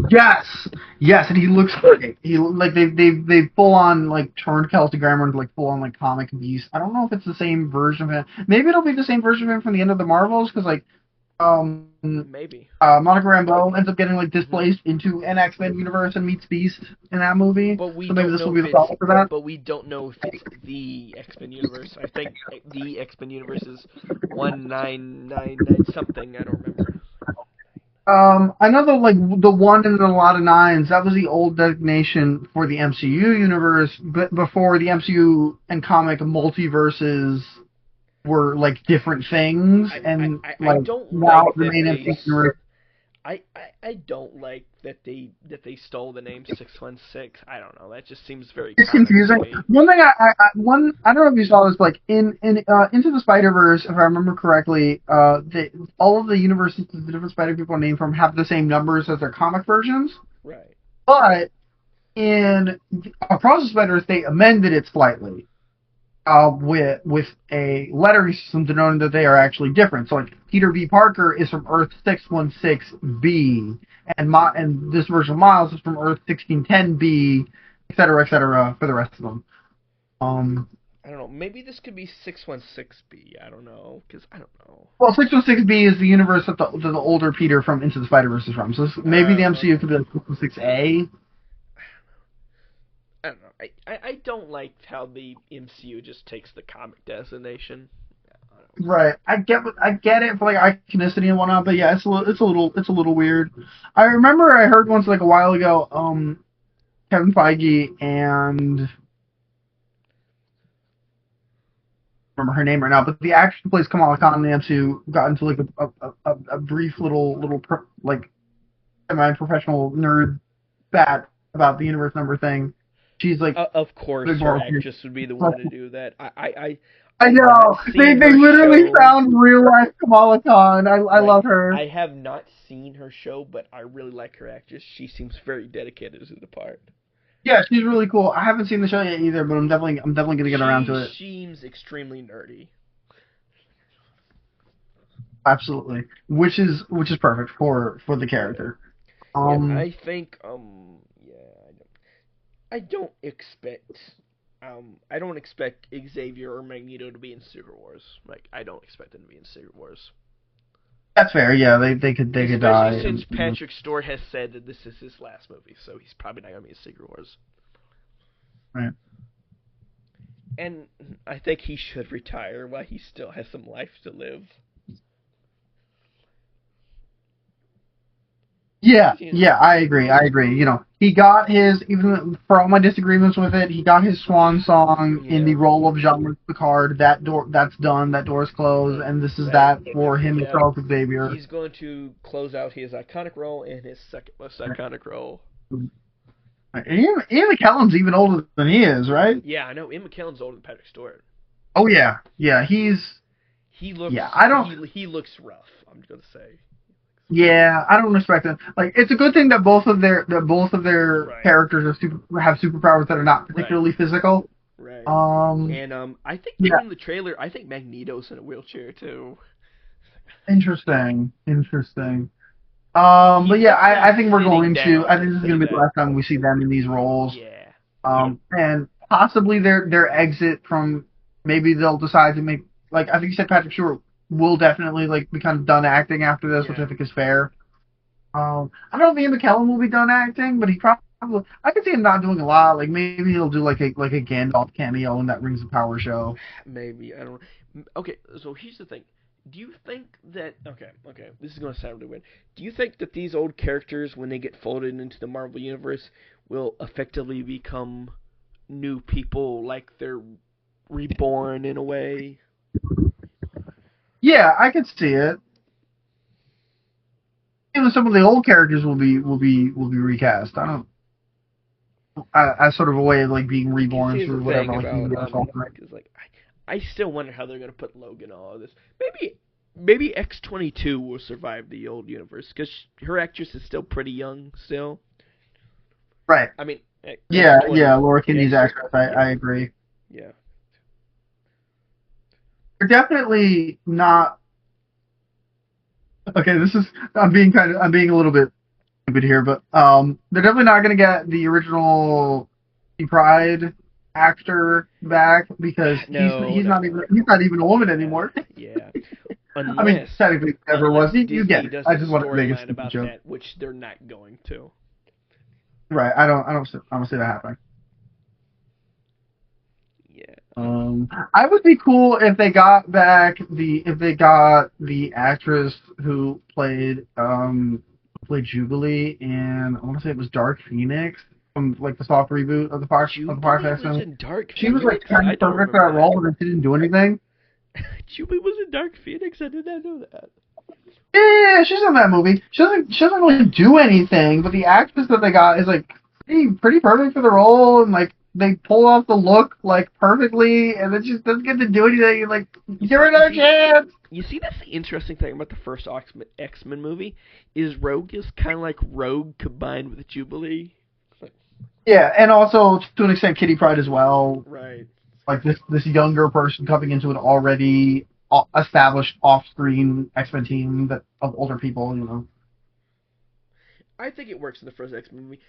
Yes, and he looks great. He like they full on like turned Kelsey Grammer into like full on like comic Beast. I don't know if it's the same version of him. Maybe it'll be the same version of him from the end of the Marvels because like maybe Monica Rambeau ends up getting like displaced into an X-Men universe and meets Beast in that movie. So maybe this will be the follow for that. But we don't know if it's the X-Men universe. I think the X-Men universe is 1999 something. I don't remember. I know the one in a lot of nines. That was the old designation for the MCU universe, but before the MCU and comic multiverses were like different things, and I don't now like the main MCU universe. I don't like that they stole the name 616. I don't know. That just seems very. It's confusing. One thing I don't know if you saw this, like in Into the Spider-Verse, if I remember correctly, all of the universes the different Spider people are named from have the same numbers as their comic versions. Right. But in Across the Spider-Verse, they amended it slightly. With a lettering system denoting that they are actually different. So, like, Peter B. Parker is from Earth 616B, and this version of Miles is from Earth 1610B, etc., for the rest of them. I don't know. Maybe this could be 616B. I don't know, because I don't know. Well, 616B is the universe that the older Peter from Into the Spider-Verse is from. So maybe the MCU could be like 616A. I don't know. I don't like how the MCU just takes the comic designation. Right. I get it for like iconicity and whatnot, but yeah, it's a little weird. I remember I heard once like a while ago, Kevin Feige and I don't remember her name right now, but the actress who plays Kamala Khan in the MCU got into like a brief little like semi-professional nerd bat about the universe number thing. She's like, of course, her actress would be the one to do that. I know. They literally found real life Kamala Khan. I love her. I have not seen her show, but I really like her actress. She seems very dedicated to the part. Yeah, she's really cool. I haven't seen the show yet either, but I'm definitely gonna get around to it. She seems extremely nerdy. Absolutely, which is perfect for the character. I think I don't expect Xavier or Magneto to be in Secret Wars. Like, I don't expect them to be in Secret Wars. That's fair. Yeah, they could die. Especially since Patrick Stewart has said that this is his last movie, so he's probably not gonna be in Secret Wars. Right. And I think he should retire while he still has some life to live. Yeah, I agree. He got his, even for all my disagreements with it, he got his swan song in the role of Jean-Luc Picard. That's done. That door's closed, and this is that for him and Charles Xavier. He's going to close out his iconic role and his second most iconic role. Ian McKellen's even older than he is, right? Yeah, I know. Ian McKellen's older than Patrick Stewart. Oh yeah, he looks. Yeah, he looks rough. I'm gonna say. Yeah, I don't respect them. Like, it's a good thing that both of their characters have superpowers that are not particularly physical. Right. I think in the trailer, I think Magneto's in a wheelchair too. Interesting. But yeah, I think we're going to. I think this is going to be the last time we see them in these roles. Yeah. And possibly their exit from maybe they'll decide to make, like, I think you said Patrick Stewart will definitely, like, be kind of done acting after this, which I think is fair. I don't know if Ian McKellen will be done acting, but he probably, I could see him not doing a lot. Like, maybe he'll do, like a Gandalf cameo in that Rings of Power show. Maybe, I don't know. Okay, so here's the thing. Do you think that, okay, this is going to sound really weird. Do you think that these old characters, when they get folded into the Marvel Universe, will effectively become new people, like they're reborn in a way? Yeah, I could see it. Even some of the old characters will be recast. I don't. As sort of a way of like being reborn through whatever like universal. Because like I still wonder how they're gonna put Logan on all of this. Maybe X-22 will survive the old universe because her actress is still pretty young still. Right. I mean. Yeah, Laura Kinney's actress. I agree. Yeah. They're definitely not. Okay, I'm being a little bit stupid here, but they're definitely not going to get the original Pride actor back because he's not even a woman anymore. Yeah. I mean, technically, never was. You get it. I just want to make a stupid joke. That, which they're not going to. Right. I don't see that happening. Yeah. I would be cool if they got back the actress who played Jubilee in, I want to say it was Dark Phoenix from like the soft reboot of the Fire Fest. She was like kind of perfect for that role, but she didn't do anything. Jubilee was in Dark Phoenix. I did not know that. Yeah, she's in that movie. She doesn't really do anything, but the actress that they got is like pretty perfect for the role, and like they pull off the look like perfectly, and then she doesn't get to do anything. You're like, give her another chance. You see, that's the interesting thing about the first X-Men movie is Rogue is kind of like Rogue combined with Jubilee. Yeah, and also to an extent Kitty Pryde as well. Right. Like this younger person coming into an already established off-screen X-Men team of older people, you know. I think it works in the first X-Men movie.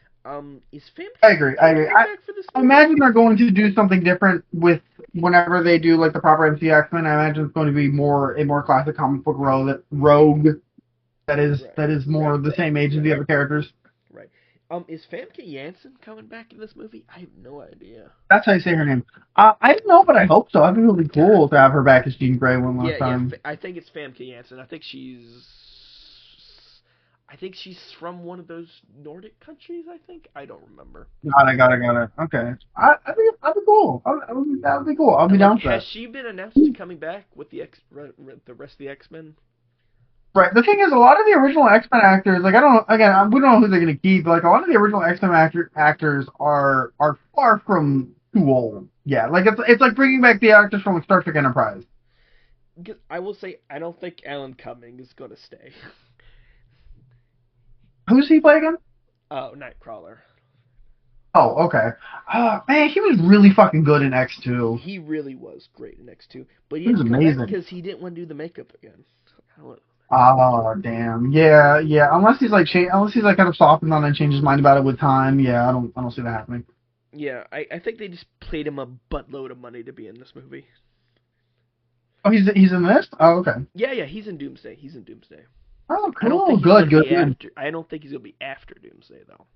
Is Famke? I agree. I imagine they're going to do something different with whenever they do like the proper MC X-Men. I imagine it's going to be a more classic comic book Rogue that is more the same age as the other characters. Right. Is Famke Janssen coming back in this movie? I have no idea. That's how you say her name. I don't know, but I hope so. I think it would be cool to have her back as Jean Grey one last time. Yeah, I think it's Famke Janssen. I think she's from one of those Nordic countries, I don't remember. Got it. Okay. I think that'd be cool. That would be cool. I'll be down for that. Has she been announced to coming back with the rest of the X-Men? Right. The thing is, a lot of the original X-Men actors, like, I don't know, again, we don't know who they're going to keep, but, like, a lot of the original X-Men actors are far from too old. Yeah, like, it's like bringing back the actors from Star Trek Enterprise. Because I will say, I don't think Alan Cumming is going to stay. Who's he play again? Oh, Nightcrawler. Oh, okay. Man, he was really fucking good in X2. He really was great in X2, but he was amazing because he didn't want to do the makeup again. Oh, damn. Yeah. Unless he's like kind of softened on it and changed his mind about it with time. Yeah, I don't see that happening. Yeah, I think they just paid him a buttload of money to be in this movie. Oh, he's in this? Oh, okay. Yeah, he's in Doomsday. Oh, cool. Good. I don't think he's gonna be after Doomsday though.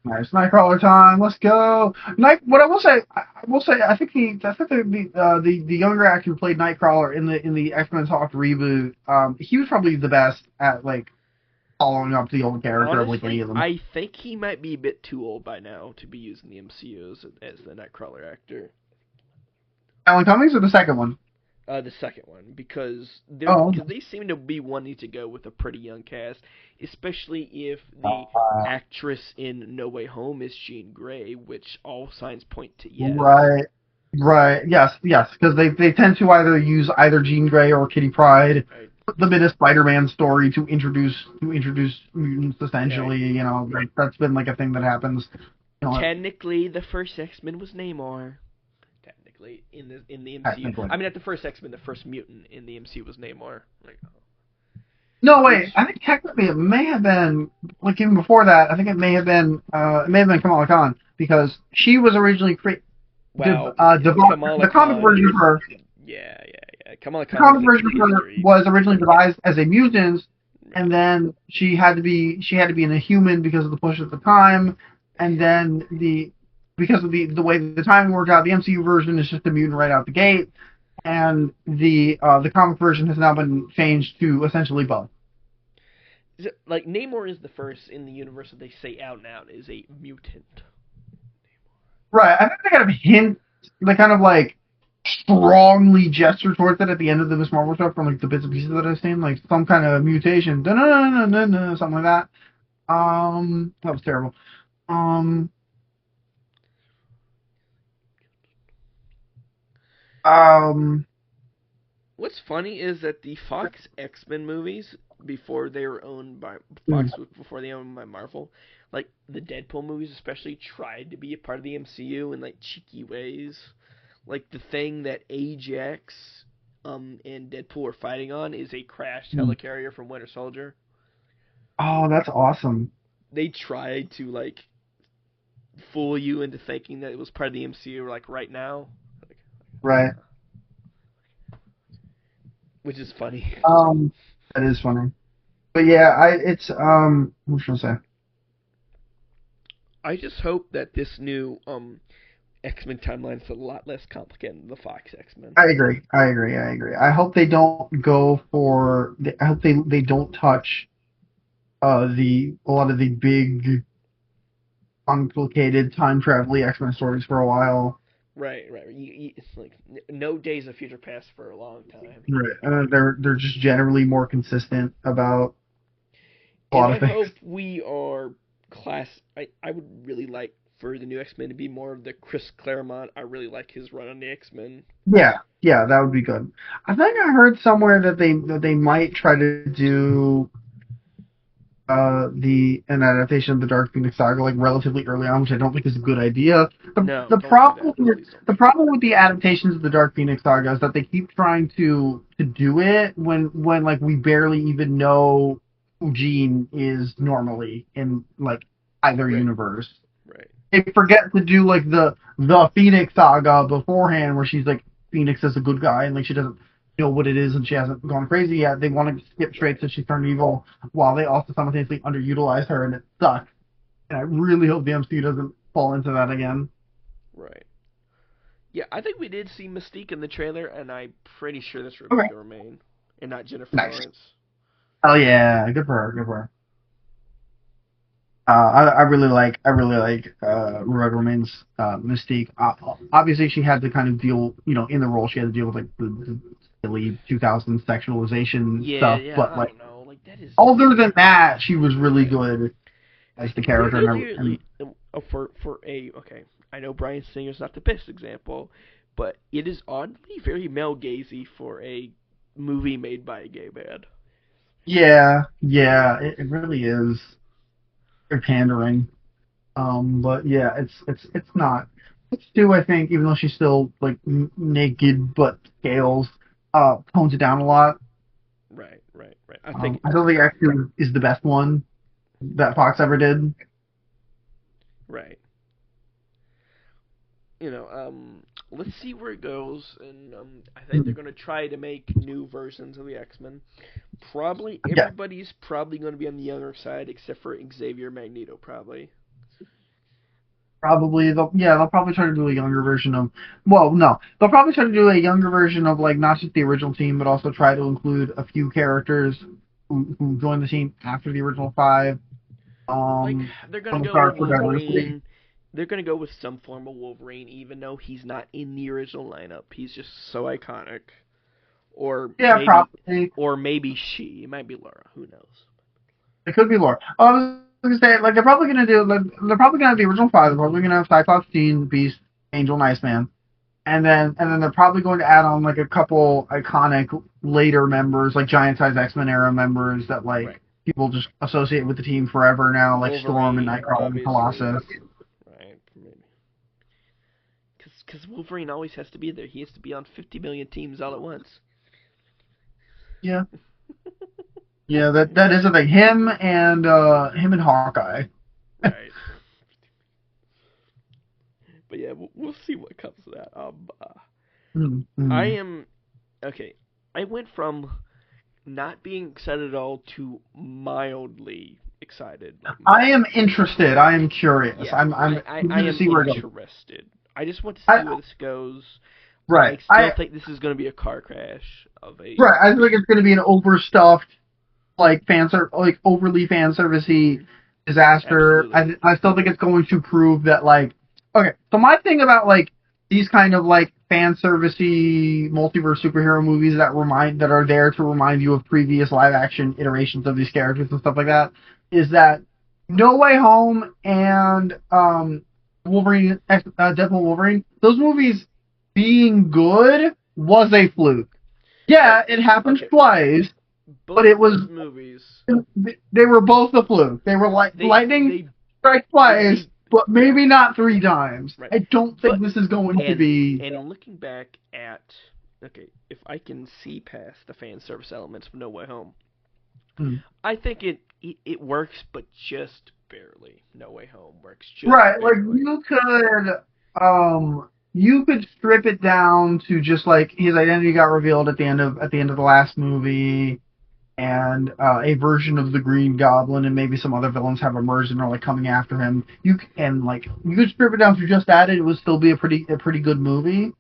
Nice. Nightcrawler time. Let's go. What I will say, I think the younger actor who played Nightcrawler in the X-Men Soft reboot, he was probably the best at like following up the old character. Honestly, of like any of them. I think he might be a bit too old by now to be used in the MCU as the Nightcrawler actor. Alan Cummings or the second one? The second one, because they seem to be wanting to go with a pretty young cast, especially if the actress in No Way Home is Jean Grey, which all signs point to yes. Right. Yes, because they tend to either use either Jean Grey or Kitty Pryde, put them in a Spider-Man story to introduce mutants. Essentially, you know, that's been like a thing that happens. You know, technically, the first X-Men was Namor. In the MCU, I mean, at the first X-Men, the first mutant in the MCU was Namor. No, wait. I think technically it may have been like even before that. I think it may have been Kamala Khan because she was originally created. Wow. The comic version of her. Yeah. Kamala The Khan comic version of her was originally devised as a mutant, and then she had to be an Inhuman because of the push at the time, and then because of the way the timing worked out, the MCU version is just a mutant right out the gate, and the comic version has now been changed to essentially both. Like, Namor is the first in the universe that they say out and out is a mutant. Right. I think they kind of hint, they kind of like strongly gesture towards it at the end of the Miss Marvel stuff from like the bits and pieces that I've seen, like some kind of mutation, something like that. That was terrible. Um, What's funny is that the Fox X-Men movies, before they were owned by Fox, before they owned by Marvel, like the Deadpool movies especially, tried to be a part of the MCU in like cheeky ways. Like the thing that Ajax and Deadpool are fighting on is a crashed helicarrier from Winter Soldier. Oh, that's awesome. They tried to like fool you into thinking that it was part of the MCU like right now. Right. Which is funny. That is funny. But yeah, what should I say? I just hope that this new X-Men timeline is a lot less complicated than the Fox X-Men. I agree. I hope they don't go for. I hope they don't touch a lot of the big, complicated time travel X-Men stories for a while. Right. It's like no Days of Future Past for a long time. Right. They're just generally more consistent about a lot of things. I hope we are I would really like for the new X-Men to be more of the Chris Claremont. I really like his run on the X-Men. Yeah, that would be good. I think I heard somewhere that they might try to do an adaptation of the Dark Phoenix saga like relatively early on, which I don't think is a good idea. The problem with the adaptations of the Dark Phoenix saga is that they keep trying to do it when like we barely even know who Jean is normally in like either universe. Right. They forget to do like the Phoenix saga beforehand, where she's like Phoenix is a good guy and like she doesn't know what it is and she hasn't gone crazy yet. They want to skip straight to she turned evil, while they also simultaneously underutilize her, and it sucks. And I really hope the MCU doesn't fall into that again. Right. Yeah, I think we did see Mystique in the trailer, and I'm pretty sure that's Rebecca Romijn, and not Jennifer Lawrence. Oh yeah, good for her. I really like Rebecca Romijn's Mystique. Obviously, she had to kind of deal, in the role, she had to deal with like the silly 2000s sexualization stuff. Yeah, but I like, don't know. Like that is. Other than that, she was really good as the character. Okay, I know Bryan Singer's not the best example, but it is oddly very male gazy for a movie made by a gay man. Yeah, it really is. They're pandering. But yeah, it's not. It's Stu, I think, even though she's still like naked, but scales tones it down a lot. Right. I don't think X2 is the best one that Fox ever did. Right. Let's see where it goes, and I think they're going to try to make new versions of the X-Men. Probably everybody's probably going to be on the younger side, except for Xavier, Magneto, probably. Probably they'll probably try to do a younger version of. Well, no, they'll probably try to do a younger version of like not just the original team, but also try to include a few characters who joined the team after the original 5. They're going to go with Wolverine. They're going to go with some form of Wolverine, even though he's not in the original lineup. He's just so iconic. Probably. Or maybe she. It might be Laura. Who knows? It could be Laura. I was going to say, like, they're probably going to have the original 5. They're probably going to have Cyclops, Jean, Beast, Angel, and Iceman. And then they're probably going to add on, like, a couple iconic later members, like giant-size X-Men era members that, like, people just associate with the team forever now, like Wolverine, Storm and Nightcrawler and Colossus. Because Wolverine always has to be there. He has to be on 50 million teams all at once. Yeah. Yeah, that is a thing. Him and Hawkeye. Right. But yeah, yeah, we'll see what comes of that. Mm-hmm. I am okay. I went from not being excited at all to mildly excited. I am interested. I am curious. Yeah, I'm I am to see where it goes. interested. I just want to see where this goes. Right. I still think this is going to be a car crash of a. Right. I think it's going to be an overstuffed, like overly fan servicey disaster. I still think it's going to prove that like. Okay. So my thing about like these kind of like fan servicey multiverse superhero movies that are there to remind you of previous live action iterations of these characters and stuff like that is that No Way Home and Wolverine, Deadpool Wolverine, those movies being good was a fluke. Yeah, it happened twice, but it was movies. They were both a fluke. They were like lightning strike twice, but maybe not 3 times. Right. I don't think this is going to be. And looking back at if I can see past the fan service elements of No Way Home, I think it works, but just barely. No Way Home works just right. barely. Like you could strip it down to just like his identity got revealed at the end of the last movie, and a version of the Green Goblin and maybe some other villains have emerged and are like coming after him. You could strip it down to just that, it would still be a pretty good movie.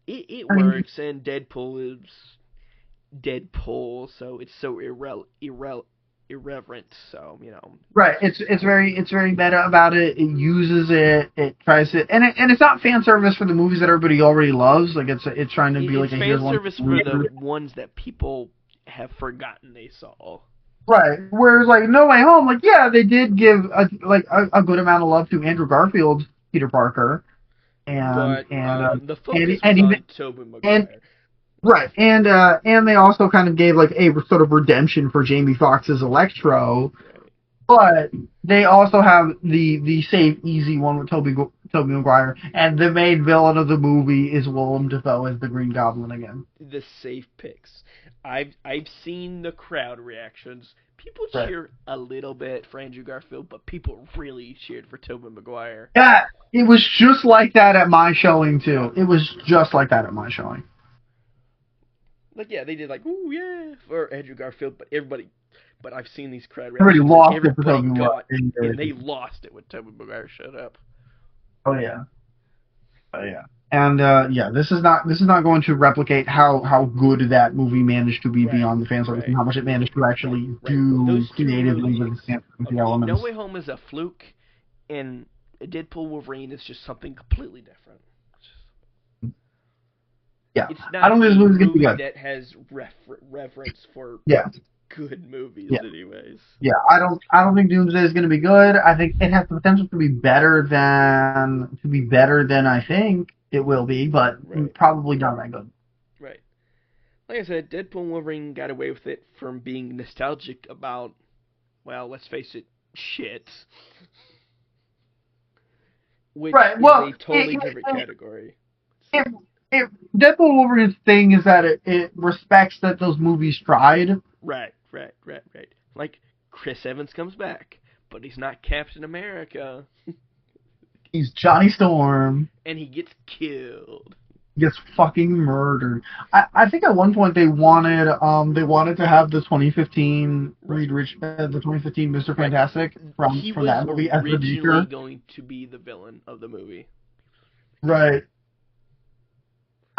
It works, and Deadpool is Deadpool, so it's so irreverent. So Right. It's very meta about it. It uses it. It tries to, and it's not fan service for the movies that everybody already loves. Like it's trying to be like a fan service for the ones that people have forgotten they saw. Right. Whereas like No Way Home, like yeah, they did give a good amount of love to Andrew Garfield's Peter Parker, and the focus was on Tobey Maguire. Right, and they also kind of gave like a sort of redemption for Jamie Foxx's Electro, but they also have the safe, easy one with Tobey Maguire, and the main villain of the movie is Willem Dafoe as the Green Goblin again. The safe picks. I've seen the crowd reactions. People cheer a little bit for Andrew Garfield, but people really cheered for Tobey Maguire. Yeah, it was just like that at my showing too. It was just like that at my showing. Like, yeah, they did like, ooh, yeah, for Andrew Garfield, but I've seen these crowd reactions. And they lost it when Tobey Maguire showed up. Oh yeah. And this is not going to replicate how good that movie managed to be beyond the fan service and how much it managed to actually do creatively with the elements. No Way Home is a fluke, and Deadpool Wolverine is just something completely different. Yeah, it's not I don't think this movie's gonna be good. That has reverence for good movies, anyways. Yeah, I don't think Doomsday is gonna be good. I think it has the potential to be better than I think it will be, but probably not that good. Right. Like I said, Deadpool and Wolverine got away with it from being nostalgic about, well, let's face it, shit. Which is a totally different category. Deadpool and Wolverine's thing is that it respects that those movies tried. Right. Like, Chris Evans comes back, but he's not Captain America. He's Johnny Storm. And he gets killed. He gets fucking murdered. I think at one point they wanted to have the 2015 the 2015 Mr. Fantastic from that movie as the Beaker. He was originally going to be the villain of the movie. Right.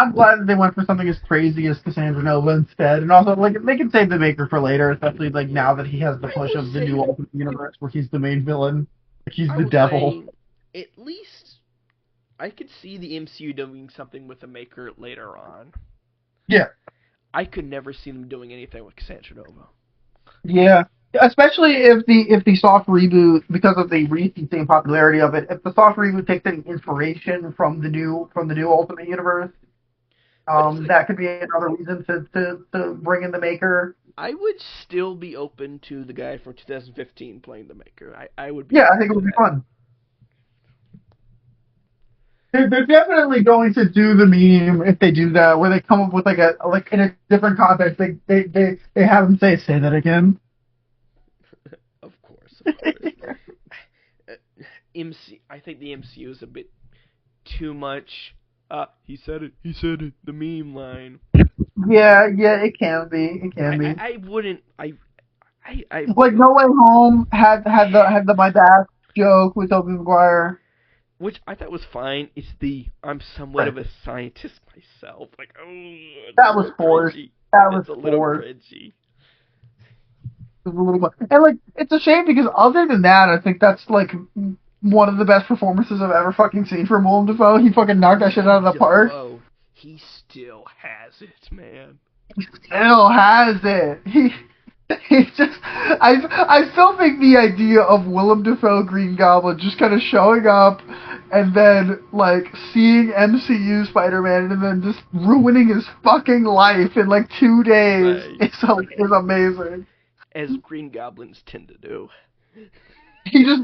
I'm glad that they went for something as crazy as Cassandra Nova instead, and also like they can save the Maker for later, especially like now that he has the push of the new Ultimate Universe where he's the main villain, like he's the devil. At least I could see the MCU doing something with the Maker later on. Yeah, I could never see them doing anything with Cassandra Nova. Yeah, especially if the soft reboot, because of the recency and popularity of it, if the soft reboot takes any inspiration from the new Ultimate Universe. That could be another reason to bring in the Maker. I would still be open to the guy from 2015 playing the Maker. I would be. Yeah, I think it would be fun. They're definitely going to do the meme if they do that, where they come up with like in a different context. They have them say that again. Of course. I think the MCU is a bit too much. He said it. He said it. The meme line. Yeah, it can be. It can be. I wouldn't. I like No Way Home had the my dad joke with Tobey Maguire, which I thought was fine. It's the I'm somewhat of a scientist myself. Like, that was forced. It's a little cringy. It was a little bit, and like it's a shame because other than that, I think that's like one of the best performances I've ever fucking seen from Willem Dafoe. He fucking knocked that shit out of the park. He still has it, man. He still has it. He's just, I still think the idea of Willem Dafoe Green Goblin just kind of showing up and then like seeing MCU Spider-Man and then just ruining his fucking life in like 2 days is amazing. As Green Goblins tend to do. He just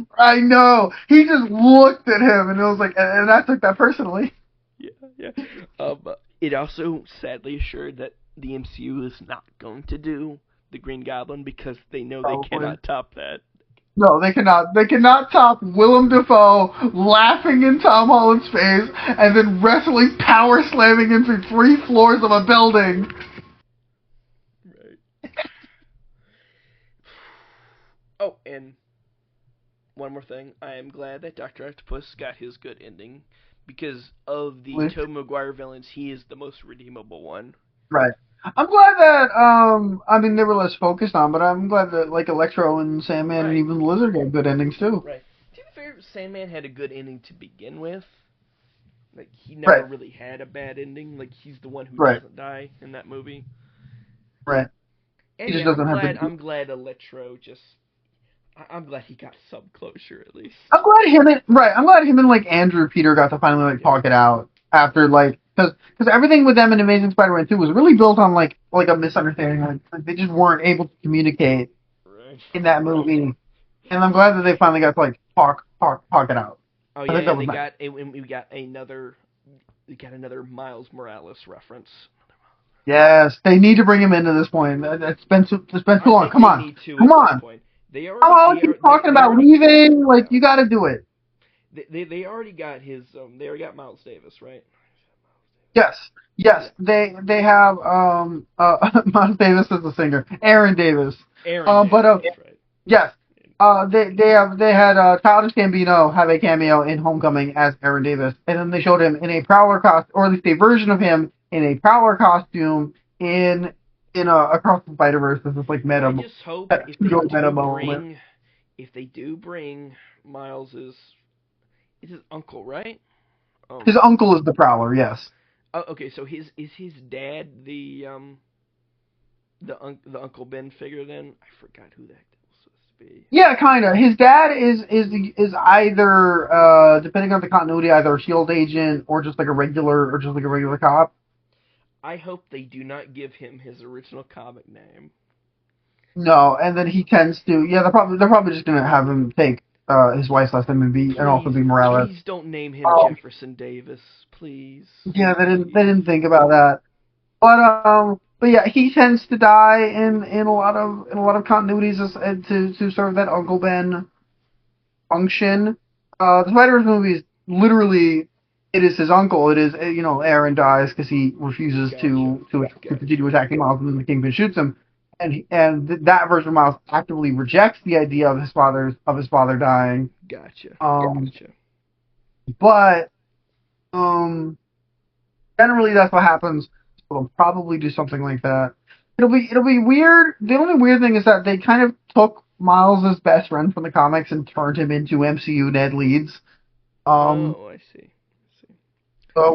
looked at him and it was like, and I took that personally. Yeah. It also sadly assured that the MCU is not going to do the Green Goblin because they know they cannot top that. No, they cannot. They cannot top Willem Dafoe laughing in Tom Holland's face and then wrestling power slamming him through 3 floors of a building. Right. Oh, and one more thing. I am glad that Dr. Octopus got his good ending because of the Tobey Maguire villains, he is the most redeemable one. Right. I'm glad that, they were less focused on, but I'm glad that, like, Electro and Sandman and even Lizard had good endings, too. Right. To be fair, Sandman had a good ending to begin with. Like, he never really had a bad ending. Like, he's the one who doesn't die in that movie. Right. And he just doesn't I'm glad Electro just... I'm glad he got some closure, at least. I'm glad him and, like, Andrew Peter got to finally, like, talk it out after, like... Because everything with them in Amazing Spider-Man 2 was really built on, like a misunderstanding. Like they just weren't able to communicate in that movie. And I'm glad that they finally got to, like, talk it out. Oh, yeah, we got another Miles Morales reference. Yes, they need to bring him into this point. It's been too long. Come on. They already keep talking about leaving. Like, you got to do it. They already got they already got Miles Davis, right? Yes. They have Miles Davis as the singer, Aaron Davis. That's right. Yes. They had Childish Gambino have a cameo in Homecoming as Aaron Davis, and then they showed him in a Prowler costume, or at least a version of him in a Prowler costume in Across the Spider-Verse. This is like meta. I just hope if they do bring Miles's, it's his uncle, right? His uncle is the Prowler, yes. Oh, okay, so is his dad the Uncle Ben figure then? I forgot who that was supposed to be. Yeah, kind of. His dad is either depending on the continuity, either a SHIELD agent or just like a regular cop. I hope they do not give him his original comic name. No, and then he tends to. Yeah, they're probably just gonna have him take his wife's last name and also be Morales. Please don't name him Jefferson Davis, please. Yeah, they didn't think about that. But yeah, he tends to die in a lot of continuities to serve that Uncle Ben function. The Spider-Verse movie is literally, it is his uncle. It is, Aaron dies because he refuses to continue attacking Miles, and then the Kingpin shoots him. And that version of Miles actively rejects the idea of his father dying. Gotcha. But generally that's what happens. So they'll probably do something like that. It'll be weird. The only weird thing is that they kind of took Miles' best friend from the comics and turned him into MCU Ned Leeds. I see. So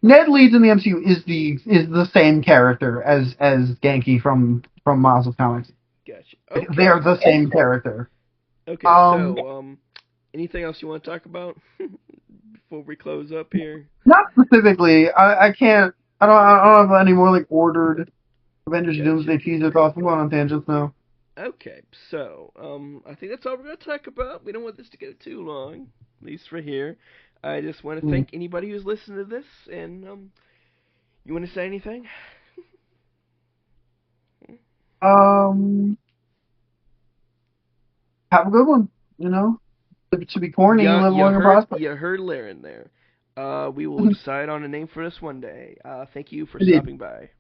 Ned Leeds in the MCU is the same character as Genki from Miles' comics. Gotcha. Okay. They are the same character. Okay. So anything else you want to talk about before we close up here? Not specifically. I can't. I don't have any more like ordered Avengers Doomsday teaser thoughts. I'm going on tangents now. Okay, so I think that's all we're going to talk about. We don't want this to go too long, at least for here. I just want to thank anybody who's listened to this, and you want to say anything? Have a good one. To be corny, live long and prosper. You heard Laren there. We will decide on a name for this one day. Thank you for stopping by.